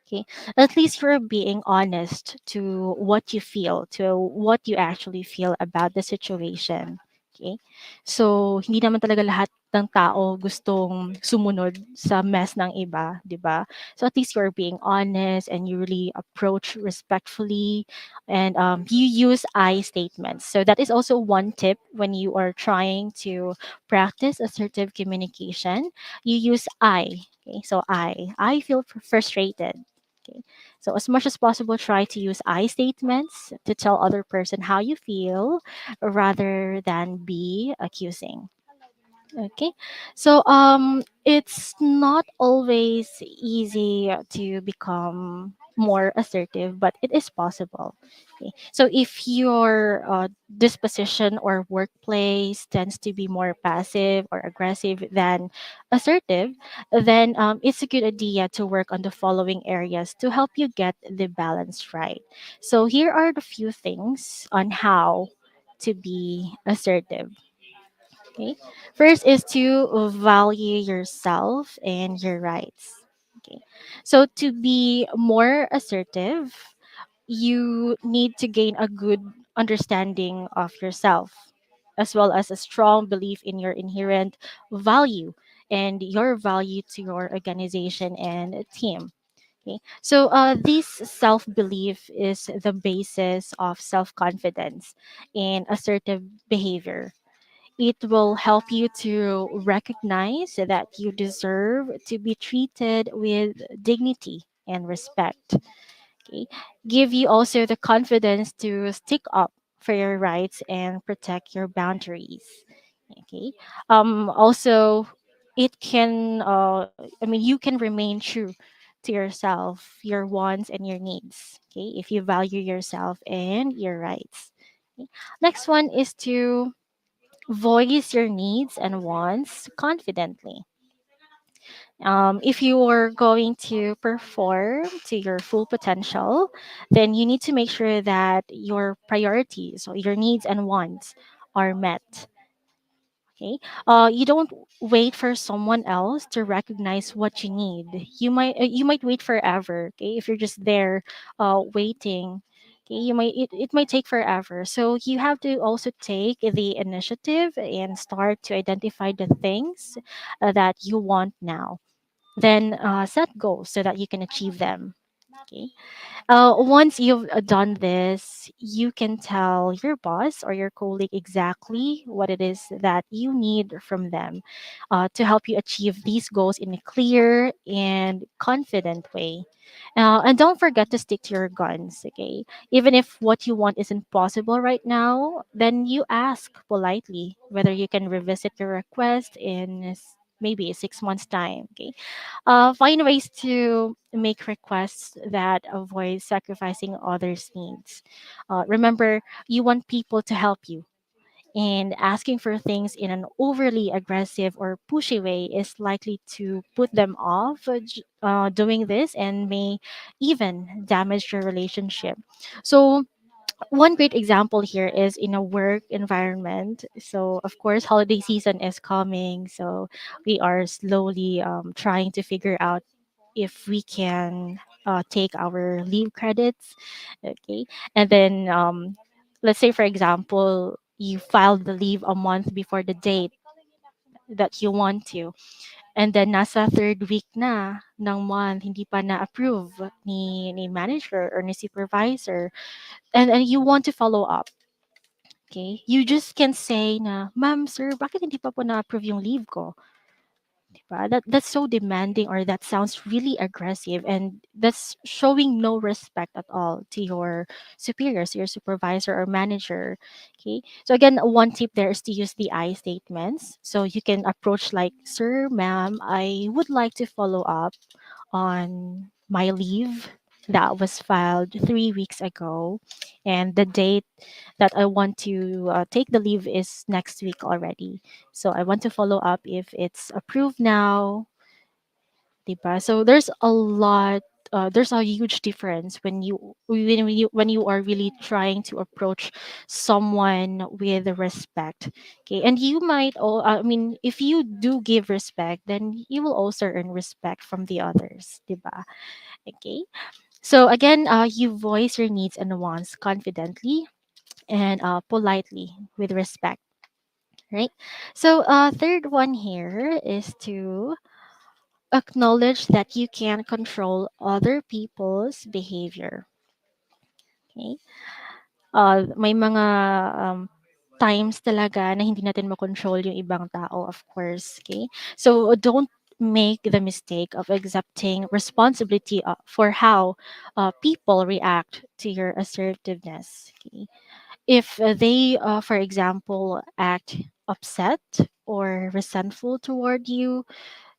Okay. At least you're being honest to what you feel, to what you actually feel about the situation. Okay. So, hindi naman talaga lahat ng tao gustong sumunod sa mess ng iba, di ba? So, at least you're being honest and you really approach respectfully, and you use I statements. So, that is also one tip when you are trying to practice assertive communication. You use I. Okay. So, I feel frustrated. Okay. So as much as possible, try to use I statements to tell other person how you feel rather than be accusing. Okay. So it's not always easy to become more assertive, but it is possible. Okay. So if your disposition or workplace tends to be more passive or aggressive than assertive, then it's a good idea to work on the following areas to help you get the balance right. So here are the few things on how to be assertive. Okay. First is to value yourself and your rights. Okay. So to be more assertive, you need to gain a good understanding of yourself. as well as a strong belief in your inherent value and your value to your organization and team. Okay. So this self belief is the basis of self confidence and assertive behavior. It will help you to recognize that you deserve to be treated with dignity and respect. Okay. Give you also the confidence to stick up for your rights and protect your boundaries. Okay. Also, it can, you can remain true to yourself, your wants, and your needs. Okay. If you value yourself and your rights. Okay. Next one is to voice your needs and wants confidently. If you are going to perform to your full potential, then you need to make sure that your priorities or your needs and wants are met. Okay. You don't wait for someone else to recognize what you need. You might wait forever. Okay, if you're just there, waiting. Okay, it might take forever. So you have to also take the initiative and start to identify the things that you want now. Then set goals so that you can achieve them. Okay. Once you've done this, you can tell your boss or your colleague exactly what it is that you need from them to help you achieve these goals in a clear and confident way. And don't forget to stick to your guns, okay? Even if what you want isn't possible right now, then you ask politely whether you can revisit your request in maybe 6 months' time, okay? Find ways to make requests that avoid sacrificing others' needs. Remember, you want people to help you, and asking for things in an overly aggressive or pushy way is likely to put them off doing this and may even damage your relationship. So, one great example here is in a work environment. So, of course, holiday season is coming. So, we are slowly trying to figure out if we can take our leave credits. Okay. And then, let's say, for example, you filed the leave a month before the date that you want to. And then nasa third week na ng month, hindi pa na-approve ni manager or ni supervisor. And you want to follow up. Okay? You just can say na, ma'am, sir, bakit hindi pa po na-approve yung leave ko? Diba? That's so demanding, or that sounds really aggressive, and that's showing no respect at all to your superiors, your supervisor or manager. Okay. So again, one tip there is to use the I statements. So you can approach like, sir, ma'am, I would like to follow up on my leave that was filed 3 weeks ago, and the date that I want to take the leave is next week already. So I want to follow up if it's approved now, diba? So there's a lot. There's a huge difference when you are really trying to approach someone with respect. Okay, and you might. If you do give respect, then you will also earn respect from the others, diba? Okay. So again, you voice your needs and wants confidently and politely with respect, right? So third one here is to acknowledge that you can control other people's behavior. Okay? May mga times talaga na hindi natin makontrol yung ibang tao, of course. Okay? So don't make the mistake of accepting responsibility for how people react to your assertiveness. Okay? If they, for example, act upset or resentful toward you,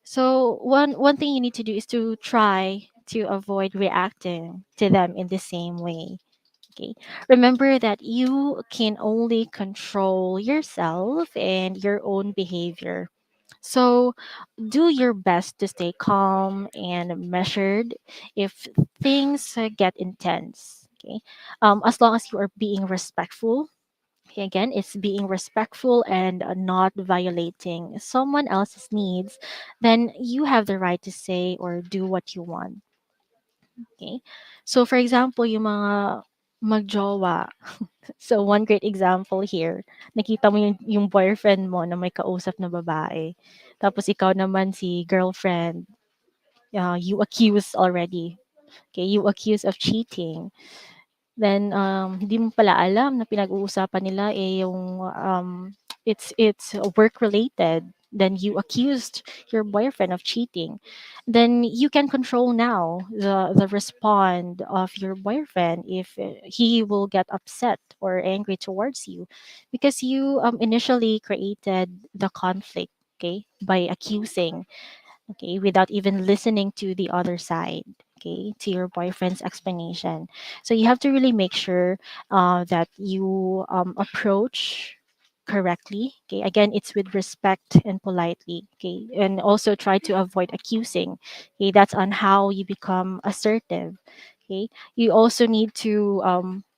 so one thing you need to do is to try to avoid reacting to them in the same way. Okay. Remember that you can only control yourself and your own behavior. So do your best to stay calm and measured if things get intense. Okay. As long as you are being respectful. Okay, again, it's being respectful and not violating someone else's needs, then you have the right to say or do what you want. Okay. So for example, yung mga magjowa. So, one great example here, nakita mo yung boyfriend mo na may kausap na babae. Tapos ikaw naman si girlfriend, you accuse already. Okay, you accuse of cheating. Then, hindi mo pala alam na pinag-uusapan nila yung it's work related. Then you accused your boyfriend of cheating. Then you can control now the respond of your boyfriend if he will get upset or angry towards you, because you initially created the conflict, okay, by accusing, okay, without even listening to the other side, okay, to your boyfriend's explanation. So you have to really make sure that you approach correctly, okay, again, it's with respect and politely, okay, and also try to avoid accusing, okay, that's on how you become assertive, okay. You also need to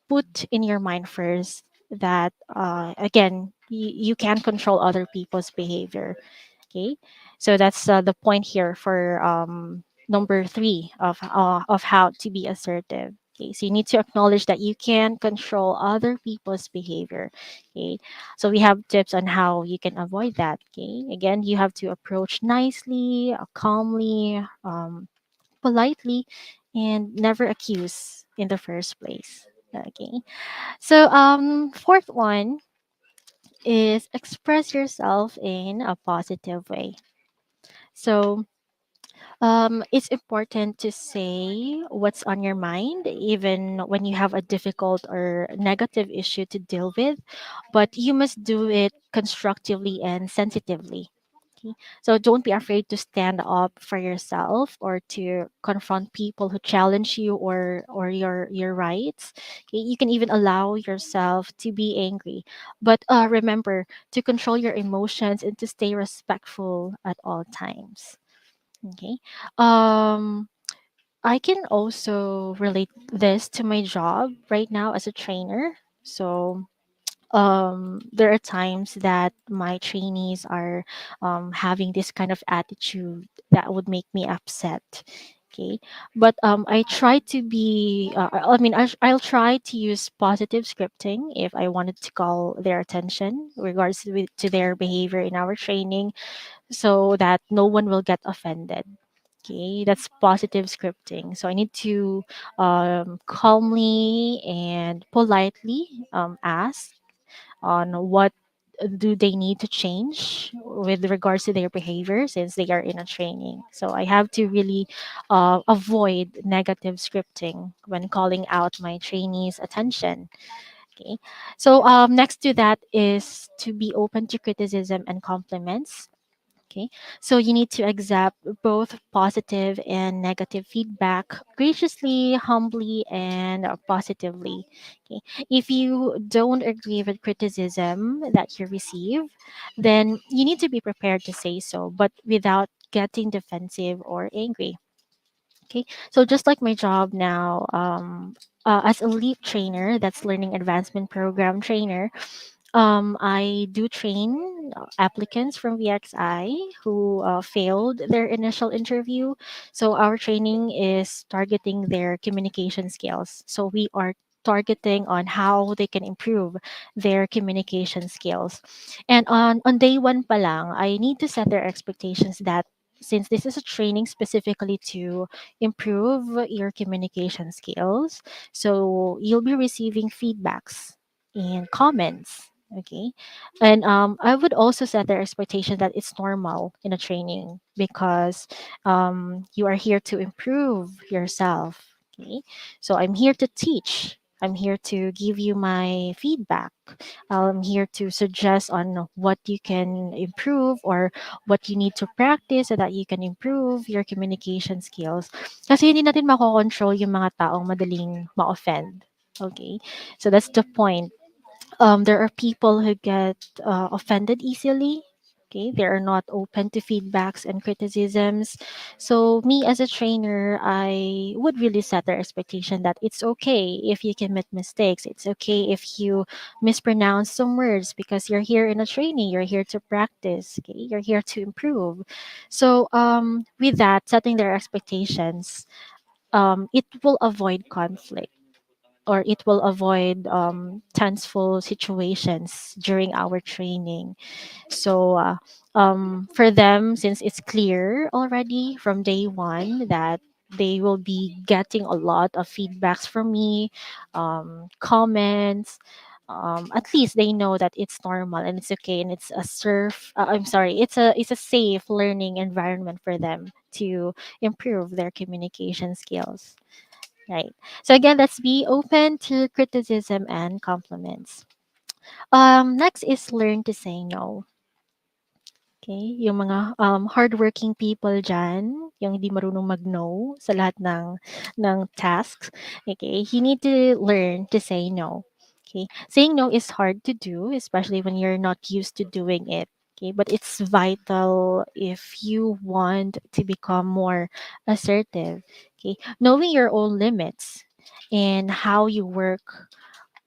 put in your mind first that again, you can control other people's behavior. Okay, so that's the point here for number three of how to be assertive. Okay, so you need to acknowledge that you can control other people's behavior. Okay, so we have tips on how you can avoid that. Okay, again, you have to approach nicely, calmly, politely, and never accuse in the first place. Okay, so fourth one is express yourself in a positive way. So it's important to say what's on your mind, even when you have a difficult or negative issue to deal with, but you must do it constructively and sensitively. Okay? So don't be afraid to stand up for yourself or to confront people who challenge you or your rights. Okay? You can even allow yourself to be angry, but remember to control your emotions and to stay respectful at all times. Okay. Um, I can also relate this to my job right now as a trainer. So, there are times that my trainees are having this kind of attitude that would make me upset. Okay, but I try to be. I mean, I'll try to use positive scripting if I wanted to call their attention regards to their behavior in our training, so that no one will get offended. Okay, that's positive scripting. So I need to calmly and politely ask on what do they need to change with regards to their behavior since they are in a training. So I have to really avoid negative scripting when calling out my trainees' attention. Okay. So next to that is to be open to criticism and compliments. Okay, so you need to accept both positive and negative feedback graciously, humbly, and positively. Okay, if you don't agree with criticism that you receive, then you need to be prepared to say so, but without getting defensive or angry. Okay, so just like my job now, as a lead trainer, that's learning advancement program trainer, I do train applicants from VXI who failed their initial interview. So our training is targeting their communication skills. So we are targeting on how they can improve their communication skills. And on day one pa lang, I need to set their expectations that since this is a training specifically to improve your communication skills, so you'll be receiving feedbacks and comments. Okay. And I would also set their expectation that it's normal in a training because you are here to improve yourself. Okay. So I'm here to teach. I'm here to give you my feedback. I'm here to suggest on what you can improve or what you need to practice so that you can improve your communication skills. Kasi hindi natin makokontrol yung mga taong madaling ma-offend. Okay. So that's the point. There are people who get offended easily. Okay, they are not open to feedbacks and criticisms. So me as a trainer, I would really set their expectation that it's okay if you commit mistakes. It's okay if you mispronounce some words because you're here in a training. You're here to practice. Okay, you're here to improve. So with that, setting their expectations, it will avoid conflict. or it will avoid tenseful situations during our training. So for them, since it's clear already from day one that they will be getting a lot of feedbacks from me, comments. At least they know that it's normal and it's okay, and it's a it's a safe learning environment for them to improve their communication skills. Right. So again, let's be open to criticism and compliments. Next is learn to say no. Okay, yung mga hardworking people dyan, yung hindi marunong mag-no sa lahat ng tasks. Okay, you need to learn to say no. Okay, saying no is hard to do, especially when you're not used to doing it. Okay, but it's vital if you want to become more assertive. Okay, knowing your own limits and how you work,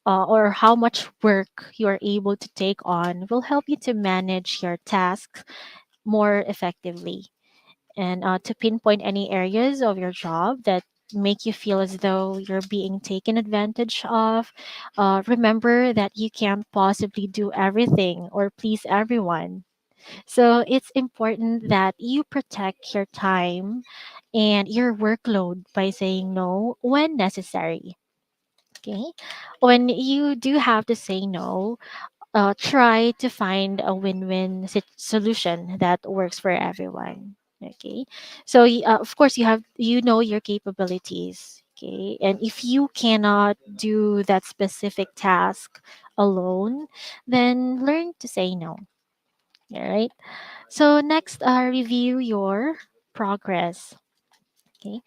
or how much work you are able to take on will help you to manage your tasks more effectively, and to pinpoint any areas of your job that make you feel as though you're being taken advantage of. Remember that you can't possibly do everything or please everyone. So it's important that you protect your time and your workload by saying no when necessary. Okay. When you do have to say no, try to find a win-win solution that works for everyone. Okay, so of course you know your capabilities. Okay, and if you cannot do that specific task alone, then learn to say no. All right. So next, review your progress. Okay.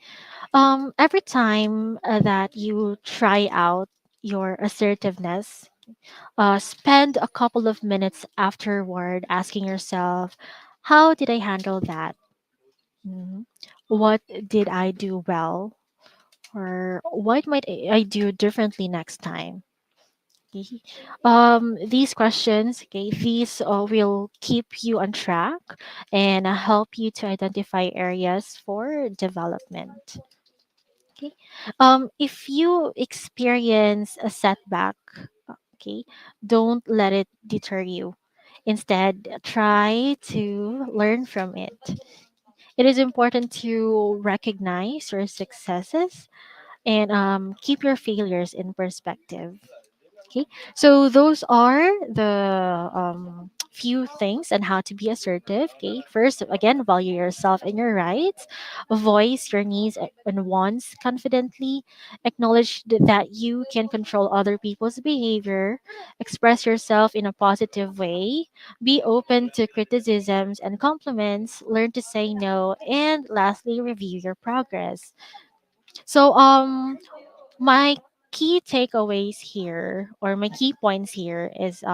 Every time that you try out your assertiveness, spend a couple of minutes afterward asking yourself, how did I handle that? Mhm. What did I do well? Or what might I do differently next time? Okay. These questions, okay, these will keep you on track and help you to identify areas for development. Okay. If you experience a setback, okay, don't let it deter you. Instead, try to learn from it. It is important to recognize your successes and keep your failures in perspective. Okay, so those are the few things on how to be assertive. Okay, first, again, value yourself and your rights, voice your needs and wants confidently, acknowledge that you can control other people's behavior, express yourself in a positive way, be open to criticisms and compliments, learn to say no, and lastly, review your progress. So, my key takeaways here, or my key points here, is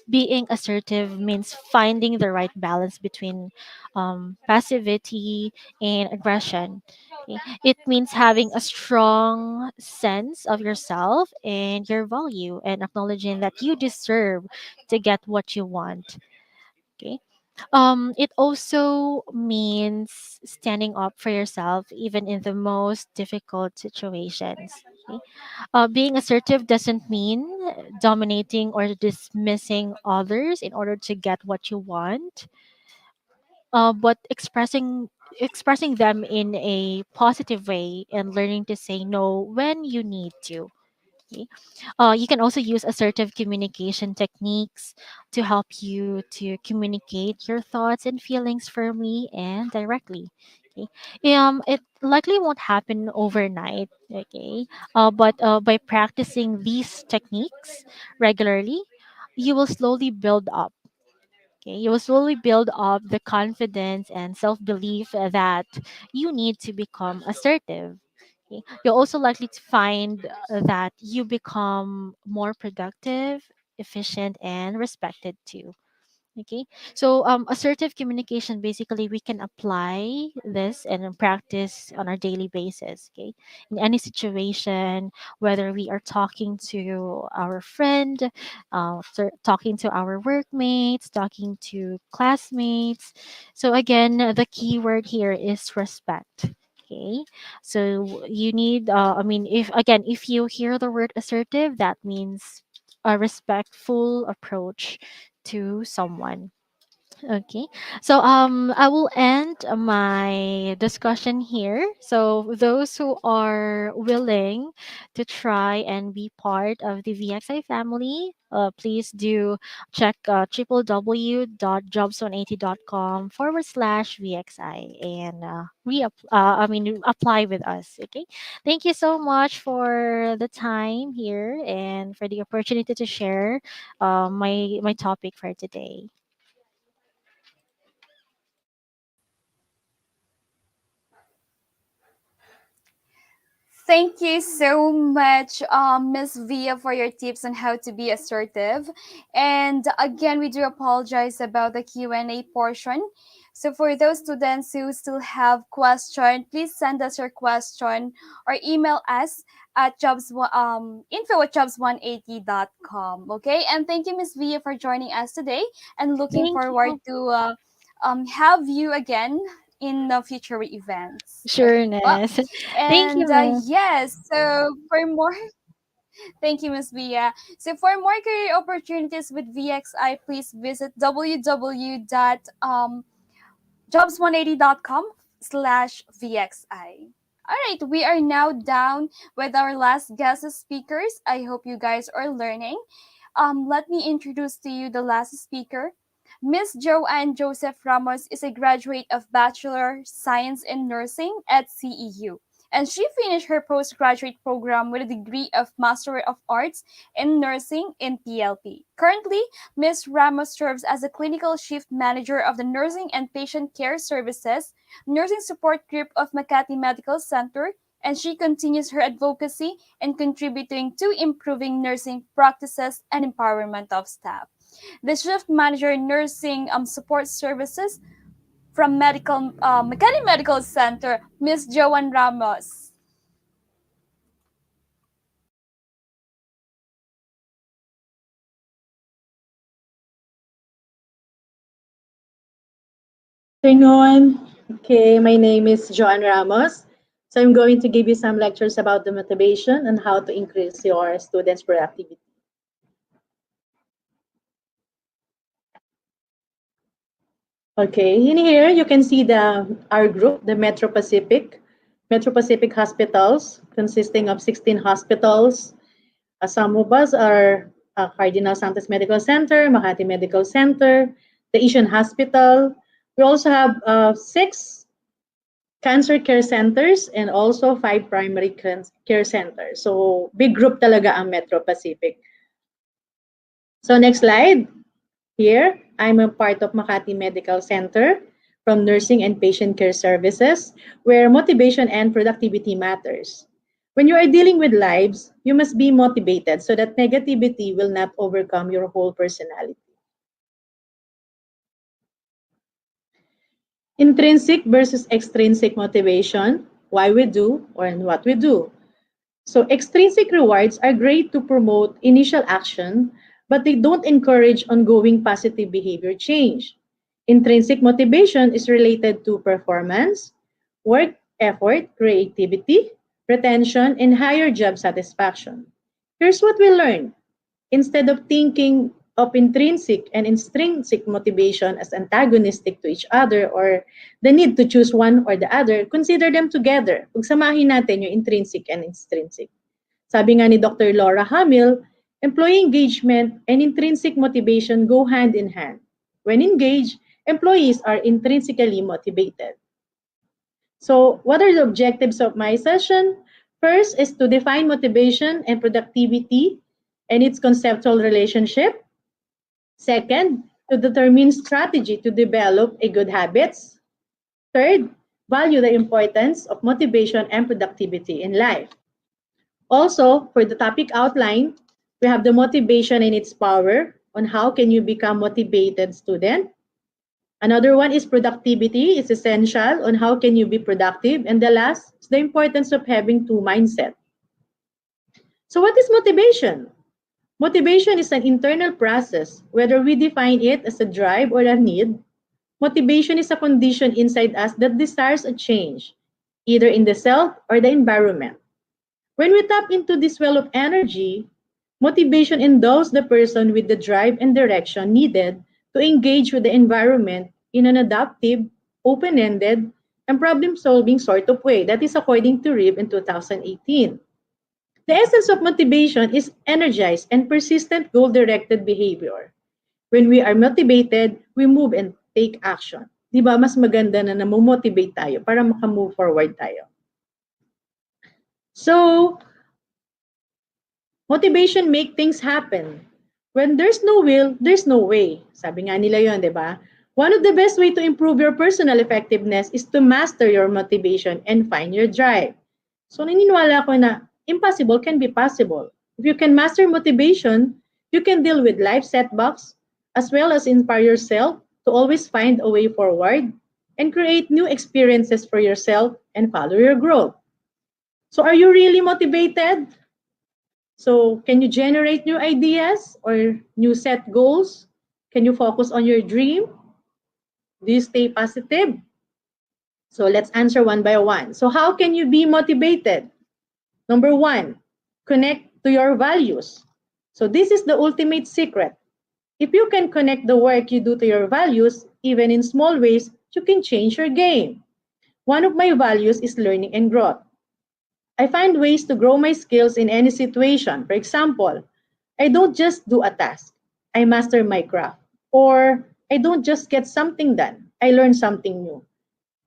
being assertive means finding the right balance between passivity and aggression. Okay? It means having a strong sense of yourself and your value, and acknowledging that you deserve to get what you want. Okay. It also means standing up for yourself even in the most difficult situations. Okay? Being assertive doesn't mean dominating or dismissing others in order to get what you want, but expressing them in a positive way and learning to say no when you need to. Okay? You can also use assertive communication techniques to help you to communicate your thoughts and feelings firmly and directly. Okay. It likely won't happen overnight. Okay. But by practicing these techniques regularly, you will slowly build up. Okay, you will slowly build up the confidence and self belief that you need to become assertive. Okay. You're also likely to find that you become more productive, efficient, and respected too. Okay, so assertive communication, basically we can apply this and practice on our daily basis. Okay, in any situation, whether we are talking to our friend, talking to our workmates, talking to classmates. So again, the key word here is respect. Okay, so you need, if again, if you hear the word assertive, that means a respectful approach to someone. Okay. So I will end my discussion here. So those who are willing to try and be part of the VXI family, please do check www.jobs180.com/VXI and apply with us. Okay. Thank you so much for the time here and for the opportunity to share my topic for today. Thank you so much, Miss Via, for your tips on how to be assertive. And again, we do apologize about the Q&A portion. So for those students who still have question, please send us your question or email us at info@jobs180.com. Okay, and thank you, Miss Via, for joining us today, and looking Thank forward you. to have you again in the future events. Okay. Well, Sureness. Thank you, and ma'am. yes, so for more, thank you, Miss Via. So for more career opportunities with VXI, please visit www.jobs180.com/VXI. All right, we are now down with our last guest speakers. I hope you guys are learning. Let me introduce to you the last speaker. Miss Joanne Joseph Ramos is a graduate of Bachelor Science in Nursing at CEU, and she finished her postgraduate program with a degree of Master of Arts in Nursing in PLP. Currently, Ms. Ramos serves as a clinical shift manager of the Nursing and Patient Care Services Nursing Support Group of Makati Medical Center, and she continues her advocacy and contributing to improving nursing practices and empowerment of staff. The shift manager nursing support services from Makati Medical Center, Miss Joanne Ramos. Afternoon. Okay, my name is Jhon Ramos. So I'm going to give you some lectures about the motivation and how to increase your students' productivity. Okay, in here you can see our group, the Metro Pacific hospitals, consisting of 16 hospitals. Some of us are Cardinal Santos Medical Center, Makati Medical Center, the Asian Hospital. We also have 6 cancer care centers and also 5 primary care centers. So big group talaga ang Metro Pacific. So next slide. Here, I'm a part of Makati Medical Center from Nursing and Patient Care Services, where motivation and productivity matters. When you are dealing with lives, you must be motivated so that negativity will not overcome your whole personality. Intrinsic versus extrinsic motivation, why we do or what we do. So extrinsic rewards are great to promote initial action, but they don't encourage ongoing positive behavior change. Intrinsic motivation is related to performance, work effort, creativity, retention, and higher job satisfaction. Here's what we learned. Instead of thinking of intrinsic and extrinsic motivation as antagonistic to each other or the need to choose one or the other, consider them together. Pagsamahin natin yung intrinsic and extrinsic. Sabi nga ni Dr. Laura Hamill, employee engagement and intrinsic motivation go hand in hand. When engaged, employees are intrinsically motivated. So, what are the objectives of my session? First is to define motivation and productivity and its conceptual relationship. Second, to determine strategy to develop a good habits. Third, value the importance of motivation and productivity in life. Also, for the topic outline, we have the motivation and its power on how can you become motivated student. Another one is productivity is essential on how can you be productive. And the last is the importance of having 2 mindset. So what is motivation? Motivation is an internal process, whether we define it as a drive or a need. Motivation is a condition inside us that desires a change, either in the self or the environment. When we tap into this well of energy, motivation endows the person with the drive and direction needed to engage with the environment in an adaptive, open-ended, and problem-solving sort of way. That is according to Rib in 2018. The essence of motivation is energized and persistent goal-directed behavior. When we are motivated, we move and take action. Di ba? Mas maganda na namomotivate tayo para makamove forward tayo. So, motivation make things happen. When there's no will, there's no way. Sabi nga nila yon, di ba? One of the best way to improve your personal effectiveness is to master your motivation and find your drive. So naniniwala ko na impossible can be possible. If you can master motivation, you can deal with life setbacks as well as inspire yourself to always find a way forward and create new experiences for yourself and follow your growth. So are you really motivated? So can you generate new ideas or new set goals? Can you focus on your dream? Do you stay positive? So let's answer one by one. So how can you be motivated? Number one, connect to your values. So this is the ultimate secret. If you can connect the work you do to your values, even in small ways, you can change your game. One of my values is learning and growth. I find ways to grow my skills in any situation. For example, I don't just do a task. I master my craft. Or I don't just get something done. I learn something new.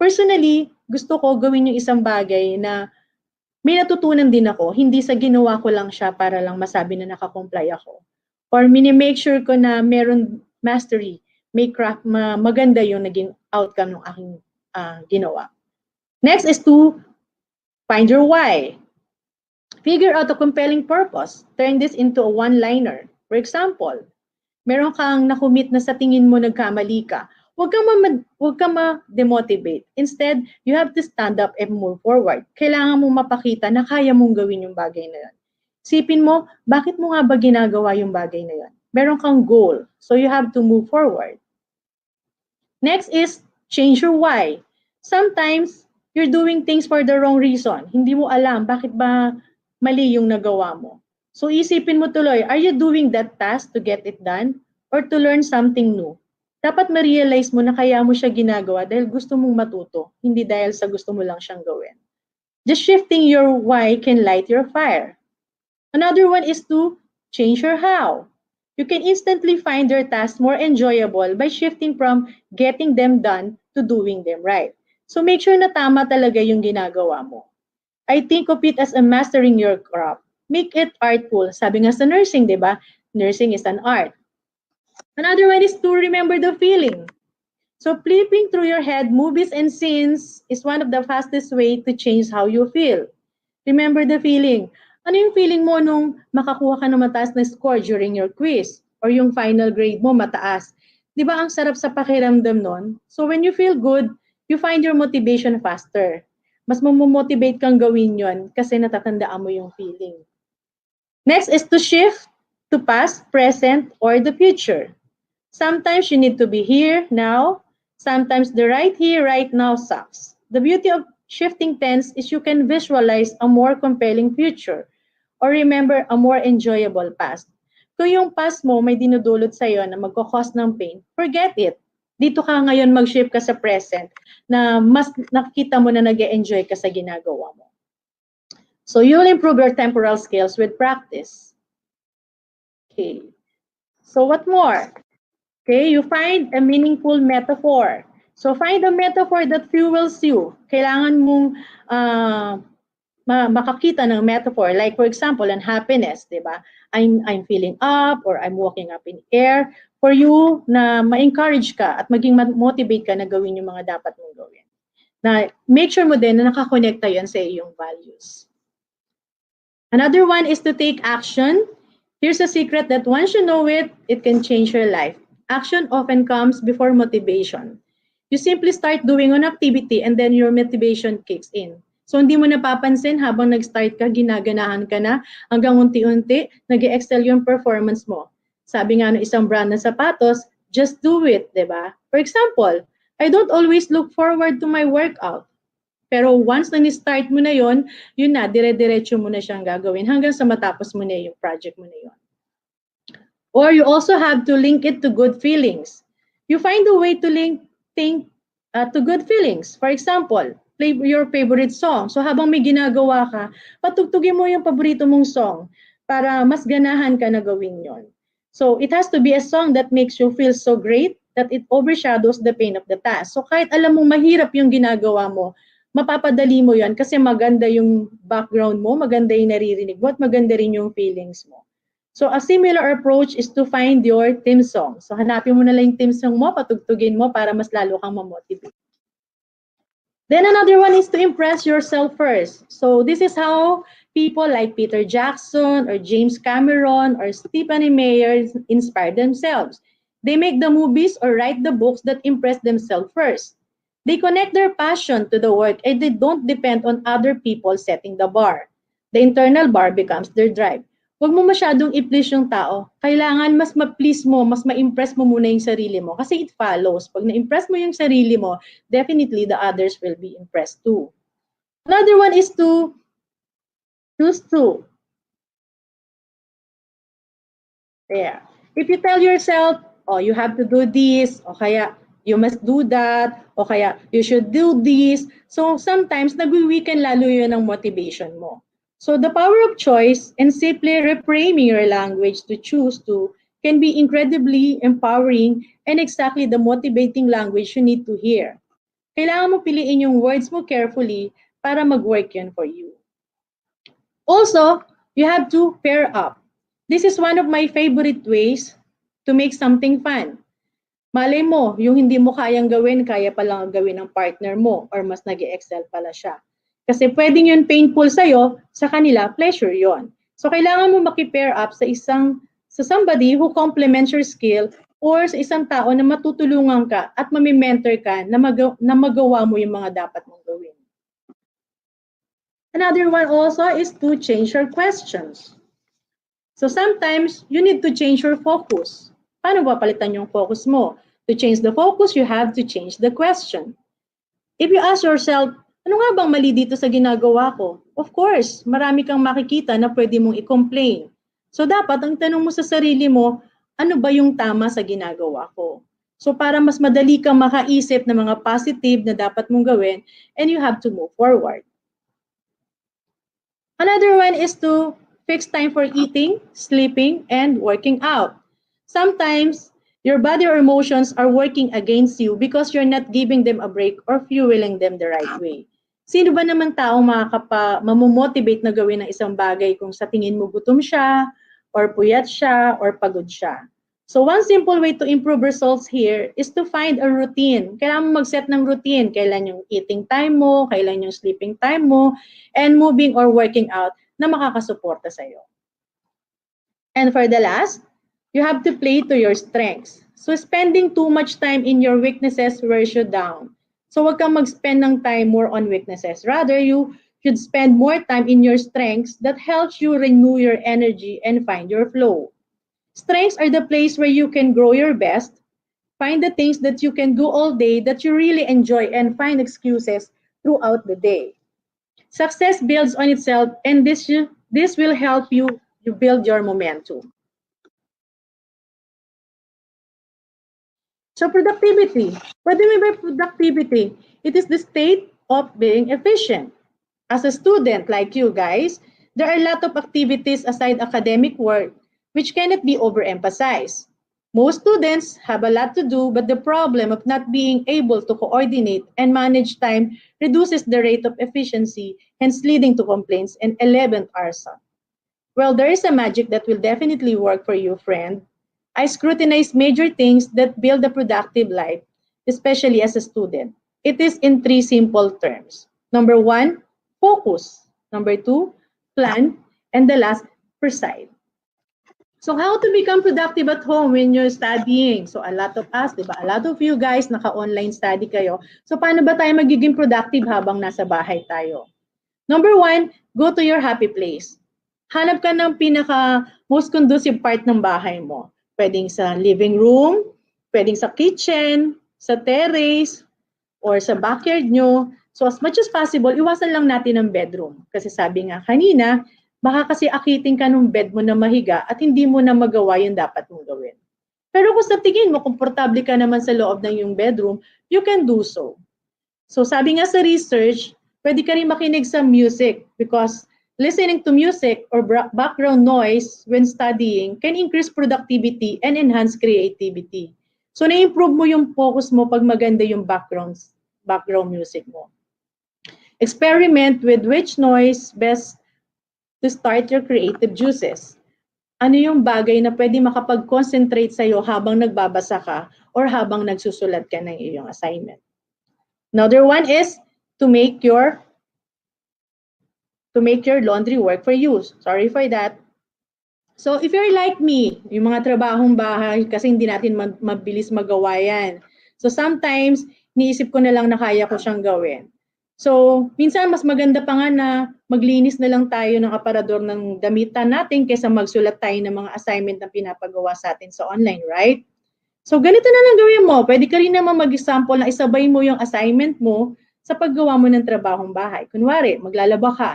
Personally, gusto ko gawin yung isang bagay na may natutunan din ako, hindi sa ginawa ko lang siya para lang masabi na nakakomply ako. Or mini-make sure ko na meron mastery, may craft, maganda yung naging outcome ng aking ginawa. Next is to find your why. Figure out a compelling purpose. Turn this into a one-liner. For example, meron kang nakumit na sa tingin mo nagkamali ka. Huwag kang ma-demotivate. Instead, you have to stand up and move forward. Kailangan mong mapakita na kaya mong gawin yung bagay na yun. Sipin mo, bakit mo nga ba ginagawa yung bagay na yun? Meron kang goal, so you have to move forward. Next is change your why. Sometimes, you're doing things for the wrong reason. Hindi mo alam bakit ba mali yung nagawa mo. So isipin mo tuloy, are you doing that task to get it done or to learn something new? Dapat ma-realize mo na kaya mo siya ginagawa dahil gusto mong matuto, hindi dahil sa gusto mo lang siyang gawin. Just shifting your why can light your fire. Another one is to change your how. You can instantly find your tasks more enjoyable by shifting from getting them done to doing them right. So make sure na tama talaga yung ginagawa mo. I think of it as a mastering your craft. Make it artful. Sabi nga sa nursing, di ba? Nursing is an art. Another one is to remember the feeling. So flipping through your head movies and scenes is one of the fastest way to change how you feel. Remember the feeling. Ano yung feeling mo nung makakuha ka ng mataas na score during your quiz? Or yung final grade mo mataas? Di ba ang sarap sa pakiramdam nun? So when you feel good, you find your motivation faster. Mas mamomotivate kang gawin yon kasi natatandaan mo yung feeling. Next is to shift to past, present, or the future. Sometimes you need to be here, now. Sometimes the right here, right now sucks. The beauty of shifting tense is you can visualize a more compelling future or remember a more enjoyable past. Kung yung past mo may dinudulot sa'yo na magkakos ng pain, forget it. Dito ka ngayon mag-shift ka sa present na mas nakikita mo na nag-e-enjoy ka sa ginagawa mo. So you'll improve your temporal skills with practice. Okay. So what more? Okay, you find a meaningful metaphor. So find a metaphor that fuels you. Kailangan mong makakita ng metaphor. Like for example, an happiness, di ba? I'm feeling up or I'm walking up in air. For you na ma-encourage ka at maging motivate ka na gawin yung mga dapat mong gawin. Na make sure mo din na nakakonekta yan sa iyong values. Another one is to take action. Here's a secret that once you know it, it can change your life. Action often comes before motivation. You simply start doing an activity and then your motivation kicks in. So hindi mo napapansin habang nag-start ka, ginaganahan ka na, hanggang unti-unti, nag-excel yung performance mo. Sabi nga ng isang brand ng sapatos, just do it, di ba? For example, I don't always look forward to my workout. Pero once na ni-start mo na yun na, dire-diretso mo na siyang gagawin hanggang sa matapos mo na yung project mo na yun. Or you also have to link it to good feelings. You find a way to link to good feelings. For example, play your favorite song. So habang may ginagawa ka, patugtugin mo yung paborito mong song para mas ganahan ka na gawin yon. So it has to be a song that makes you feel so great that it overshadows the pain of the task. So kahit alam mong mahirap yung ginagawa mo, mapapadali mo yan kasi maganda yung background mo, maganda yung naririnig mo, at maganda rin yung feelings mo. So a similar approach is to find your theme song. So hanapin mo na lang yung theme song mo, patugtugin mo para mas lalo kang ma-motivate. Then another one is to impress yourself first. So this is how people like Peter Jackson or James Cameron or Stephanie Meyer inspire themselves. They make the movies or write the books that impress themselves first. They connect their passion to the work and they don't depend on other people setting the bar. The internal bar becomes their drive. Huwag mo masyadong i-please yung tao. Kailangan mas ma-please mo, mas ma-impress mo muna yung sarili mo kasi it follows. Pag na-impress mo yung sarili mo, definitely the others will be impressed too. Another one is to choose to. Yeah. If you tell yourself, oh, you have to do this, o kaya you must do that, o kaya you should do this. So sometimes nag-weaken lalo yun ang motivation mo. So the power of choice and simply reframing your language to choose to can be incredibly empowering and exactly the motivating language you need to hear. Kailangan mo piliin yung words mo carefully para mag-work yun for you. Also, you have to pair up. This is one of my favorite ways to make something fun. Malay mo, yung hindi mo kayang gawin, kaya palang gawin ng partner mo or mas nag-excel pala siya. Kasi pwedeng yun painful sa'yo, sa kanila, pleasure yon. So kailangan mo maki-pair up sa somebody who complements your skill or sa isang tao na matutulungan ka at mami-mentor ka na magawa mo yung mga dapat mong gawin. Another one also is to change your questions. So sometimes, you need to change your focus. Paano ba palitan yung focus mo? To change the focus, you have to change the question. If you ask yourself, ano nga bang mali dito sa ginagawa ko? Of course, marami kang makikita na pwede mong i-complain. So dapat ang tanong mo sa sarili mo, ano ba yung tama sa ginagawa ko? So para mas madali kang makaisip ng mga positive na dapat mong gawin and you have to move forward. Another one is to fix time for eating, sleeping, and working out. Sometimes, your body or emotions are working against you because you're not giving them a break or fueling them the right way. Sino ba naman taong mamomotivate na gawin ng isang bagay kung sa tingin mo gutom siya, or puyat siya, or pagod siya? So one simple way to improve results here is to find a routine. Kailangan mo mag-set ng routine. Kailan yung eating time mo, kailan yung sleeping time mo, and moving or working out na makakasuporta sa'yo. And for the last, you have to play to your strengths. So spending too much time in your weaknesses wears you down. So wag kang mag-spend ng time more on weaknesses. Rather, you should spend more time in your strengths that helps you renew your energy and find your flow. Strengths are the place where you can grow your best, find the things that you can do all day that you really enjoy, and find excuses throughout the day. Success builds on itself, and this will help you build your momentum. So productivity. What do you mean by productivity? It is the state of being efficient. As a student like you guys, there are a lot of activities aside academic work which cannot be overemphasized. Most students have a lot to do, but the problem of not being able to coordinate and manage time reduces the rate of efficiency, hence leading to complaints and 11th hours. Well, there is a magic that will definitely work for you, friend. I scrutinize major things that build a productive life, especially as a student. It is in 3 simple terms. Number 1, focus. Number 2, plan. And the last, preside. So how to become productive at home when you're studying? So a lot of us, diba? A lot of you guys, naka-online study kayo. So paano ba tayo magiging productive habang nasa bahay tayo? Number 1, go to your happy place. Hanap ka ng pinaka most conducive part ng bahay mo. Pwedeng sa living room, pwedeng sa kitchen, sa terrace, or sa backyard nyo. So as much as possible, iwasan lang natin ang bedroom. Kasi sabi nga kanina, baka kasi akitin ka ng bed mo na mahiga at hindi mo na magawa yung dapat mong gawin. Pero kung sa tingin mo, komportable ka naman sa loob ng yung bedroom, you can do so. So sabi nga sa research, pwede ka rin makinig sa music because listening to music or background noise when studying can increase productivity and enhance creativity. So na-improve mo yung focus mo pag maganda yung background music mo. Experiment with which noise best to start your creative juices. Ano yung bagay na pwede makapag-concentrate sa'yo habang nagbabasa ka or habang nagsusulat ka ng iyong assignment. Another one is to make your laundry work for you. Sorry for that. So if you're like me, yung mga trabahong bahay, kasi hindi natin mabilis magawa yan. So sometimes, niisip ko na lang na kaya ko siyang gawin. So minsan mas maganda pa nga na maglinis na lang tayo ng aparador ng damitan natin kaysa magsulat tayo ng mga assignment na pinapagawa sa atin sa online, right? So ganito na lang gawin mo. Pwede ka rin naman mag-example na isabay mo yung assignment mo sa paggawa mo ng trabahong bahay. Kunwari, maglalaba ka.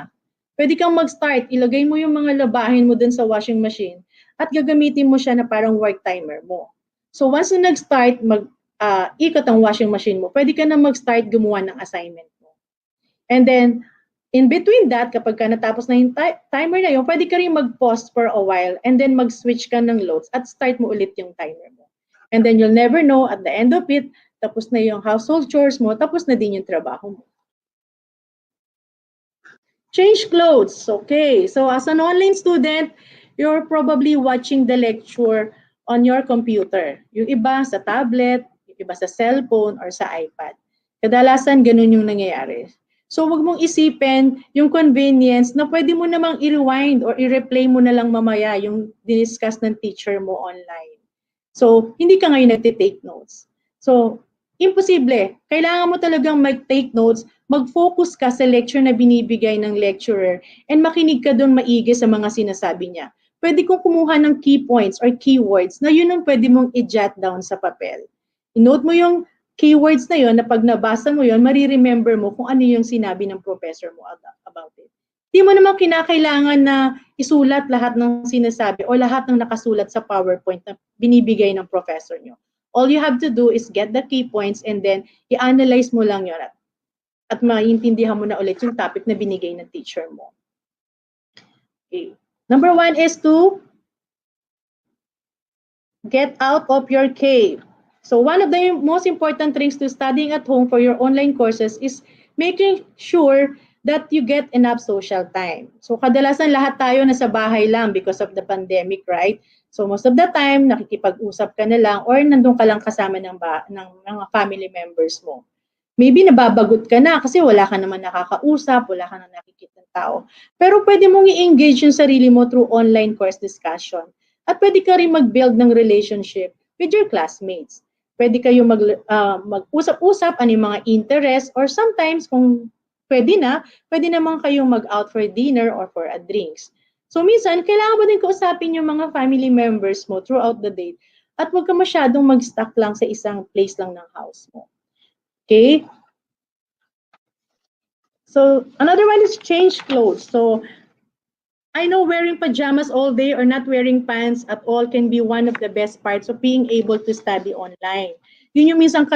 Pwede kang mag-start, ilagay mo yung mga labahin mo dun sa washing machine at gagamitin mo siya na parang work timer mo. So once na nag-start, ikot ang washing machine mo, pwede ka na mag-start gumawa ng assignment mo. And then, in between that, kapag ka natapos na yung timer na yun, pwede ka rin mag-pause for a while and then mag-switch ka ng loads at start mo ulit yung timer mo. And then you'll never know at the end of it, tapos na yung household chores mo, tapos na din yung trabaho mo. Change clothes. Okay. So as an online student, you're probably watching the lecture on your computer. Yung iba sa tablet, yung iba sa cellphone or sa iPad. Kadalasan ganun yung nangyayari. So wag mong isipin yung convenience na pwede mo namang i-rewind or i-replay mo na lang mamaya yung diniscuss ng teacher mo online. So hindi ka ngayon nagtitake notes. So imposible. Kailangan mo talagang mag-take notes, mag-focus ka sa lecture na binibigay ng lecturer, and makinig ka doon maigi sa mga sinasabi niya. Pwede kong kumuha ng key points or keywords na yun ang pwede mong i-jot down sa papel. I-note mo yung keywords na yun na pag nabasa mo yun, mariremember mo kung ano yung sinabi ng professor mo about it. Hindi mo naman kinakailangan na isulat lahat ng sinasabi o lahat ng nakasulat sa PowerPoint na binibigay ng professor nyo. All you have to do is get the key points and then i-analyze mo lang yun at maintindihan mo na ulit yung topic na binigay ng teacher mo. Okay. Number 1 is to get out of your cave. So one of the most important things to studying at home for your online courses is making sure that you get enough social time. So kadalasan lahat tayo nasa bahay lang because of the pandemic, right? So most of the time, nakikipag-usap ka na lang or nandun ka lang kasama ng mga family members mo. Maybe nababagot ka na kasi wala ka naman nakakausap, wala ka na nakikita ng tao. Pero pwede mong i-engage yung sarili mo through online course discussion. At pwede ka rin mag-build ng relationship with your classmates. Pwede kayo mag-usap-usap ano yung mga interest or sometimes kung pwede naman kayong mag-out for dinner or for a drinks. So minsan, kailangan mo din kausapin yung mga family members mo throughout the day at huwag ka masyadong mag-stuck lang sa isang place lang ng house mo. Okay? So another one is change clothes. So I know wearing pajamas all day or not wearing pants at all can be one of the best parts of being able to study online. Yun yung minsan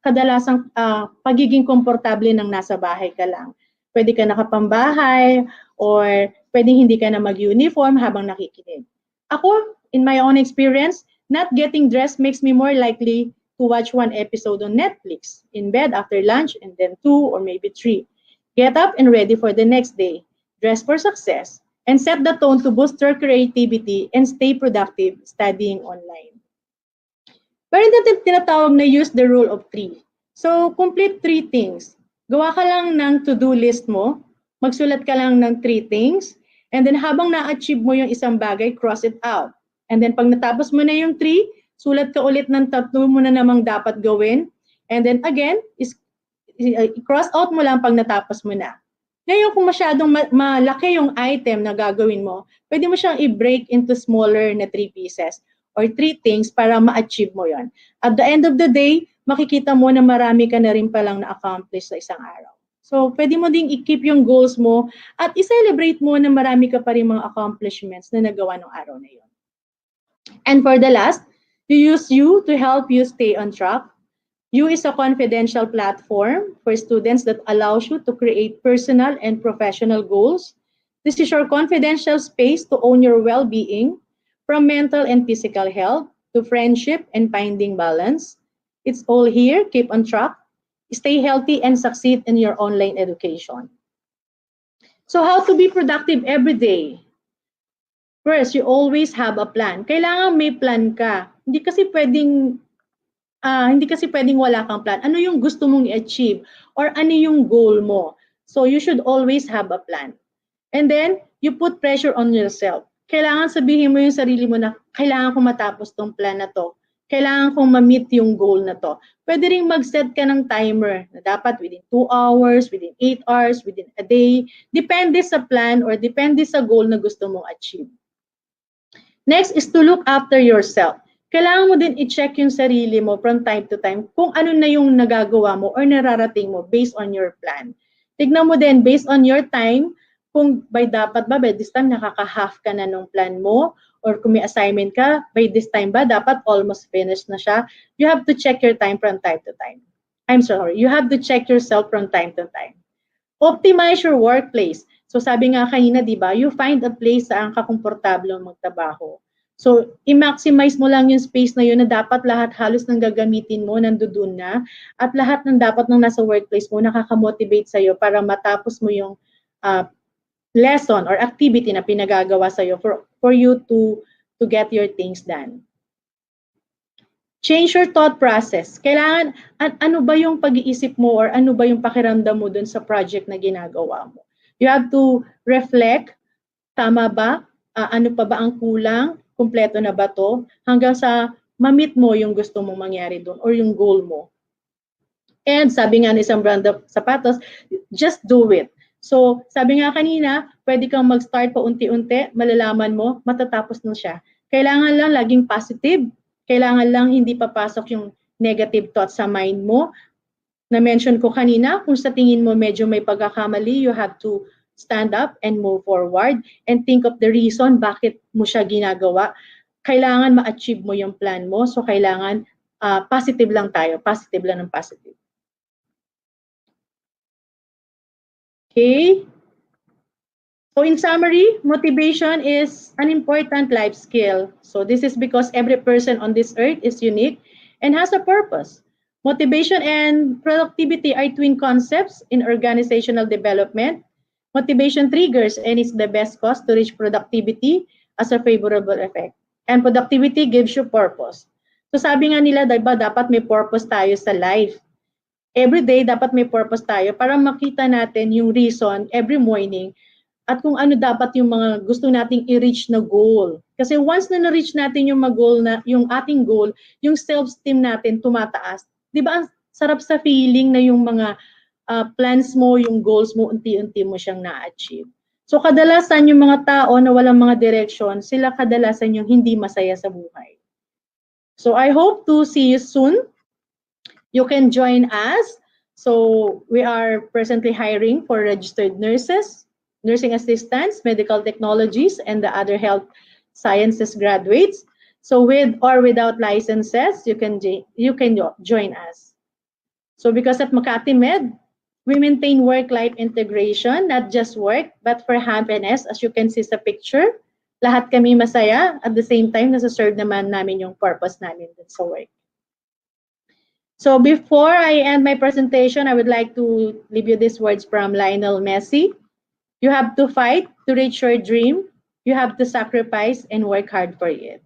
kadalasang pagiging komportable ng nasa bahay ka lang. Pwede ka nakapambahay or pwedeng hindi ka na mag-uniform habang nakikinig. Ako, in my own experience, not getting dressed makes me more likely to watch one episode on Netflix in bed after lunch and then 2 or maybe 3. Get up and ready for the next day. Dress for success and set the tone to boost your creativity and stay productive studying online. Meron natin tinatawag na use the rule of 3. So, complete 3 things. Gawa ka lang ng to-do list mo, magsulat ka lang ng 3 things, and then habang na-achieve mo yung isang bagay, cross it out. And then pag natapos mo na yung 3, sulat ka ulit ng 3 mo na namang dapat gawin, and then again, cross out mo lang pag natapos mo na. Ngayon, kung masyadong malaki yung item na gagawin mo, pwede mo siyang i-break into smaller na 3 pieces or 3 things para ma-achieve mo yon. At the end of the day, makikita mo na marami ka na rin palang na-accomplish sa isang araw. So, pwede mo ding i-keep yung goals mo at i-celebrate mo na marami ka pa rin mga accomplishments na nagawa ng araw na yun. And for the last, you use you to help you stay on track. You is a confidential platform for students that allows you to create personal and professional goals. This is your confidential space to own your well-being, from mental and physical health to friendship and finding balance. It's all here. Keep on track. Stay healthy and succeed in your online education. So how to be productive every day? First, you always have a plan. Kailangan may plan ka. Hindi kasi pwedeng wala kang plan. Ano yung gusto mong i-achieve or ano yung goal mo? So you should always have a plan. And then, you put pressure on yourself. Kailangan sabihin mo yung sarili mo na kailangan kong matapos tong plan na to. Kailangan kong ma-meet yung goal na to. Pwede ring mag-set ka ng timer na dapat within 2 hours, within 8 hours, within a day. Depende sa plan or depende sa goal na gusto mong achieve. Next is to look after yourself. Kailangan mo din i-check yung sarili mo from time to time kung ano na yung nagagawa mo or nararating mo based on your plan. Tignan mo din based on your time kung by this time nakaka-half ka na nung plan mo or kung may assignment ka, by this time ba dapat almost finished na siya. You have to check your time from time to time. You have to check yourself from time to time. Optimize your workplace. So sabi nga kanina, di ba, you find a place saan ka komportable magtrabaho. So, i-maximize mo lang yung space na yun na dapat lahat halos ng gagamitin mo nandoon na at lahat ng dapat ng nasa workplace mo nakaka-motivate sa'yo para matapos mo yung lesson or activity na pinagagawa sa'yo for you to get your things done. Change your thought process. Kailangan, ano ba yung pag-iisip mo or ano ba yung pakiramdam mo dun sa project na ginagawa mo? You have to reflect, tama ba? Ano pa ba ang kulang? Kumpleto na ba to? Hanggang sa ma-meet mo yung gusto mong mangyari doon or yung goal mo. And sabi nga ni isang brand of sapatos, just do it. So, sabi nga kanina, pwede kang mag-start pa unti-unti, malalaman mo, matatapos na siya. Kailangan lang laging positive. Kailangan lang hindi papasok yung negative thoughts sa mind mo. Na-mention ko kanina, kung sa tingin mo medyo may pagkakamali, you have to stand up and move forward and think of the reason bakit mo siya ginagawa. Kailangan ma-achieve mo yung plan mo. So, kailangan positive lang tayo. Positive lang ng positive. Okay. So, in summary, motivation is an important life skill. So, this is because every person on this earth is unique and has a purpose. Motivation and productivity are twin concepts in organizational development. Motivation triggers and is the best cause to reach productivity as a favorable effect. And productivity gives you purpose. So sabi nga nila, diba, dapat may purpose tayo sa life. Every day, dapat may purpose tayo para makita natin yung reason every morning at kung ano dapat yung mga gusto nating i-reach na goal. Kasi once na na-reach natin yung yung ating goal, yung self-esteem natin tumataas. Diba, ang sarap sa feeling na yung mga plans mo, yung goals mo, unti-unti mo siyang na-achieve. So kadalasan yung mga tao na walang mga direction, sila kadalasan yung hindi masaya sa buhay. So I hope to see you soon. You can join us. So we are presently hiring for registered nurses, nursing assistants, medical technologies, and the other health sciences graduates. So with or without licenses, you can join us. So because at Makati Med, we maintain work-life integration, not just work, but for happiness. As you can see sa picture, lahat kami masaya. At the same time, nasa-serve naman namin yung purpose namin sa work. So before I end my presentation, I would like to leave you these words from Lionel Messi. You have to fight to reach your dream. You have to sacrifice and work hard for it.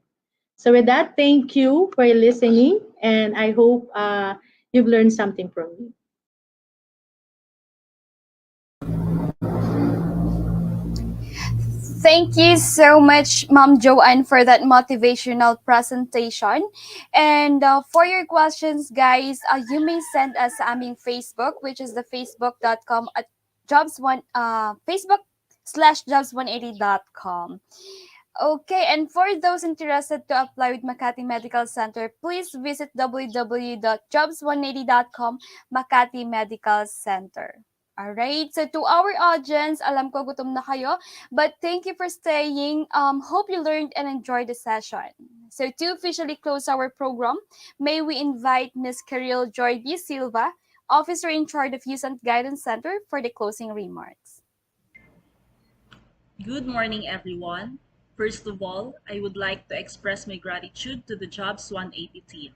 So with that, thank you for listening, and I hope you've learned something from me. Thank you so much, Ma'am Joanne, for that motivational presentation. And for your questions, guys, you may send us sa aming Facebook, which is the facebook.com at Facebook/jobs180.com. Okay, and for those interested to apply with Makati Medical Center, please visit www.jobs180.com, Makati Medical Center. Alright, so to our audience, alam ko gutom na kayo, but thank you for staying. Hope you learned and enjoyed the session. So to officially close our program, may we invite Ms. Caril Joy B. Silva, Officer in charge of USANT Guidance Center, for the closing remarks. Good morning, everyone. First of all, I would like to express my gratitude to the Jobs 180 team.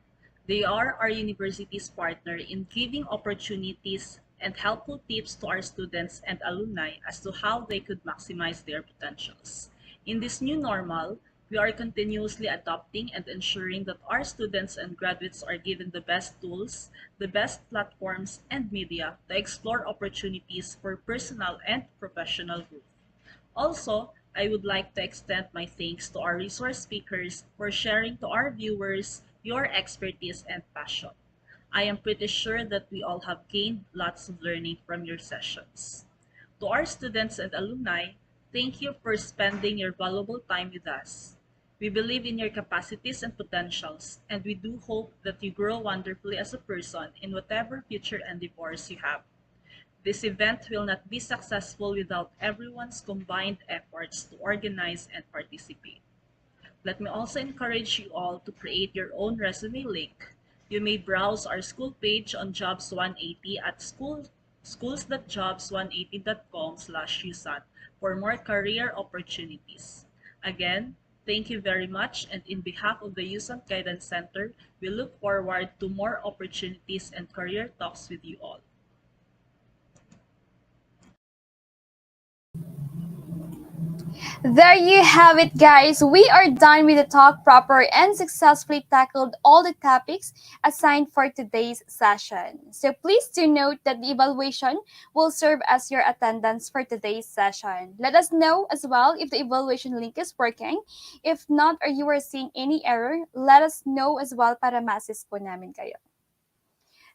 They are our university's partner in giving opportunities and helpful tips to our students and alumni as to how they could maximize their potentials. In this new normal, we are continuously adopting and ensuring that our students and graduates are given the best tools, the best platforms, and media to explore opportunities for personal and professional growth. Also, I would like to extend my thanks to our resource speakers for sharing to our viewers your expertise and passion. I am pretty sure that we all have gained lots of learning from your sessions. To our students and alumni, thank you for spending your valuable time with us. We believe in your capacities and potentials, and we do hope that you grow wonderfully as a person in whatever future endeavors you have. This event will not be successful without everyone's combined efforts to organize and participate. Let me also encourage you all to create your own resume link. You may browse our school page on Jobs 180 at schools.jobs180.com/USAT for more career opportunities. Again, thank you very much, and in behalf of the USAT Guidance Center, we look forward to more opportunities and career talks with you all. There you have it, guys. We are done with the talk proper and successfully tackled all the topics assigned for today's session. So please do note that the evaluation will serve as your attendance for today's session. Let us know as well if the evaluation link is working. If not, or you are seeing any error, let us know as well para ma-assist po namin kayo.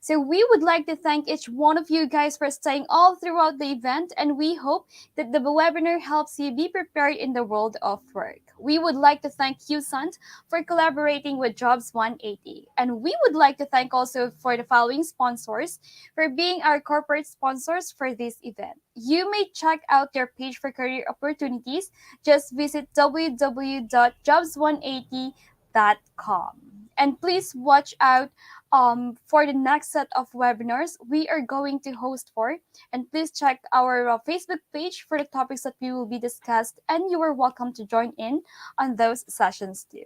So we would like to thank each one of you guys for staying all throughout the event, and we hope that the webinar helps you be prepared in the world of work. We would like to thank USANT for collaborating with Jobs 180, and we would like to thank also for the following sponsors for being our corporate sponsors for this event. You may check out their page for career opportunities. Just visit www.jobs180.com. And please watch out for the next set of webinars we are going to host for. And please check our Facebook page for the topics that we will be discussed. And you are welcome to join in on those sessions too.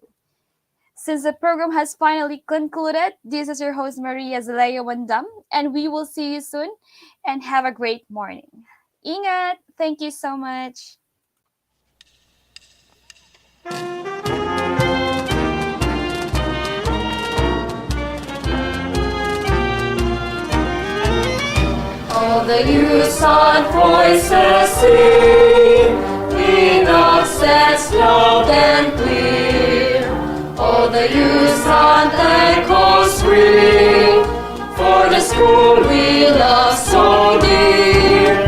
Since the program has finally concluded, this is your host Maria Zelaya Wandam, and we will see you soon. And have a great morning. Ingat! Thank you so much. All the USANT voices sing in accents loud and clear. All the USANT echoes ring for the school we love so dear.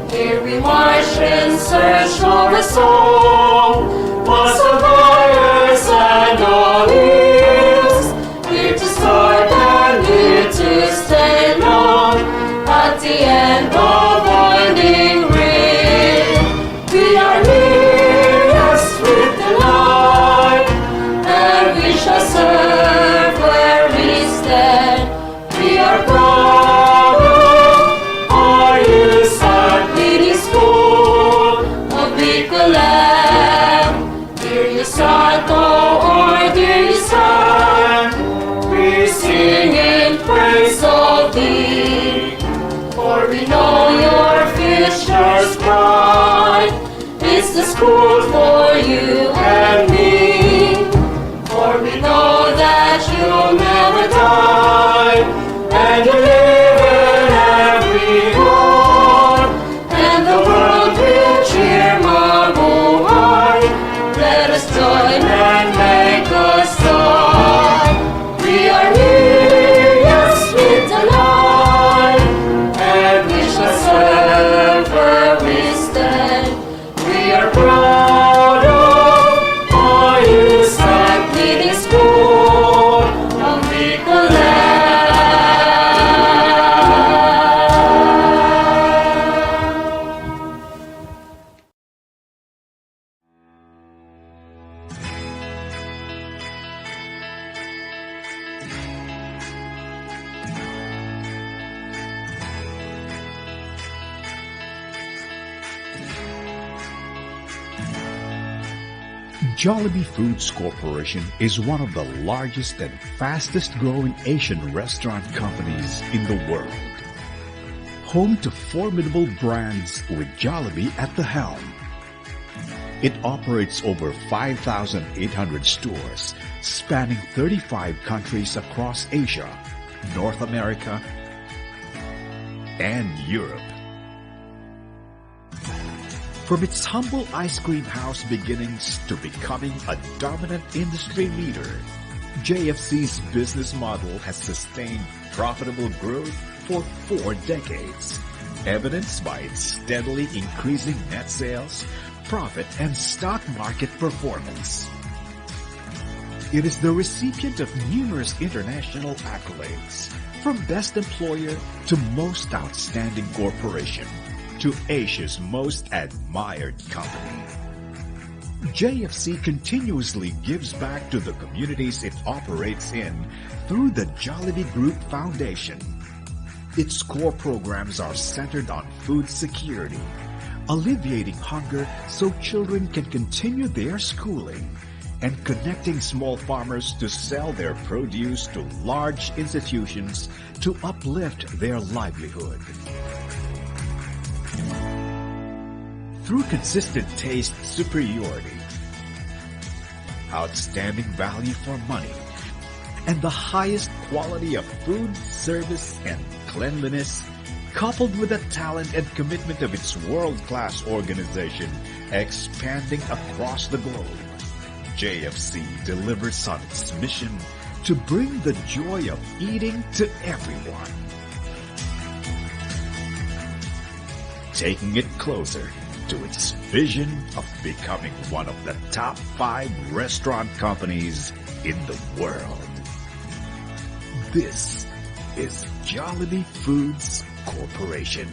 Here we march in search of a song, pacifiers and olives, here to start and here to stay long. At the end of winding rain, we are near, yes, with the light, and we shall serve where we stand. We are proud of our USANT leading school of Bicolab. Dear USANT, oh, dear USANT, we sing in praise of thee. For we know your future's bright. It's the school for you and me. For we know that Jollibee Foods Corporation is one of the largest and fastest growing Asian restaurant companies in the world. Home to formidable brands with Jollibee at the helm. It operates over 5,800 stores spanning 35 countries across Asia, North America, and Europe. From its humble ice cream house beginnings to becoming a dominant industry leader, JFC's business model has sustained profitable growth for 4 decades, evidenced by its steadily increasing net sales, profit, and stock market performance. It is the recipient of numerous international accolades, from Best Employer to Most Outstanding Corporation, to Asia's most admired company. JFC continuously gives back to the communities it operates in through the Jollibee Group Foundation. Its core programs are centered on food security, alleviating hunger so children can continue their schooling, and connecting small farmers to sell their produce to large institutions to uplift their livelihood. Through consistent taste superiority, outstanding value for money, and the highest quality of food, service, and cleanliness, coupled with the talent and commitment of its world-class organization expanding across the globe, JFC delivers on its mission to bring the joy of eating to everyone. Taking it closer to its vision of becoming one of the top 5 restaurant companies in the world. This is Jollibee Foods Corporation.